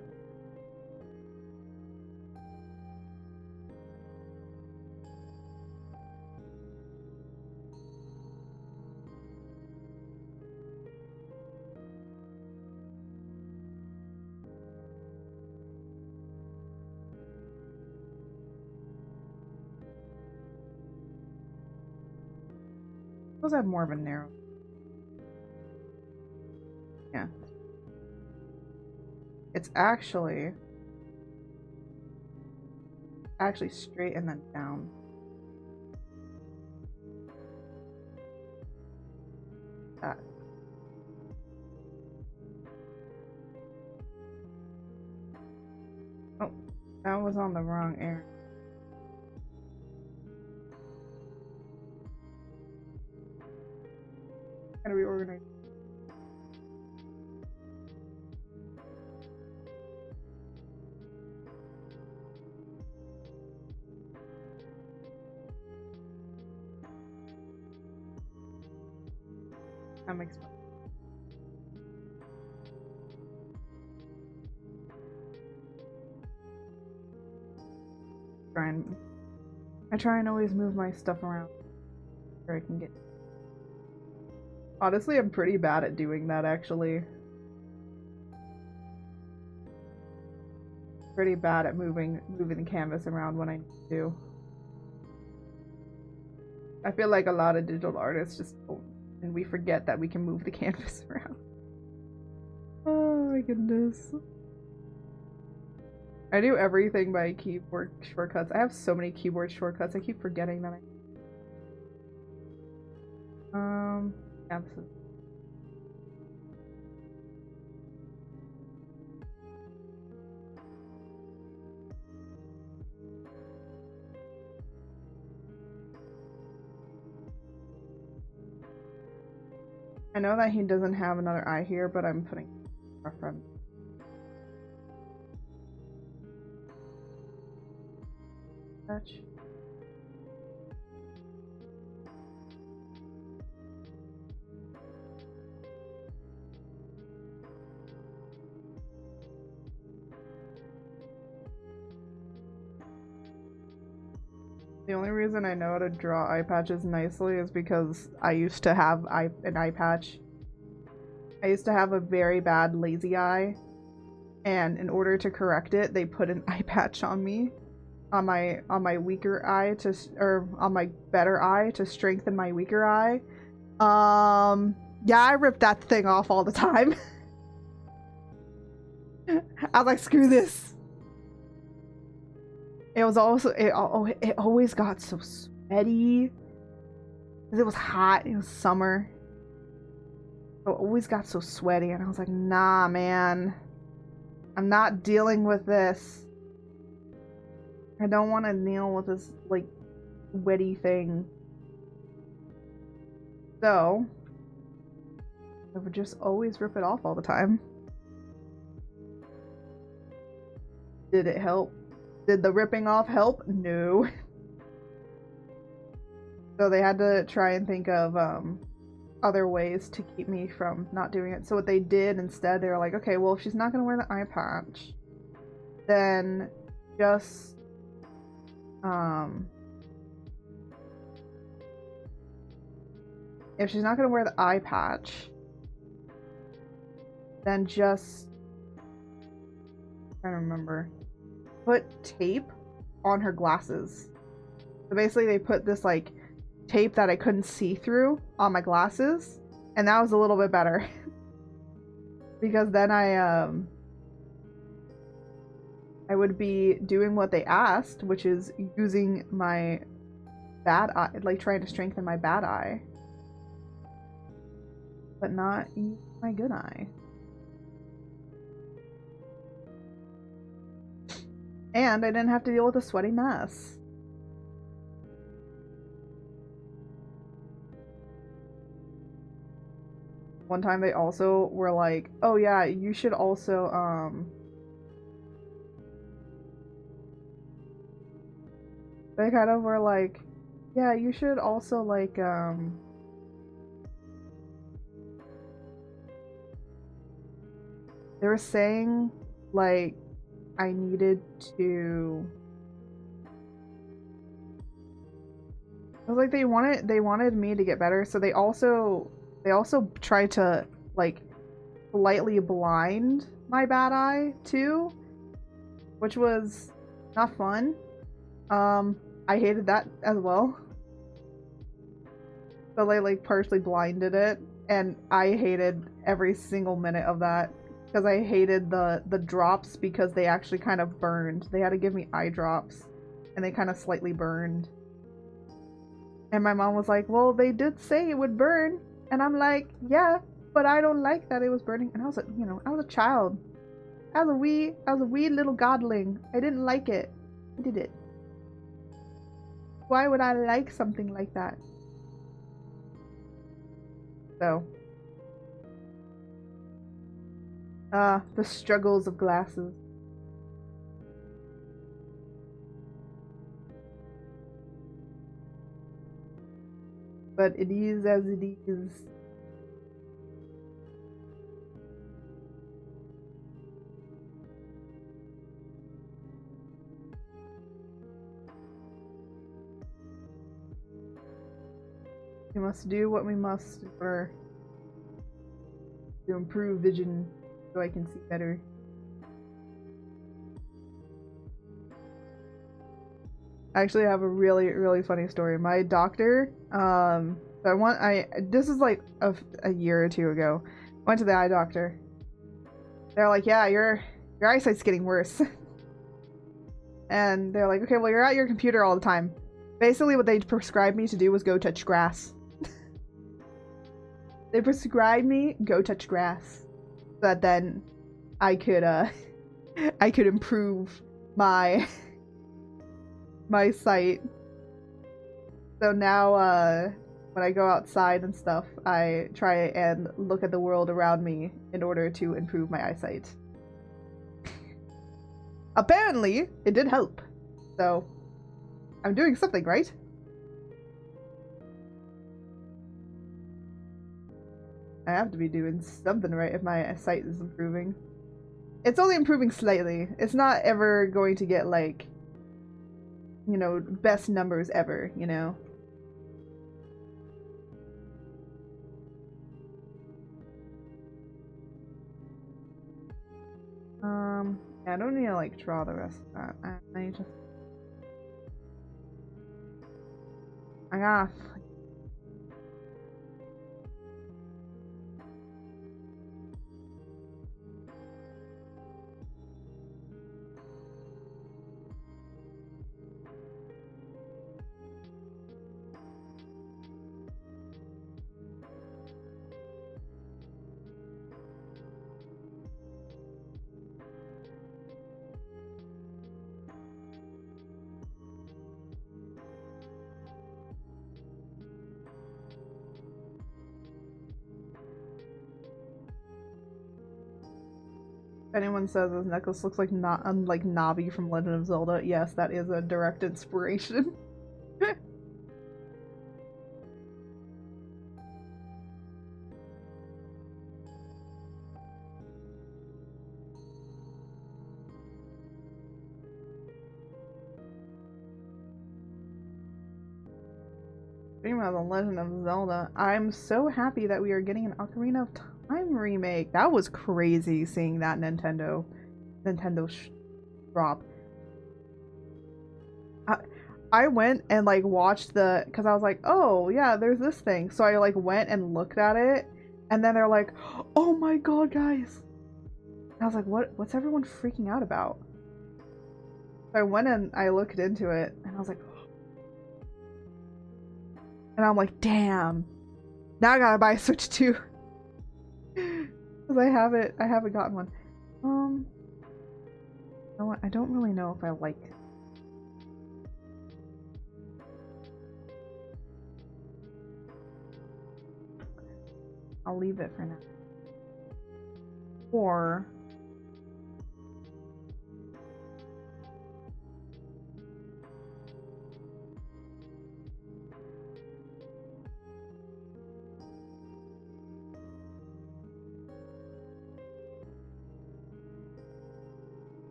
Suppose I have more of a narrow. Yeah. It's actually straight and then down. That. Oh, that was on the wrong area. Gotta reorganize. I'm expensive. I try and always move my stuff around where I can get. Honestly, I'm pretty bad at doing that, actually. Pretty bad at moving the canvas around when I need to. I feel like a lot of digital artists just don't, and we forget that we can move the canvas around. Oh my goodness. I do everything by keyboard shortcuts. I have so many keyboard shortcuts. I keep forgetting that yeah, this is... I know that he doesn't have another eye here, but I'm putting reference. Touch. The only reason I know how to draw eye patches nicely is because I used to have an eye patch. I used to have a very bad lazy eye, and in order to correct it, they put an eye patch on me, on my weaker eye or on my better eye to strengthen my weaker eye. Yeah, I ripped that thing off all the time. I was like, screw this. It was also it always got so sweaty because it was hot. It was summer. It always got so sweaty, and I was like, nah, man, I'm not dealing with this. I don't want to deal with this like sweaty thing. So I would just always rip it off all the time. Did it help? Did the ripping off help? No. So they had to try and think of other ways to keep me from not doing it. So what they did instead, they were like, okay, well, if she's not going to wear the eye patch, then just if she's not going to wear the eye patch, then just, I'm trying to remember, put tape on her glasses. So basically they put this like tape that I couldn't see through on my glasses, and that was a little bit better. Because then I would be doing what they asked, which is using my bad eye, like trying to strengthen my bad eye, but not my good eye. And I didn't have to deal with a sweaty mess. One time they also were like, oh yeah, you should also, they kind of were like, yeah, you should also like, they were saying like I needed to, it was like they wanted me to get better, so they also tried to like politely blind my bad eye too, which was not fun. I hated that as well. So they like partially blinded it, and I hated every single minute of that because I hated the drops because they actually kind of burned. They had to give me eye drops, and they kind of slightly burned. And my mom was like, well, they did say it would burn. And I'm like, yeah, but I don't like that it was burning. And I was, you know, I was a child. I was a wee little godling. I didn't like it. I did it. Why would I like something like that? So, the struggles of glasses. But it is as it is. We must do what we must in order to improve vision so I can see better. I actually have a really funny story. My doctor, this is like a year or two ago. Went to the eye doctor. They're like, yeah, your eyesight's getting worse. And they're like, okay, well, you're at your computer all the time. Basically, what they prescribed me to do was go touch grass. They prescribed me go touch grass, so that then I could I could improve my my sight. So now when I go outside and stuff, I try and look at the world around me in order to improve my eyesight. Apparently, it did help. So, I'm doing something right. I have to be doing something right if my sight is improving. It's only improving slightly. It's not ever going to get, like, you know, best numbers ever, you know? I don't need to, like, draw the rest of that. I gotta If anyone says this necklace looks like like Navi from Legend of Zelda, yes, that is a direct inspiration. Speaking about the Legend of Zelda, I'm so happy that we are getting an Ocarina of Time remake. That was crazy seeing that Nintendo drop. I went and like watched because I was like, oh yeah, there's this thing. So I like went and looked at it, and then they're like, oh my god, guys. And I was like, what's everyone freaking out about? So I went and I looked into it, and I was like, and I'm like, damn. Now I gotta buy a Switch 2. Because I haven't gotten one. You know what? I don't really know if I like it. I'll leave it for now. Or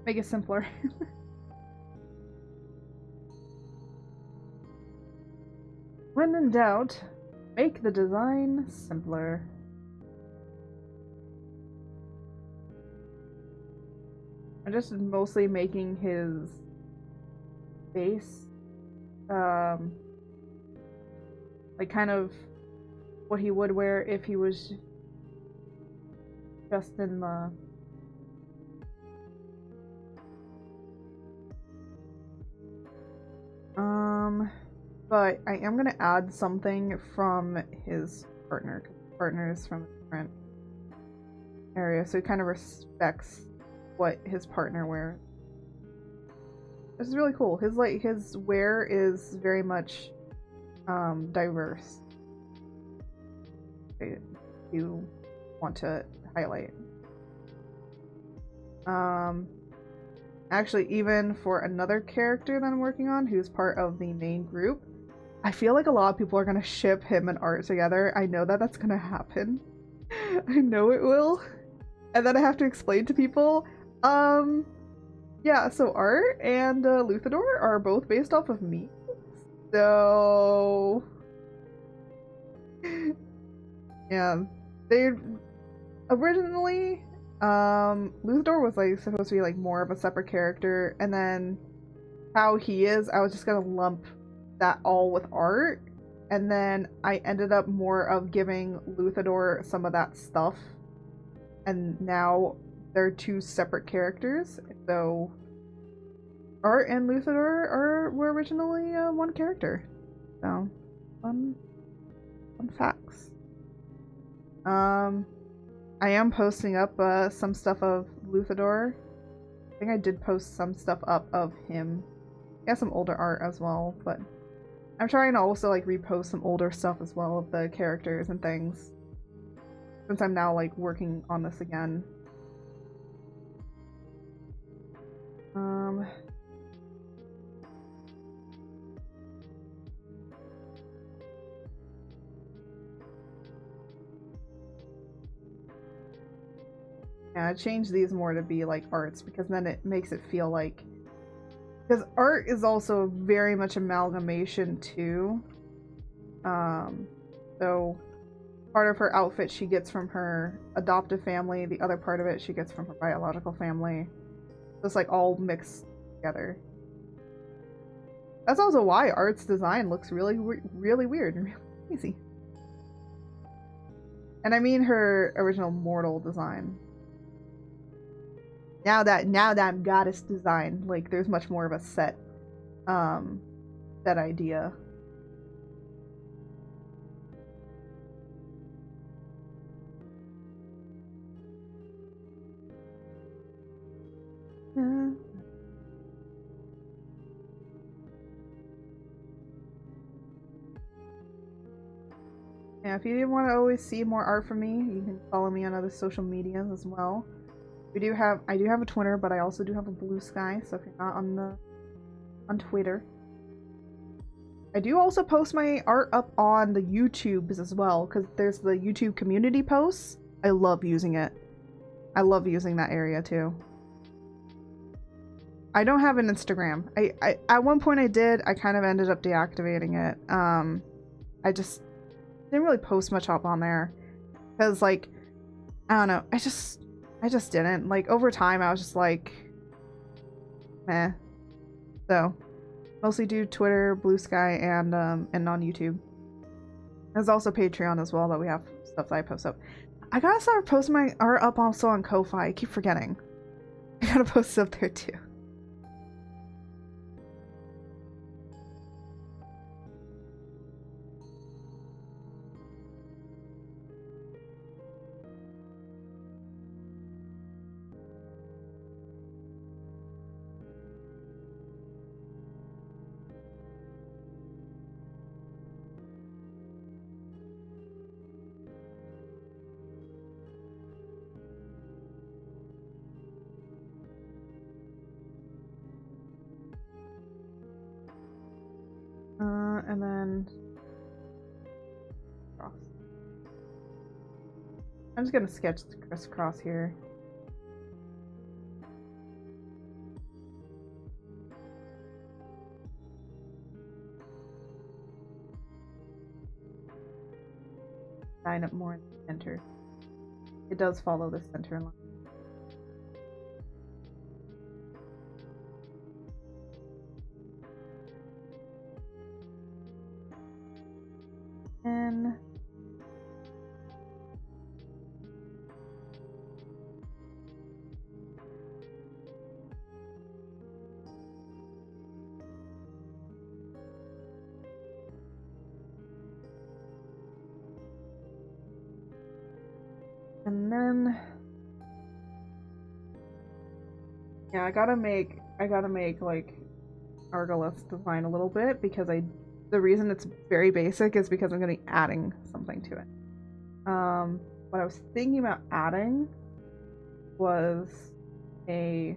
make it simpler. When in doubt, make the design simpler. I'm just mostly making his face, like kind of what he would wear if he was just in the but I am gonna add something from his partner. Partners from a different area, so he kind of respects what his partner wears. This is really cool. His wear is very much diverse. If you want to highlight. Actually, even for another character that I'm working on, who's part of the main group, I feel like a lot of people are gonna ship him and Art together. I know that that's gonna happen. I know it will. And then I have to explain to people, Yeah, so Art and Luthador are both based off of me. So yeah, they originally Luthador was like supposed to be like more of a separate character, and then how he is, I was just gonna lump that all with Art, and then I ended up more of giving Luthador some of that stuff, and now they're two separate characters. So Art and Luthador were originally one character. So fun facts. I am posting up some stuff of Luthador. I think I did post some stuff up of him. He has some older art as well, but I'm trying to also like repost some older stuff as well of the characters and things. Since I'm now like working on this again. Yeah, I changed these more to be like arts because then it makes it feel like, because art is also very much amalgamation too. So part of her outfit she gets from her adoptive family, the other part of it she gets from her biological family. Just like all mixed together. That's also why Art's design looks really weird and really crazy. And I mean her original mortal design. Now that goddess design, like there's much more of a set idea. Yeah. Yeah, if you didn't want to always see more art from me, you can follow me on other social medias as well. I do have a Twitter, but I also do have a Blue Sky, so if you're not on Twitter. I do also post my art up on the YouTubes as well, because there's the YouTube community posts. I love using it. I love using that area too. I don't have an Instagram. I at one point I did. I kind of ended up deactivating it. I just didn't really post much up on there because, like, I don't know. I just didn't. Like, over time, I was just like, meh. So, mostly do Twitter, Blue Sky, and on YouTube. There's also Patreon as well that we have stuff that I post up. I gotta start posting my art up also on Ko-Fi. I keep forgetting. I gotta post it up there too. And then cross. I'm just gonna sketch the crisscross here. Line up more in the center. It does follow the center line. And then yeah, I gotta make like Argolis design a little bit because the reason it's very basic is because I'm gonna be adding something to it. What I was thinking about adding was a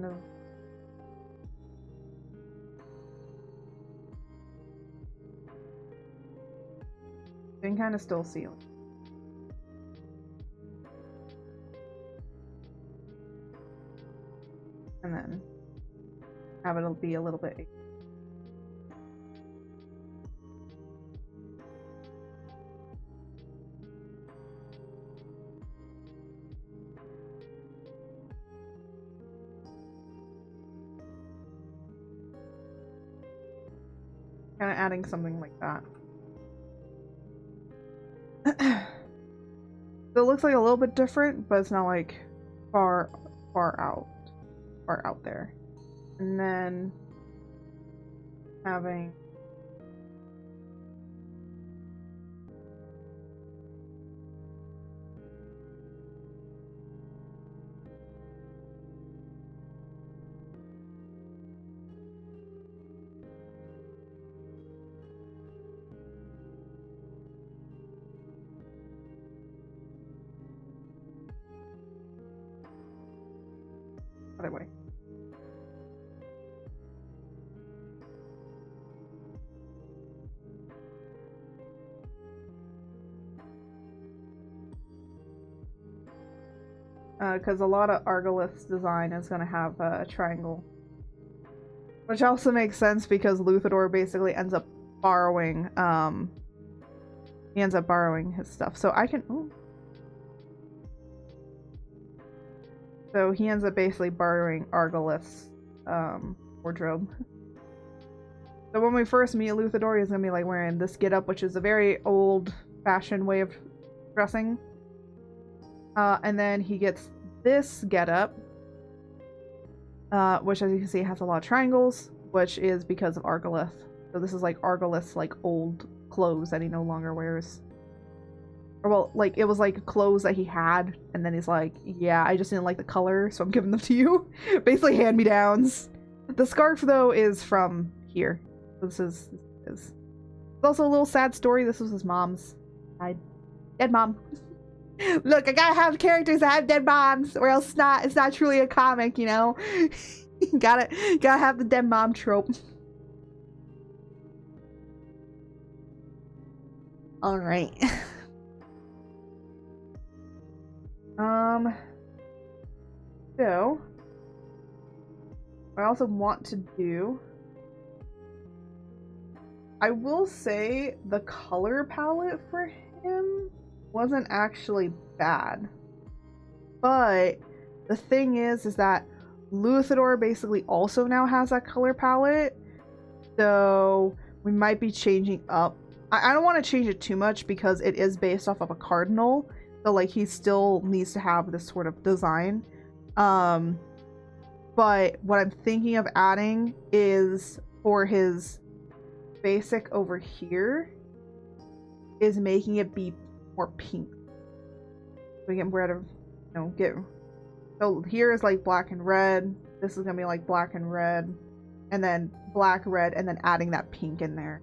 kind of... You can kind of still see it. And then have it be a little bit... kind of adding something like that. So it looks like a little bit different, but it's not like far out there. And then having other way. Because a lot of Argolith's design is going to have a triangle. Which also makes sense because Luthador basically ends up borrowing, he ends up borrowing his stuff. So I can, ooh. So he ends up basically borrowing Argolith's, wardrobe. So when we first meet Luthador, he's going to be like wearing this getup, which is a very old-fashioned way of dressing. And then he gets this getup, which as you can see has a lot of triangles, which is because of Argolith. So this is like Argolith's like old clothes that he no longer wears. Or well, like it was like clothes that he had, and then he's like, yeah, I just didn't like the color, so I'm giving them to you. Basically hand-me-downs. The scarf though is from here. This is it's also a little sad story. This was his mom's. Dead mom. Look, I gotta have characters that have dead moms, or else it's not truly a comic, you know? gotta have the dead mom trope. Alright. So I also want to do, I will say the color palette for him wasn't actually bad, but the thing is that Luthador basically also now has that color palette, so we might be changing up. I don't want to change it too much because it is based off of a cardinal, so like he still needs to have this sort of design. But what I'm thinking of adding is for his basic over here is making it be more pink. We get rid of, so here is like black and red. This is gonna be like black and red, and then black, red, and then adding that pink in there.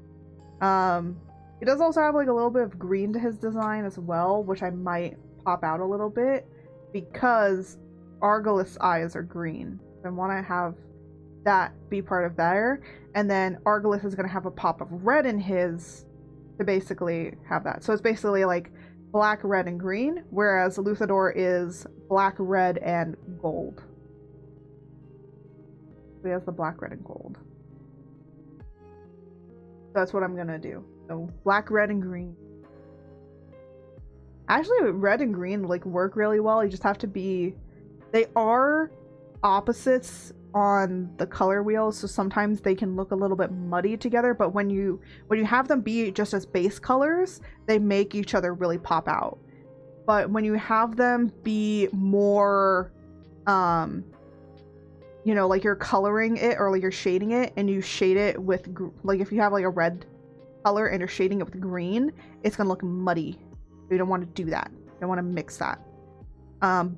It does also have like a little bit of green to his design as well, which I might pop out a little bit because Argolith's eyes are green. So I want to have that be part of there, and then Argolith is gonna have a pop of red in his to basically have that. So it's basically like black, red, and green, whereas Luthador is black, red, and gold. So he has the black, red, and gold. That's what I'm gonna do. So black, red, and green. Actually, red and green like work really well. You just have to be, they are opposites on the color wheel, so sometimes they can look a little bit muddy together, but when you have them be just as base colors, they make each other really pop out. But when you have them be more like you're coloring it or like you're shading it, and you shade it with like if you have like a red color and you're shading it with green, it's gonna look muddy. You don't want to do that. You don't want to mix that.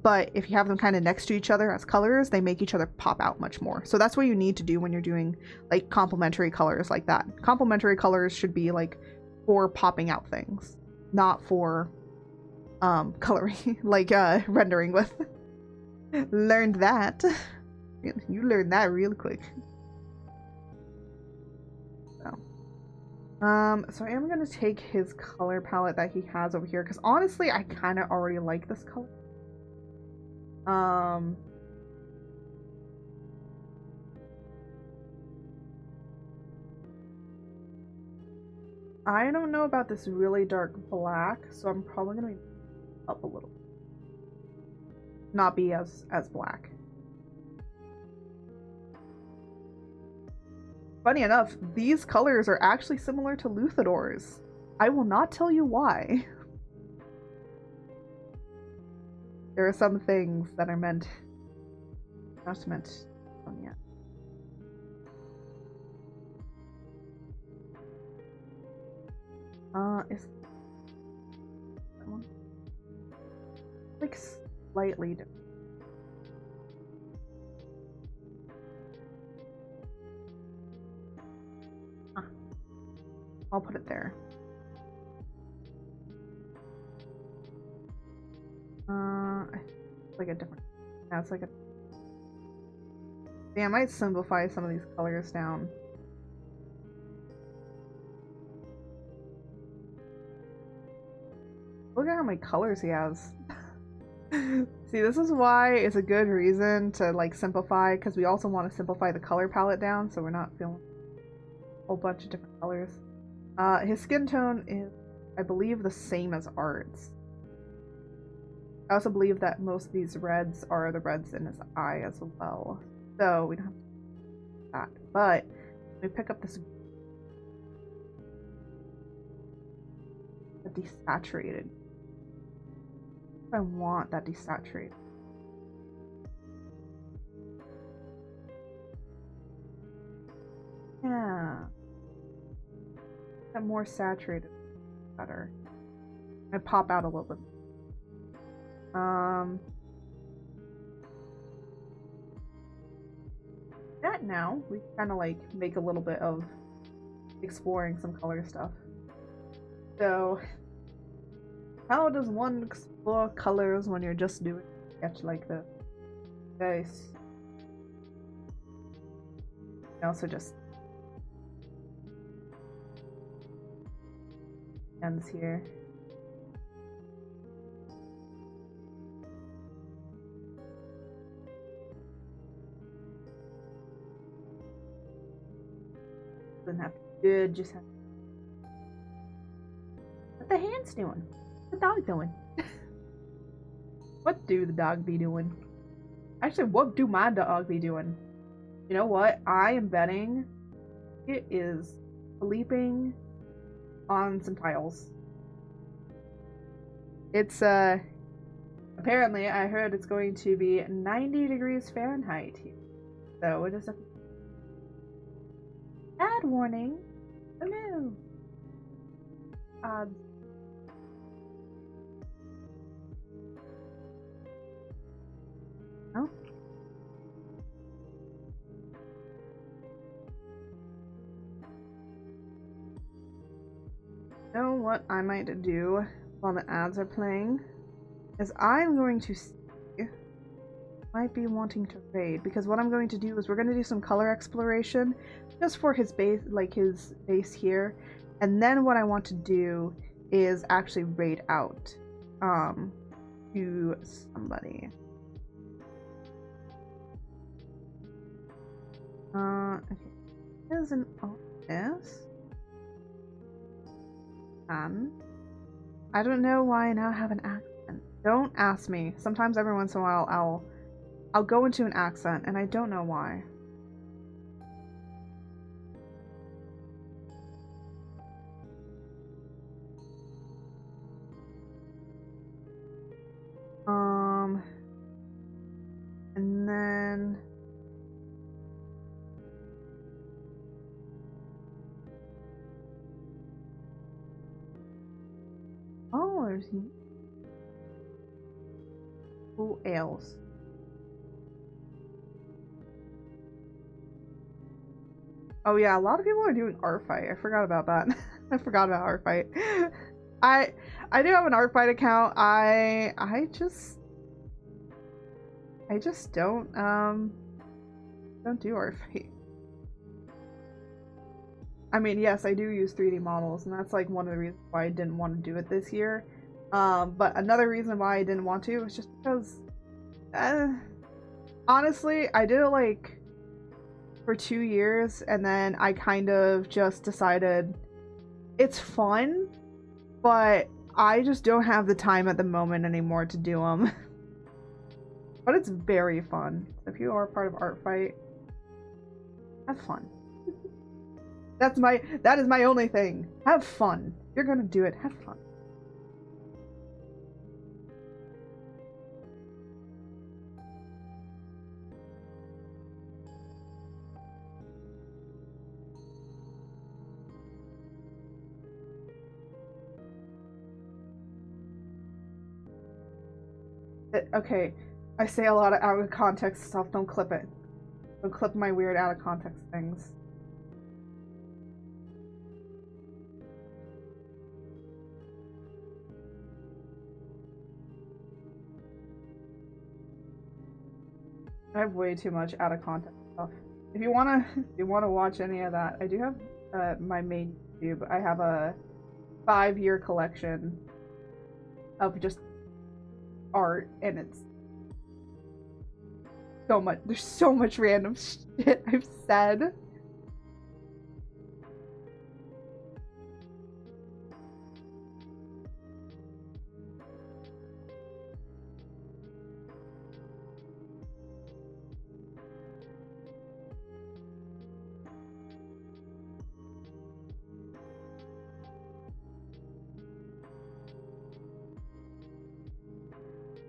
But if you have them kind of next to each other as colors, they make each other pop out much more. So that's what you need to do when you're doing like complementary colors like that. Complementary colors should be like for popping out things, not for coloring, like rendering with. Learned that. You learned that real quick. So I am gonna take his color palette that he has over here, because honestly, I kind of already like this color. I don't know about this really dark black, so I'm probably gonna be up a little. Not be as black. Funny enough, these colors are actually similar to Luthador's. I will not tell you why. There are some things that are meant, not meant, yet. Is that one? Like slightly different. I'll put it there. Like a different. Yeah, it's like a. Yeah, I might simplify some of these colors down. Look at how many colors he has. See, this is why it's a good reason to like simplify, because we also want to simplify the color palette down so we're not feeling a whole bunch of different colors. His skin tone is, I believe, the same as Art's. I also believe that most of these reds are the reds in his eye as well. So we don't have to do that. But we pick up this desaturated. I want that desaturated. Yeah. That more saturated, better. I pop out a little bit. That now we kind of like make a little bit of exploring some color stuff. So, how does one explore colors when you're just doing a sketch like this? Guys, also just ends here. Doesn't have to be good, just have. What the hands doing? What the dog doing? What do the dog be doing? Actually, what do my dog be doing? You know what? I am betting it is sleeping on some tiles. It's apparently I heard it's going to be 90 degrees Fahrenheit here. So it is a bad warning. Oh no. Oh. You know what I might do while the ads are playing is I'm going to see, might be wanting to raid, because what I'm going to do is we're going to do some color exploration just for his base, like his base here, and then what I want to do is actually raid out to somebody. Okay, there's an office. I don't know why I now have an accent. Don't ask me. Sometimes every once in a while I'll go into an accent and I don't know why. And then there's who else? Oh yeah, a lot of people are doing art fight. I forgot about that. I forgot about art fight. I do have an art fight account. I just don't don't do art fight. I mean, yes, I do use 3D models, and that's like one of the reasons why I didn't want to do it this year. But another reason why I didn't want to was just because, honestly, I did it like for 2 years, and then I kind of just decided it's fun, but I just don't have the time at the moment anymore to do them. But it's very fun. If you are part of Art Fight, have fun. That is my only thing. Have fun. If you're gonna do it, have fun. Okay, I say a lot of out of context stuff. Don't clip it. Don't clip my weird out of context things. I have way too much out of context stuff. If you wanna watch any of that, I do have my main YouTube. I have a 5-year collection of just art, and it's so much. There's so much random shit I've said.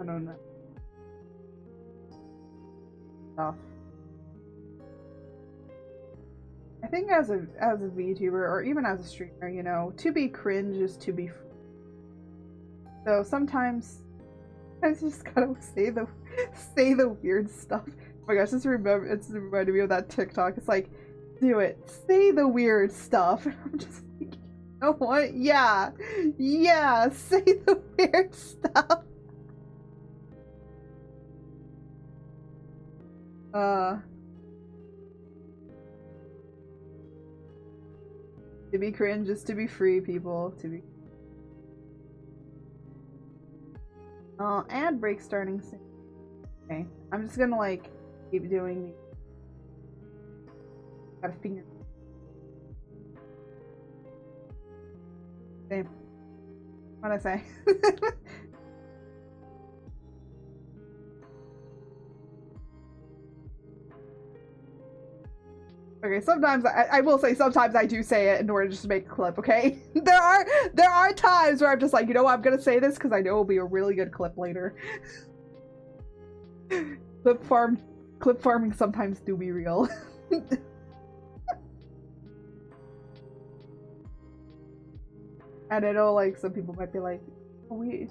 I don't know. Stuff. I think as a VTuber or even as a streamer, you know, to be cringe is to be free. So sometimes I just gotta say the weird stuff. Oh my gosh, it's reminded me of that TikTok. It's like, do it. Say the weird stuff. And I'm just like, you know what? Yeah. Yeah, say the weird stuff. To be cringe is to be free, people. To be ad break starting soon. Okay. I'm just gonna like keep doing the got a finger. Same. What'd I say? Okay, sometimes I will say sometimes I do say it in order just to make a clip, okay? there are times where I'm just like, you know what, I'm gonna say this because I know it'll be a really good clip later. Clip farming sometimes do be real. And I know like some people might be like, oh, we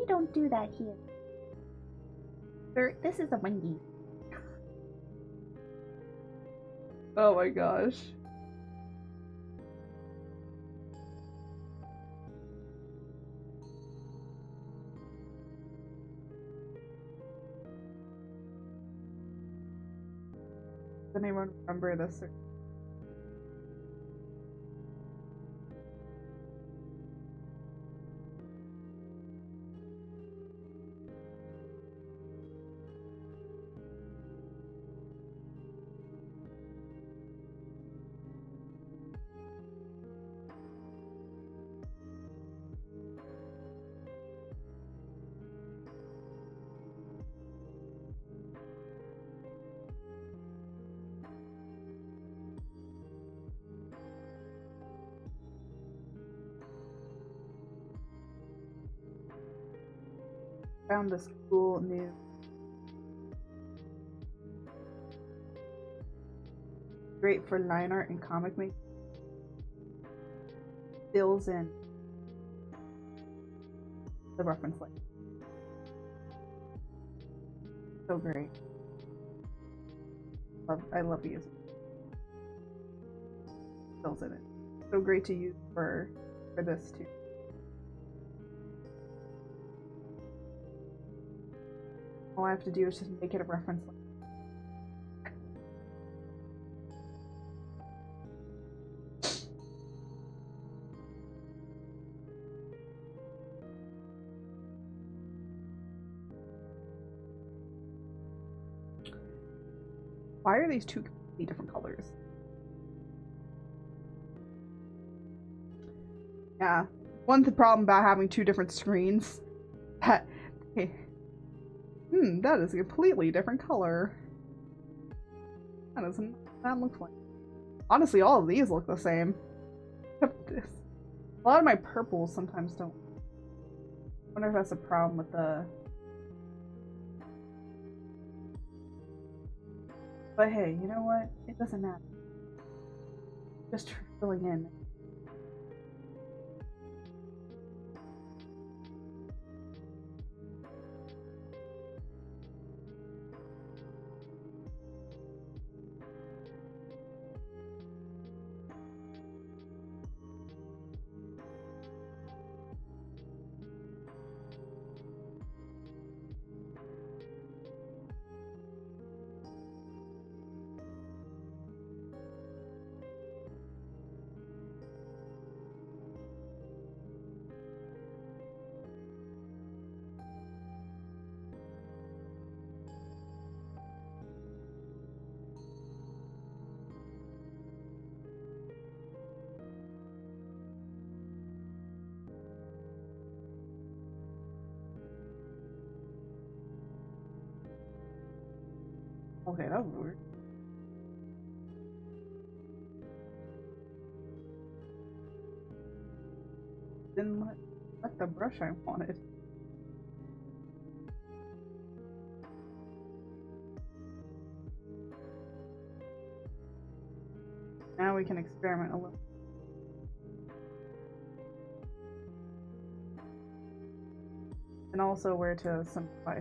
don't do that here. This is a Wendy. Oh my gosh. Does anyone remember this? Found this cool new great for line art and comic making. Fills in the reference link. So great. I love using it. Fills in it. So great to use for this too. All I have to do is just make it a reference link. Why are these two completely different colors? Yeah. One problem about having two different screens. That, that is a completely different color. That doesn't, that looks like. Honestly, all of these look the same. Except this. A lot of my purples sometimes don't. I wonder if that's a problem with the. But hey, you know what? It doesn't matter. Just filling in. Okay, that was weird. Didn't let the brush I wanted. Now we can experiment a little. And also where to simplify.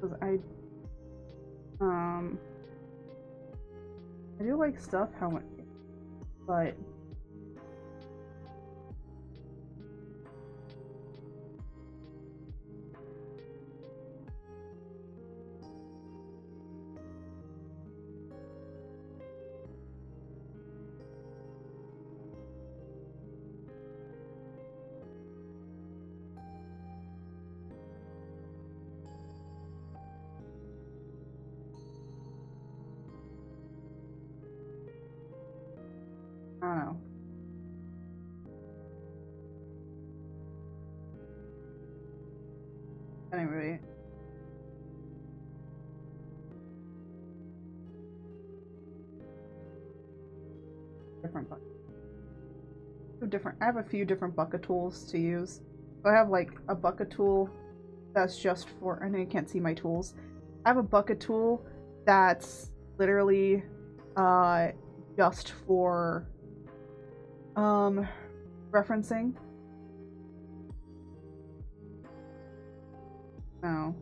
Because I do like stuff how much, but I don't know. Anyway. Different bucket. I have a few different bucket tools to use. So I have like a bucket tool that's just for, I know you can't see my tools. I have a bucket tool that's literally just for referencing. No.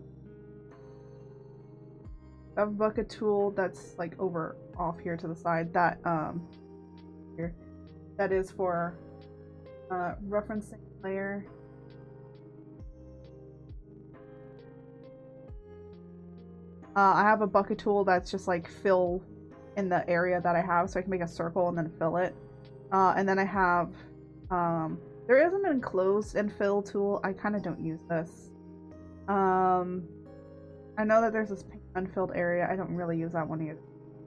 I have a bucket tool that's like over off here to the side that here that is for referencing layer. I have a bucket tool that's just like fill in the area that I have, so I can make a circle and then fill it. And then I have there is an enclosed and fill tool. I kind of don't use this. I know that there's this pink unfilled area. I don't really use that one either.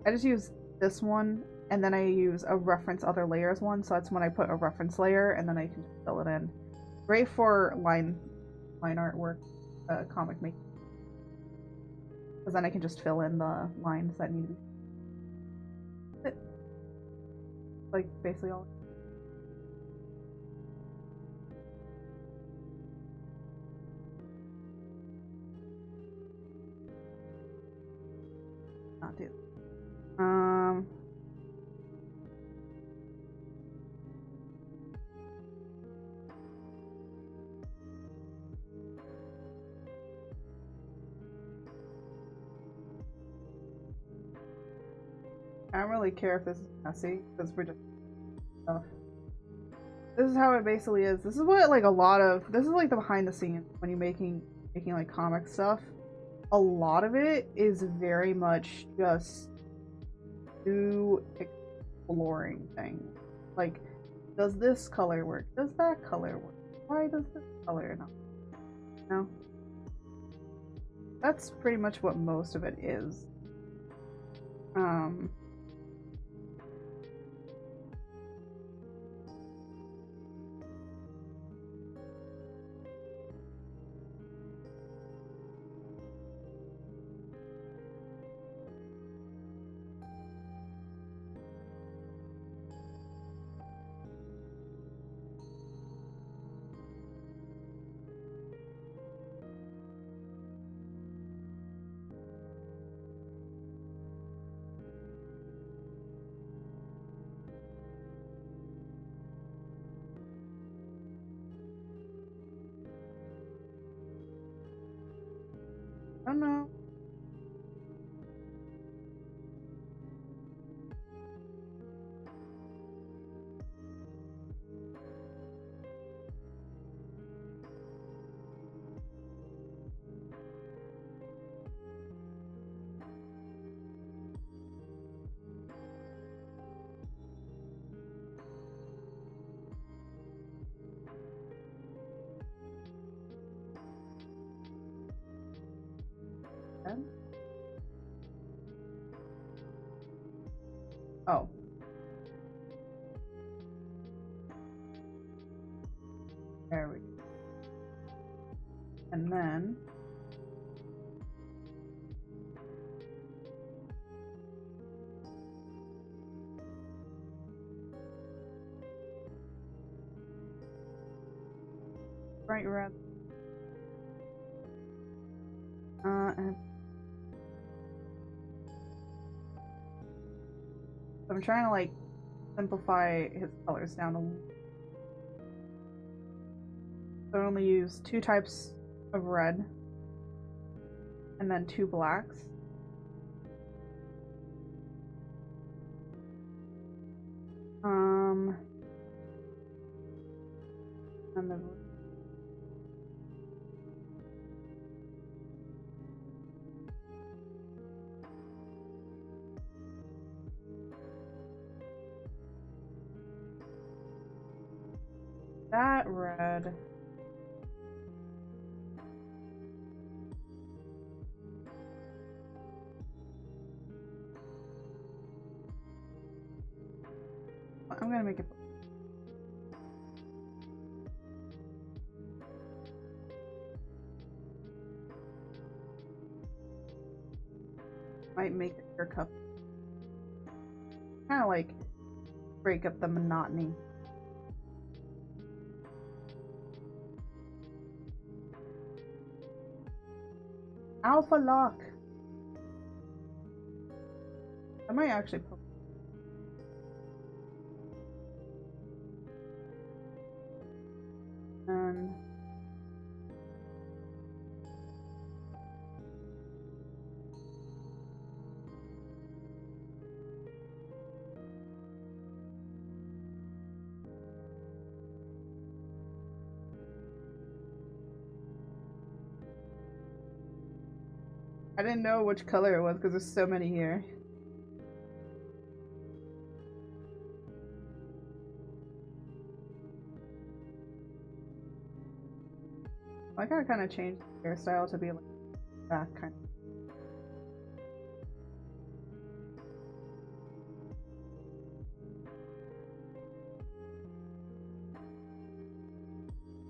I just use this one, and then I use a reference other layers one, so that's when I put a reference layer, and then I can fill it in. Great for line artwork, comic making. Because then I can just fill in the lines that need to be. Like, basically all. Not do. I don't really care if this is messy, because we're just stuff. This is how it basically is. This is what like a lot of this is like the behind the scenes when you're making like comic stuff. A lot of it is very much just to exploring things. Like, does this color work? Does that color work? Why does this color not? No. That's pretty much what most of it is. I don't know. Oh. There we go. And then bright red. And I'm trying to like simplify his colors down a little. So I only use 2 types of red and then 2 blacks. And the that red. I'm gonna make it. Might make your cup kind of like break up the monotony. Alpha lock. I might actually put. And I didn't know which color it was because there's so many here. I gotta kind of change the hairstyle to be like that kind of.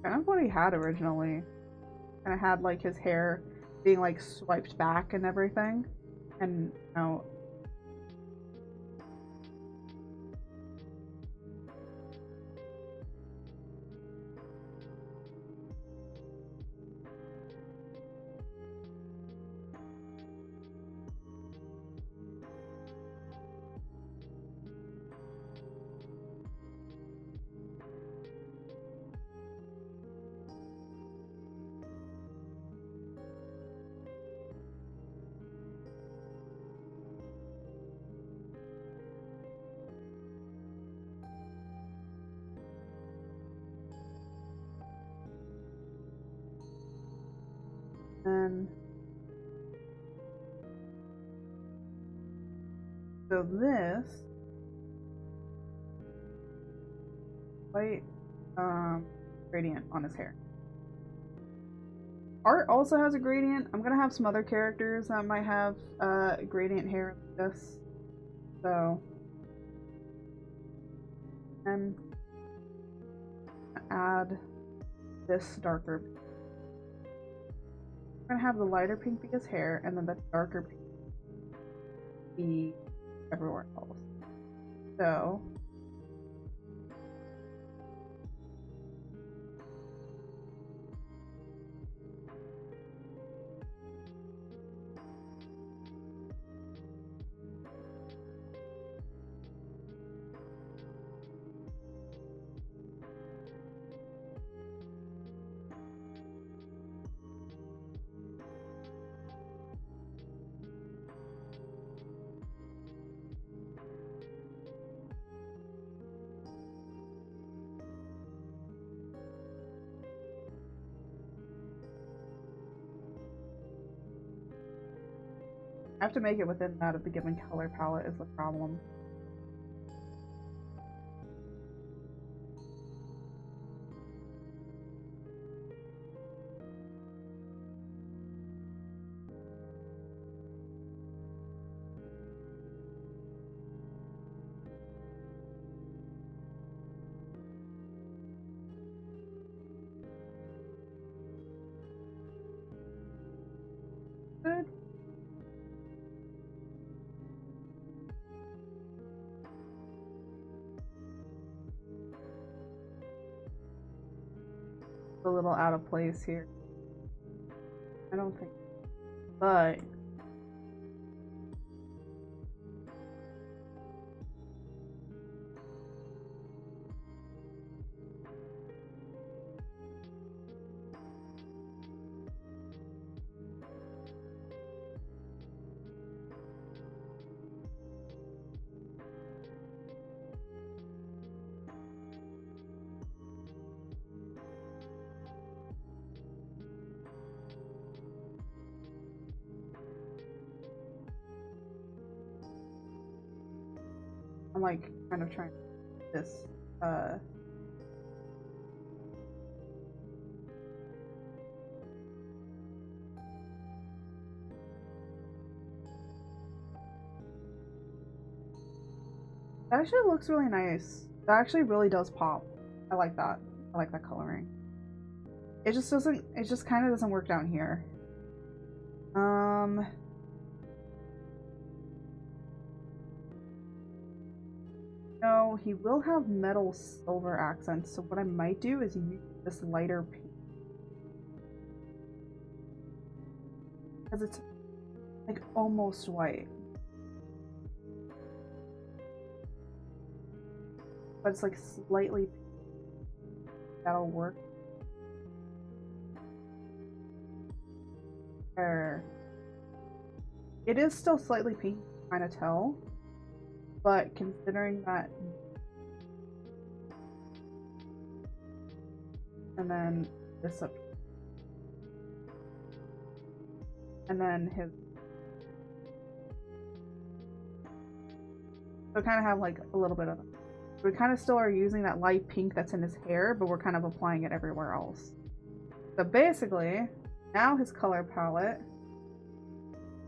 Kind of what he had originally. Kind of had like his hair being like swiped back and everything. And now and so this white gradient on his hair. Art also has a gradient. I'm gonna have some other characters that might have gradient hair like this. So, and add this darker. I'm gonna have the lighter pink be his hair, and then the darker pink be everywhere else. So, I have to make it within that of the given color palette is the problem. Good. A little out of place here. I don't think, but I'm like kind of trying this that actually looks really nice. That actually really does pop. I like that. I like that coloring. It just doesn't, it just kind of doesn't work down here. No, he will have metal silver accents, so what I might do is use this lighter pink. Because it's like almost white. But it's like slightly pink. That'll work. There. It is still slightly pink, kind of tell. But considering that, and then this up, and then his, so kind of have like a little bit of, we kind of still are using that light pink that's in his hair, but we're kind of applying it everywhere else. So basically, now his color palette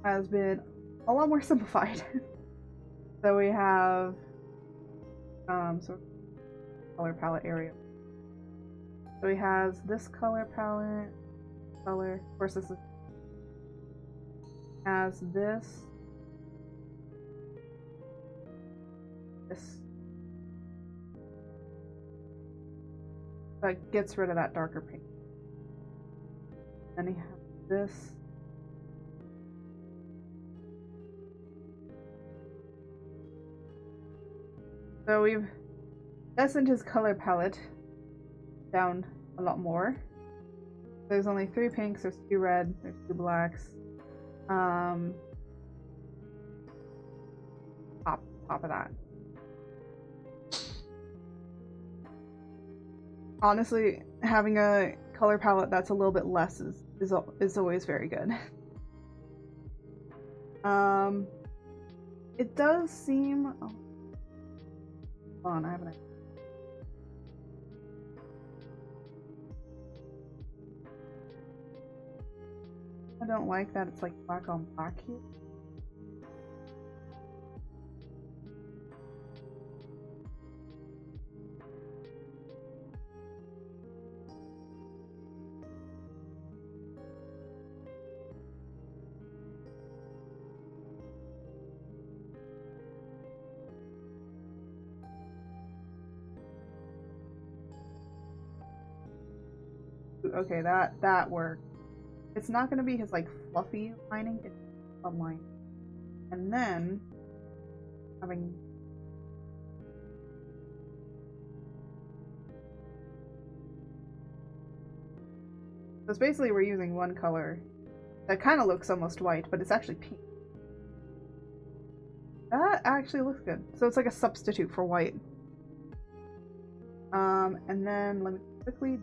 has been a lot more simplified. So we have so color palette area. So he has this color palette, color, of course this is, has this, but gets rid of that darker pink. Then he has this. So we've lessened his color palette down a lot more. There's only 3 pinks, there's 2 red, there's 2 blacks. Top of that. Honestly, having a color palette that's a little bit less is always very good. It does seem, oh, hold on, I have an idea. I don't like that it's like black on black here. Okay, that worked. It's not gonna be his like fluffy lining, it's a line. And then having so it's basically we're using one color that kind of looks almost white, but it's actually pink. That actually looks good. So it's like a substitute for white. And then let me quickly.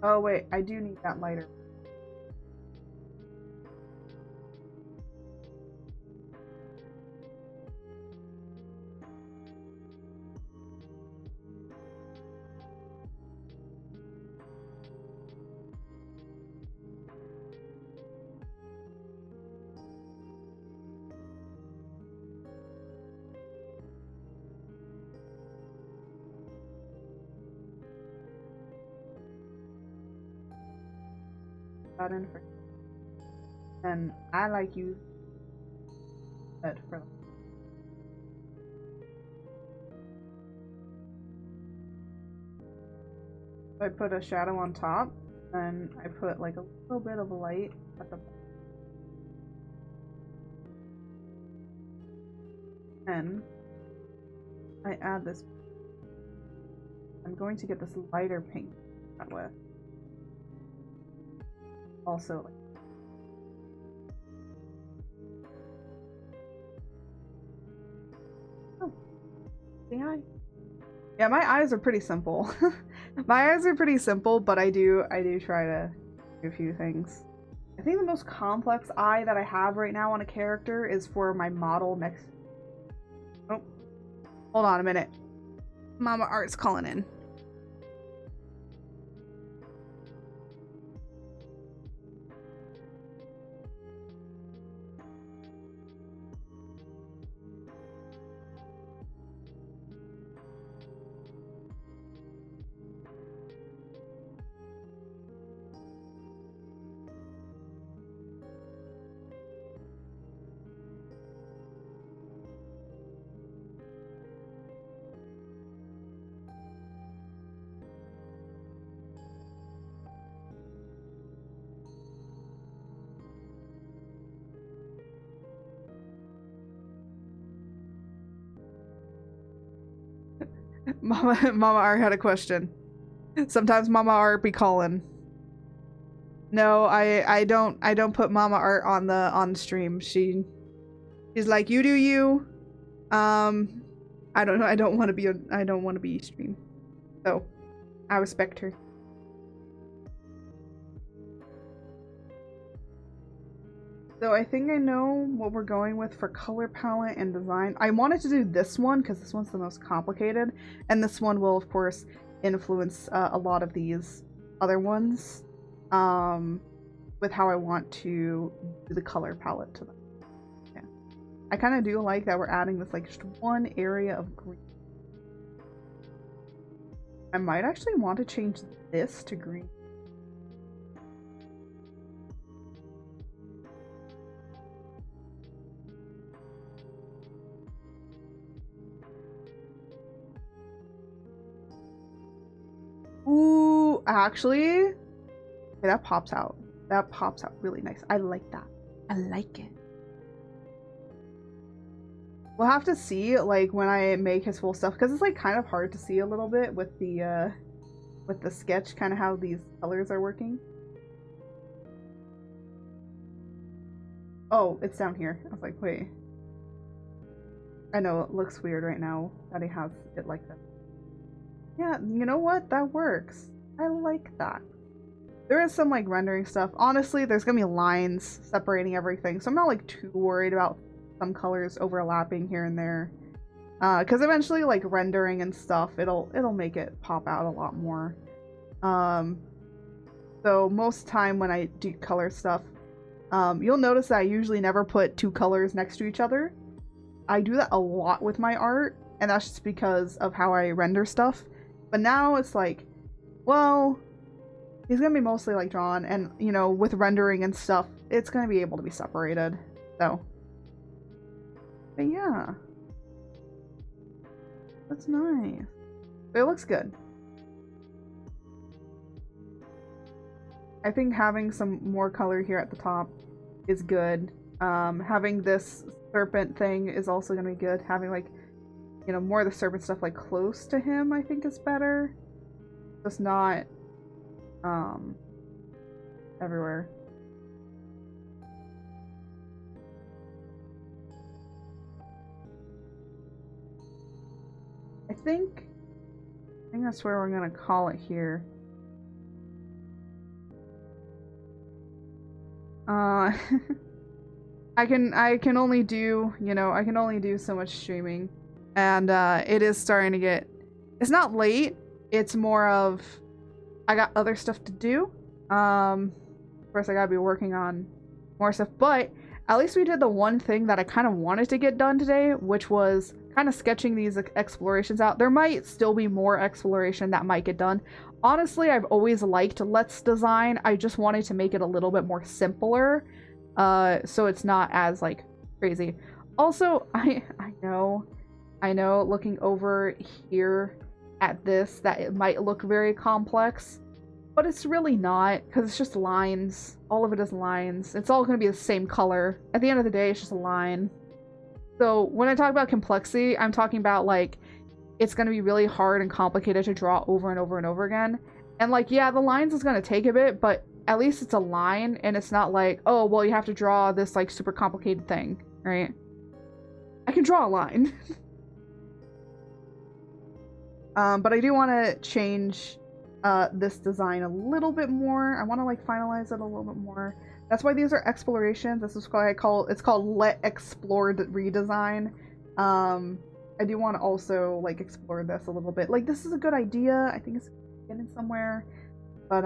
Oh wait, I do need that lighter. That in for, and I like you said for. I put a shadow on top, and I put like a little bit of light at the end. I add this. I'm going to get this lighter pink that with. Also, like, oh, the eye. Yeah, my eyes are pretty simple. My eyes are pretty simple, but I do try to do a few things. I think the most complex eye that I have right now on a character is for my model next. Oh, hold on a minute. Mama Art's calling in. Mama Art had a question. Sometimes Mama Art be calling. No, I don't put Mama Art on stream. She's like, you do you. I don't know. I don't want to be stream. So I respect her. So I think I know what we're going with for color palette and design. I wanted to do this one because this one's the most complicated, and this one will of course influence a lot of these other ones with how I want to do the color palette to them. Yeah. I kind of do like that we're adding this like just one area of green. I might actually want to change this to green. Ooh, actually, okay, that pops out. That pops out really nice. I like that. I like it. We'll have to see, like, when I make his full stuff, because it's, like, kind of hard to see a little bit with the sketch, kind of how these colors are working. Oh, it's down here. I was like, wait. I know, it looks weird right now that he has it like that. Yeah, you know what? That works. I like that. There is some like rendering stuff. Honestly, there's gonna be lines separating everything, so I'm not like too worried about some colors overlapping here and there. Because eventually, like rendering and stuff, it'll make it pop out a lot more. Um, so most time when I do color stuff, you'll notice that I usually never put two colors next to each other. I do that a lot with my art, and that's just because of how I render stuff. But now it's like, well, he's gonna be mostly like drawn, and you know, with rendering and stuff, it's gonna be able to be separated. So, but yeah, that's nice. But it looks good. I think having some more color here at the top is good. Having this serpent thing is also gonna be good. Having like, you know, more of the serpent stuff like close to him, I think is better. Just not everywhere. I think that's where we're gonna call it here. I can only do, you know, I can only do so much streaming. And it is starting to get, it's not late, it's more of I got other stuff to do. Of course I gotta be working on more stuff, but at least we did the one thing that I kind of wanted to get done today, which was kind of sketching these explorations out. There might still be more exploration that might get done. Honestly, I've always liked Let's Design. I just wanted to make it a little bit more simpler, so it's not as like crazy. Also, I know looking over here at this that it might look very complex, but it's really not, because it's just lines. All of it is lines. It's all going to be the same color. At the end of the day, it's just a line. So when I talk about complexity, I'm talking about like it's going to be really hard and complicated to draw over and over and over again. And like, yeah, the lines is going to take a bit, but at least it's a line, and it's not like, oh, well, you have to draw this like super complicated thing, right? I can draw a line. But I do want to change this design a little bit more. I want to like finalize it a little bit more. That's why these are explorations. This is why it's called Let Explore Redesign. I do want to also like explore this a little bit. Like, this is a good idea. I think it's getting somewhere, but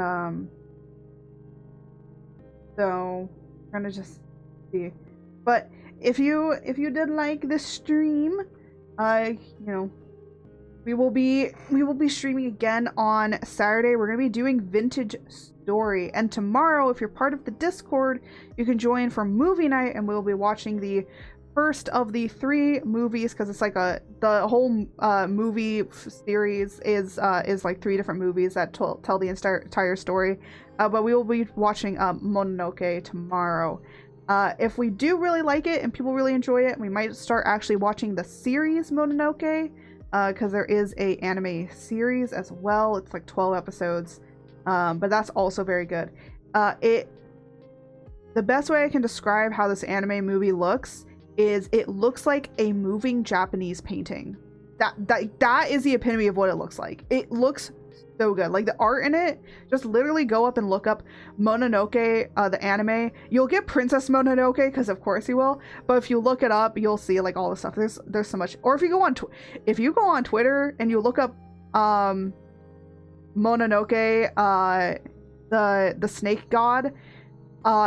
so I'm gonna just see. But if you did like this stream, you know, we will be streaming again on Saturday. We're gonna be doing Vintage Story, and tomorrow, if you're part of the Discord, you can join for movie night, and we'll be watching the first of the 3 movies, because it's like the whole movie series is like 3 different movies that tell the entire story. But we will be watching Mononoke tomorrow. If we do really like it and people really enjoy it, we might start actually watching the series Mononoke, because there is a anime series as well. It's like 12 episodes, but that's also very good. The best way I can describe how this anime movie looks is it looks like a moving Japanese painting. That is the epitome of what it looks like. It looks so good. Like, the art in it, just literally go up and look up Mononoke, the anime. You'll get Princess Mononoke, because of course you will, but if you look it up, you'll see like all the stuff. There's so much. Or if you go on Twitter and you look up Mononoke, the snake god,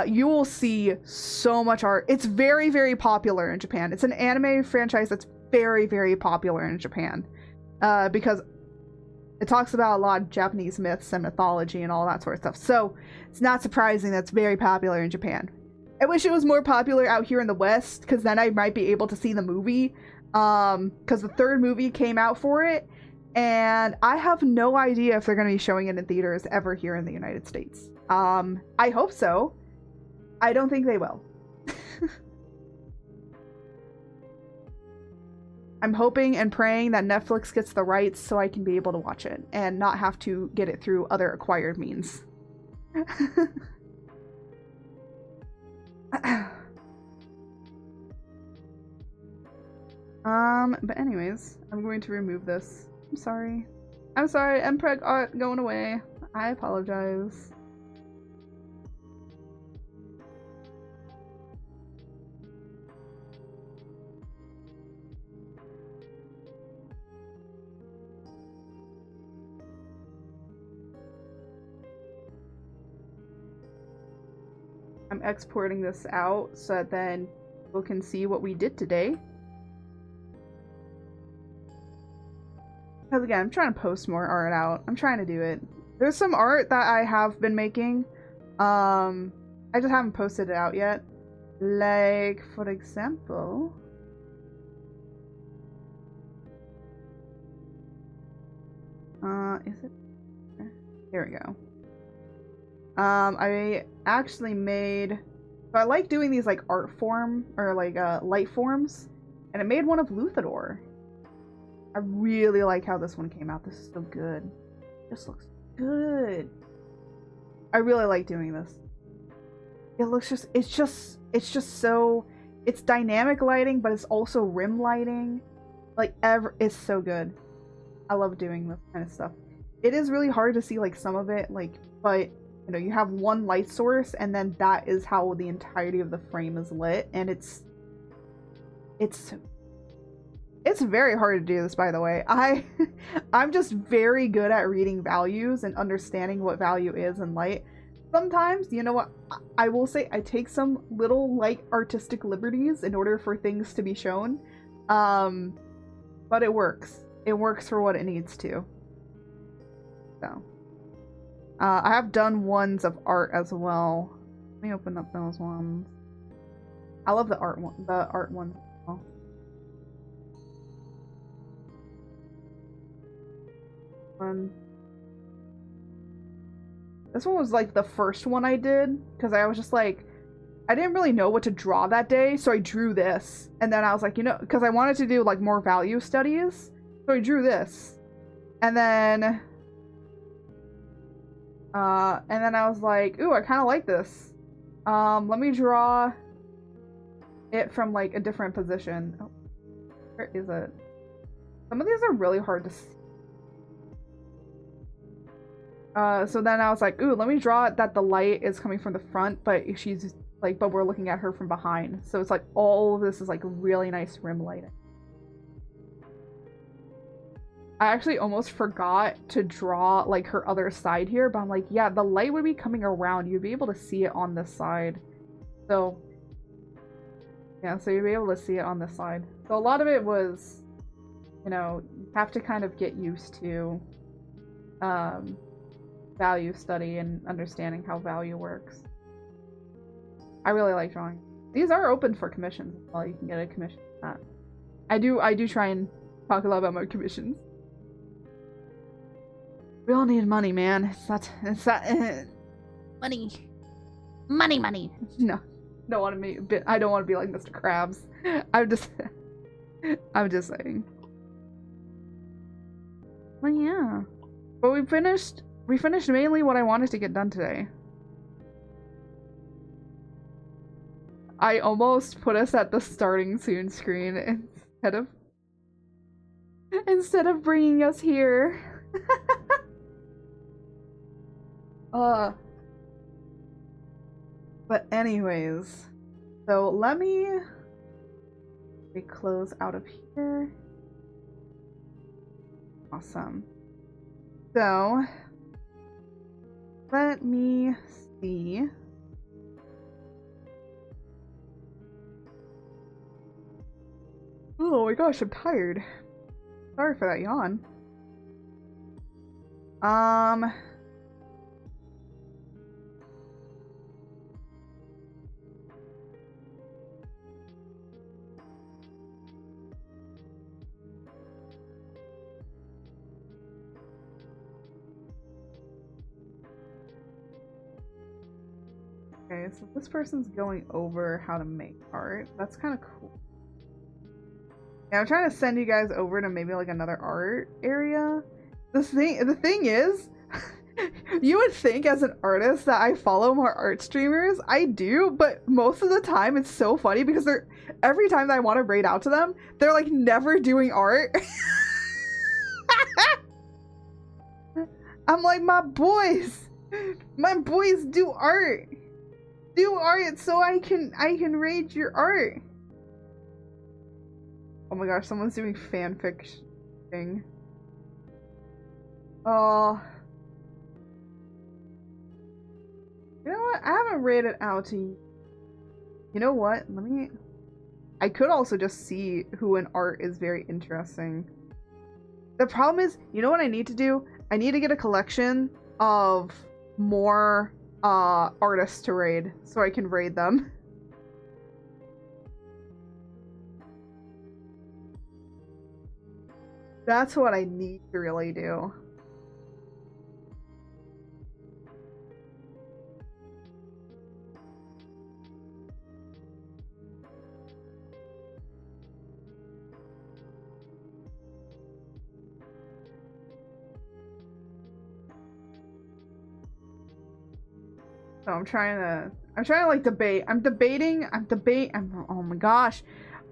you will see so much art. It's very, very popular in Japan. It's an anime franchise that's very, very popular in Japan, because it talks about a lot of Japanese myths and mythology and all that sort of stuff. So it's not surprising that's very popular in Japan. I wish it was more popular out here in the West, because then I might be able to see the movie, because the 3rd movie came out for it, and I have no idea if they're going to be showing it in theaters ever here in the United States. I hope so. I don't think they will. I'm hoping and praying that Netflix gets the rights so I can be able to watch it and not have to get it through other acquired means. But anyways, I'm going to remove this. I'm sorry. I'm sorry, MPreg art going away. I apologize. I'm exporting this out so that then people can see what we did today. Because again, I'm trying to post more art out. I'm trying to do it. There's some art that I have been making. I just haven't posted it out yet. Like, for example... is it? Here we go. I actually made... So I like doing these, like, art form, or, like, light forms. And I made one of Luthador. I really like how this one came out. This is so good. This looks good. I really like doing this. It looks just... It's just so... It's dynamic lighting, but it's also rim lighting. Like, it's so good. I love doing this kind of stuff. It is really hard to see, like, some of it, like, but... You know, you have one light source, and then that is how the entirety of the frame is lit, and it's very hard to do this, by the way. I'm just very good at reading values and understanding what value is in light. Sometimes, you know what, I will say I take some little, like, artistic liberties in order for things to be shown, but it works. It works for what it needs to. So. I have done ones of art as well. Let me open up those ones. I love the art ones as well. This one was like the first one I did because I was just like, I didn't really know what to draw that day, so I drew this. And then I was like, you know, because I wanted to do like more value studies, so I drew this. And then I was like, ooh, I kind of like this. Let me draw it from like a different position. Oh, where is it? Some of these are really hard to see. So then I was like, ooh, let me draw it that the light is coming from the front, but she's like, but we're looking at her from behind. So it's like all of this is like really nice rim lighting. I actually almost forgot to draw like her other side here, but I'm like, yeah, the light would be coming around. You'd be able to see it on this side. So yeah, so you'd be able to see it on this side. So a lot of it was, you know, you have to kind of get used to value study and understanding how value works. I really like drawing. These are open for commissions as well. You can get a commission for that. I do try and talk a lot about my commissions. We all need money, man. It's that money. Money. No. I don't want to be like Mr. Krabs. I'm just saying. Well, yeah. But we finished mainly what I wanted to get done today. I almost put us at the starting soon screen instead of bringing us here. But anyways, so let me close out of here. Awesome. So let me see. Oh my gosh, I'm tired. Sorry for that yawn. Okay, so this person's going over how to make art. That's kind of cool. Yeah, I'm trying to send you guys over to maybe like another art area. The thing is, you would think as an artist that I follow more art streamers. I do, but most of the time it's so funny because every time that I want to raid out to them, they're like never doing art. I'm like, my boys do art. Do art so I can raid your art. Oh my gosh, someone's doing fanfic thing. Oh. You know what? I haven't rated out to you. You know what? I could also just see who in art is very interesting. The problem is, you know what I need to do? I need to get a collection of more artists to raid so I can raid them. That's what I need to really do. So I'm trying to like debate. Oh my gosh.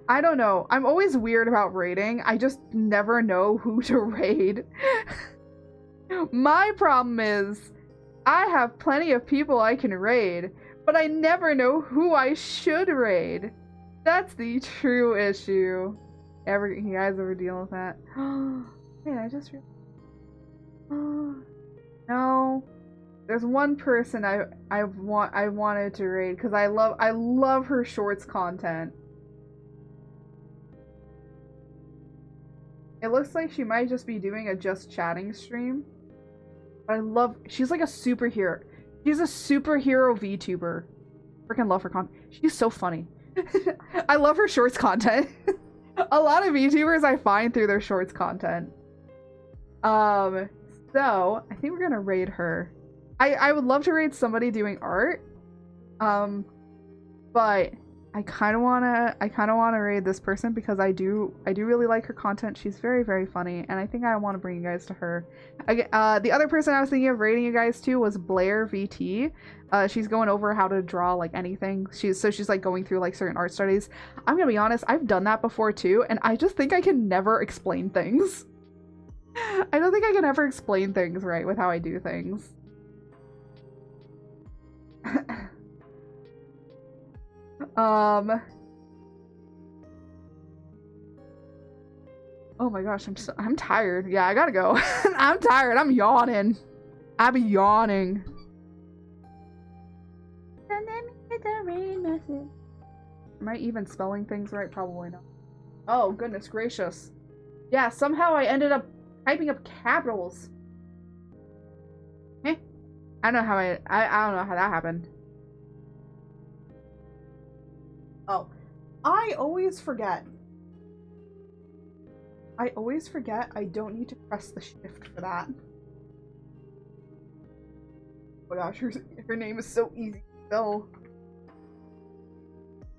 I don't know. I'm always weird about raiding. I just never know who to raid. My problem is I have plenty of people I can raid, but I never know who I should raid. That's the true issue. You guys ever deal with that? Wait, I just no. There's one person I wanted to raid because I love her shorts content. It looks like she might just be doing a just chatting stream. But she's like a superhero. She's a superhero VTuber. Freaking love her content. She's so funny. I love her shorts content. A lot of VTubers I find through their shorts content. So I think we're gonna raid her. I would love to raid somebody doing art. But I kind of wanna raid this person because I do really like her content. She's very, very funny, and I think I want to bring you guys to her. The other person I was thinking of raiding you guys to was Blair VT. She's going over how to draw like anything. She's like going through like certain art studies. I'm gonna be honest, I've done that before too, and I just think I can never explain things. I don't think I can ever explain things right with how I do things. Oh my gosh, I'm tired. Yeah, I gotta go. I'm tired. I'm yawning. I be yawning. Am I even spelling things right? Probably not. Oh, goodness gracious. Yeah, somehow I ended up typing up capitals. Eh? I don't know how I don't know how that happened. Oh, I always forget. I don't need to press the shift for that. Oh my gosh, her name is so easy to spell.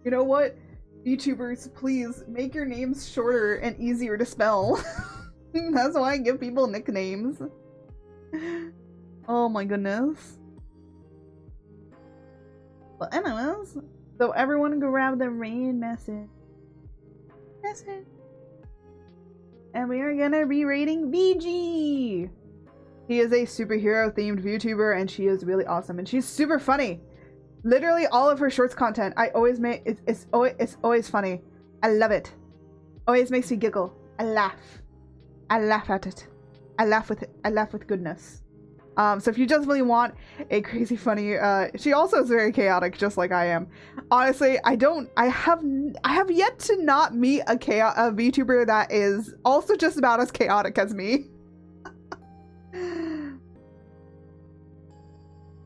You know what? VTubers, please make your names shorter and easier to spell. That's why I give people nicknames. Oh my goodness. Well, anyways, so everyone grab the raid message. And we are gonna be rating VG. She is a superhero themed VTuber and she is really awesome and she's super funny. Literally all of her shorts content I always make it's always funny. I love it. Always makes me giggle. I laugh at it. I laugh with goodness. So if you just really want a crazy funny, she also is very chaotic, just like I am. Honestly, I have yet to not meet a VTuber that is also just about as chaotic as me.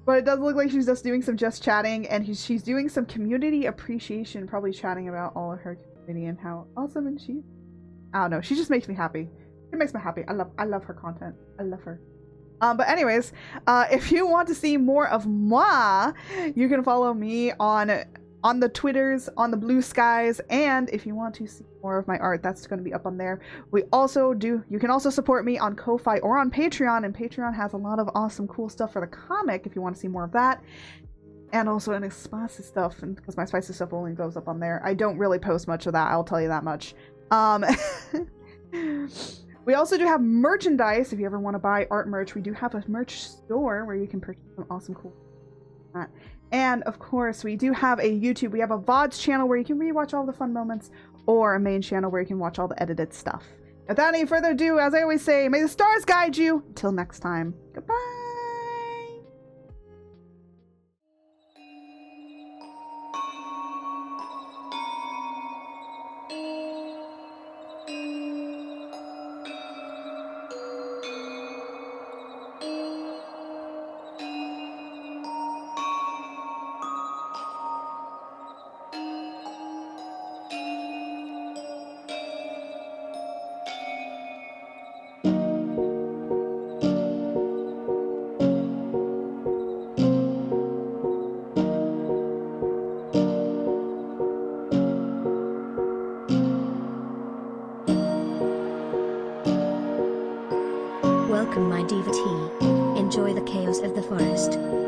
But it does look like she's just doing some just chatting, and she's doing some community appreciation, probably chatting about all of her community and how awesome and she. I don't know. She just makes me happy. It makes me happy. I love her content. I love her. But anyways, if you want to see more of moi, you can follow me on the Twitters, on the Blue Skies, and if you want to see more of my art, that's going to be up on there. You can also support me on Ko-Fi or on Patreon, and Patreon has a lot of awesome cool stuff for the comic if you want to see more of that. And also any spicy stuff, and because my spicy stuff only goes up on there. I don't really post much of that, I'll tell you that much. We also do have merchandise. If you ever want to buy art merch, we do have a merch store where you can purchase some awesome, cool. And of course, we do have a YouTube. We have a VODs channel where you can rewatch all the fun moments, or a main channel where you can watch all the edited stuff. Without any further ado, as I always say, may the stars guide you. Until next time, goodbye. Welcome, my devotee. Enjoy the chaos of the forest.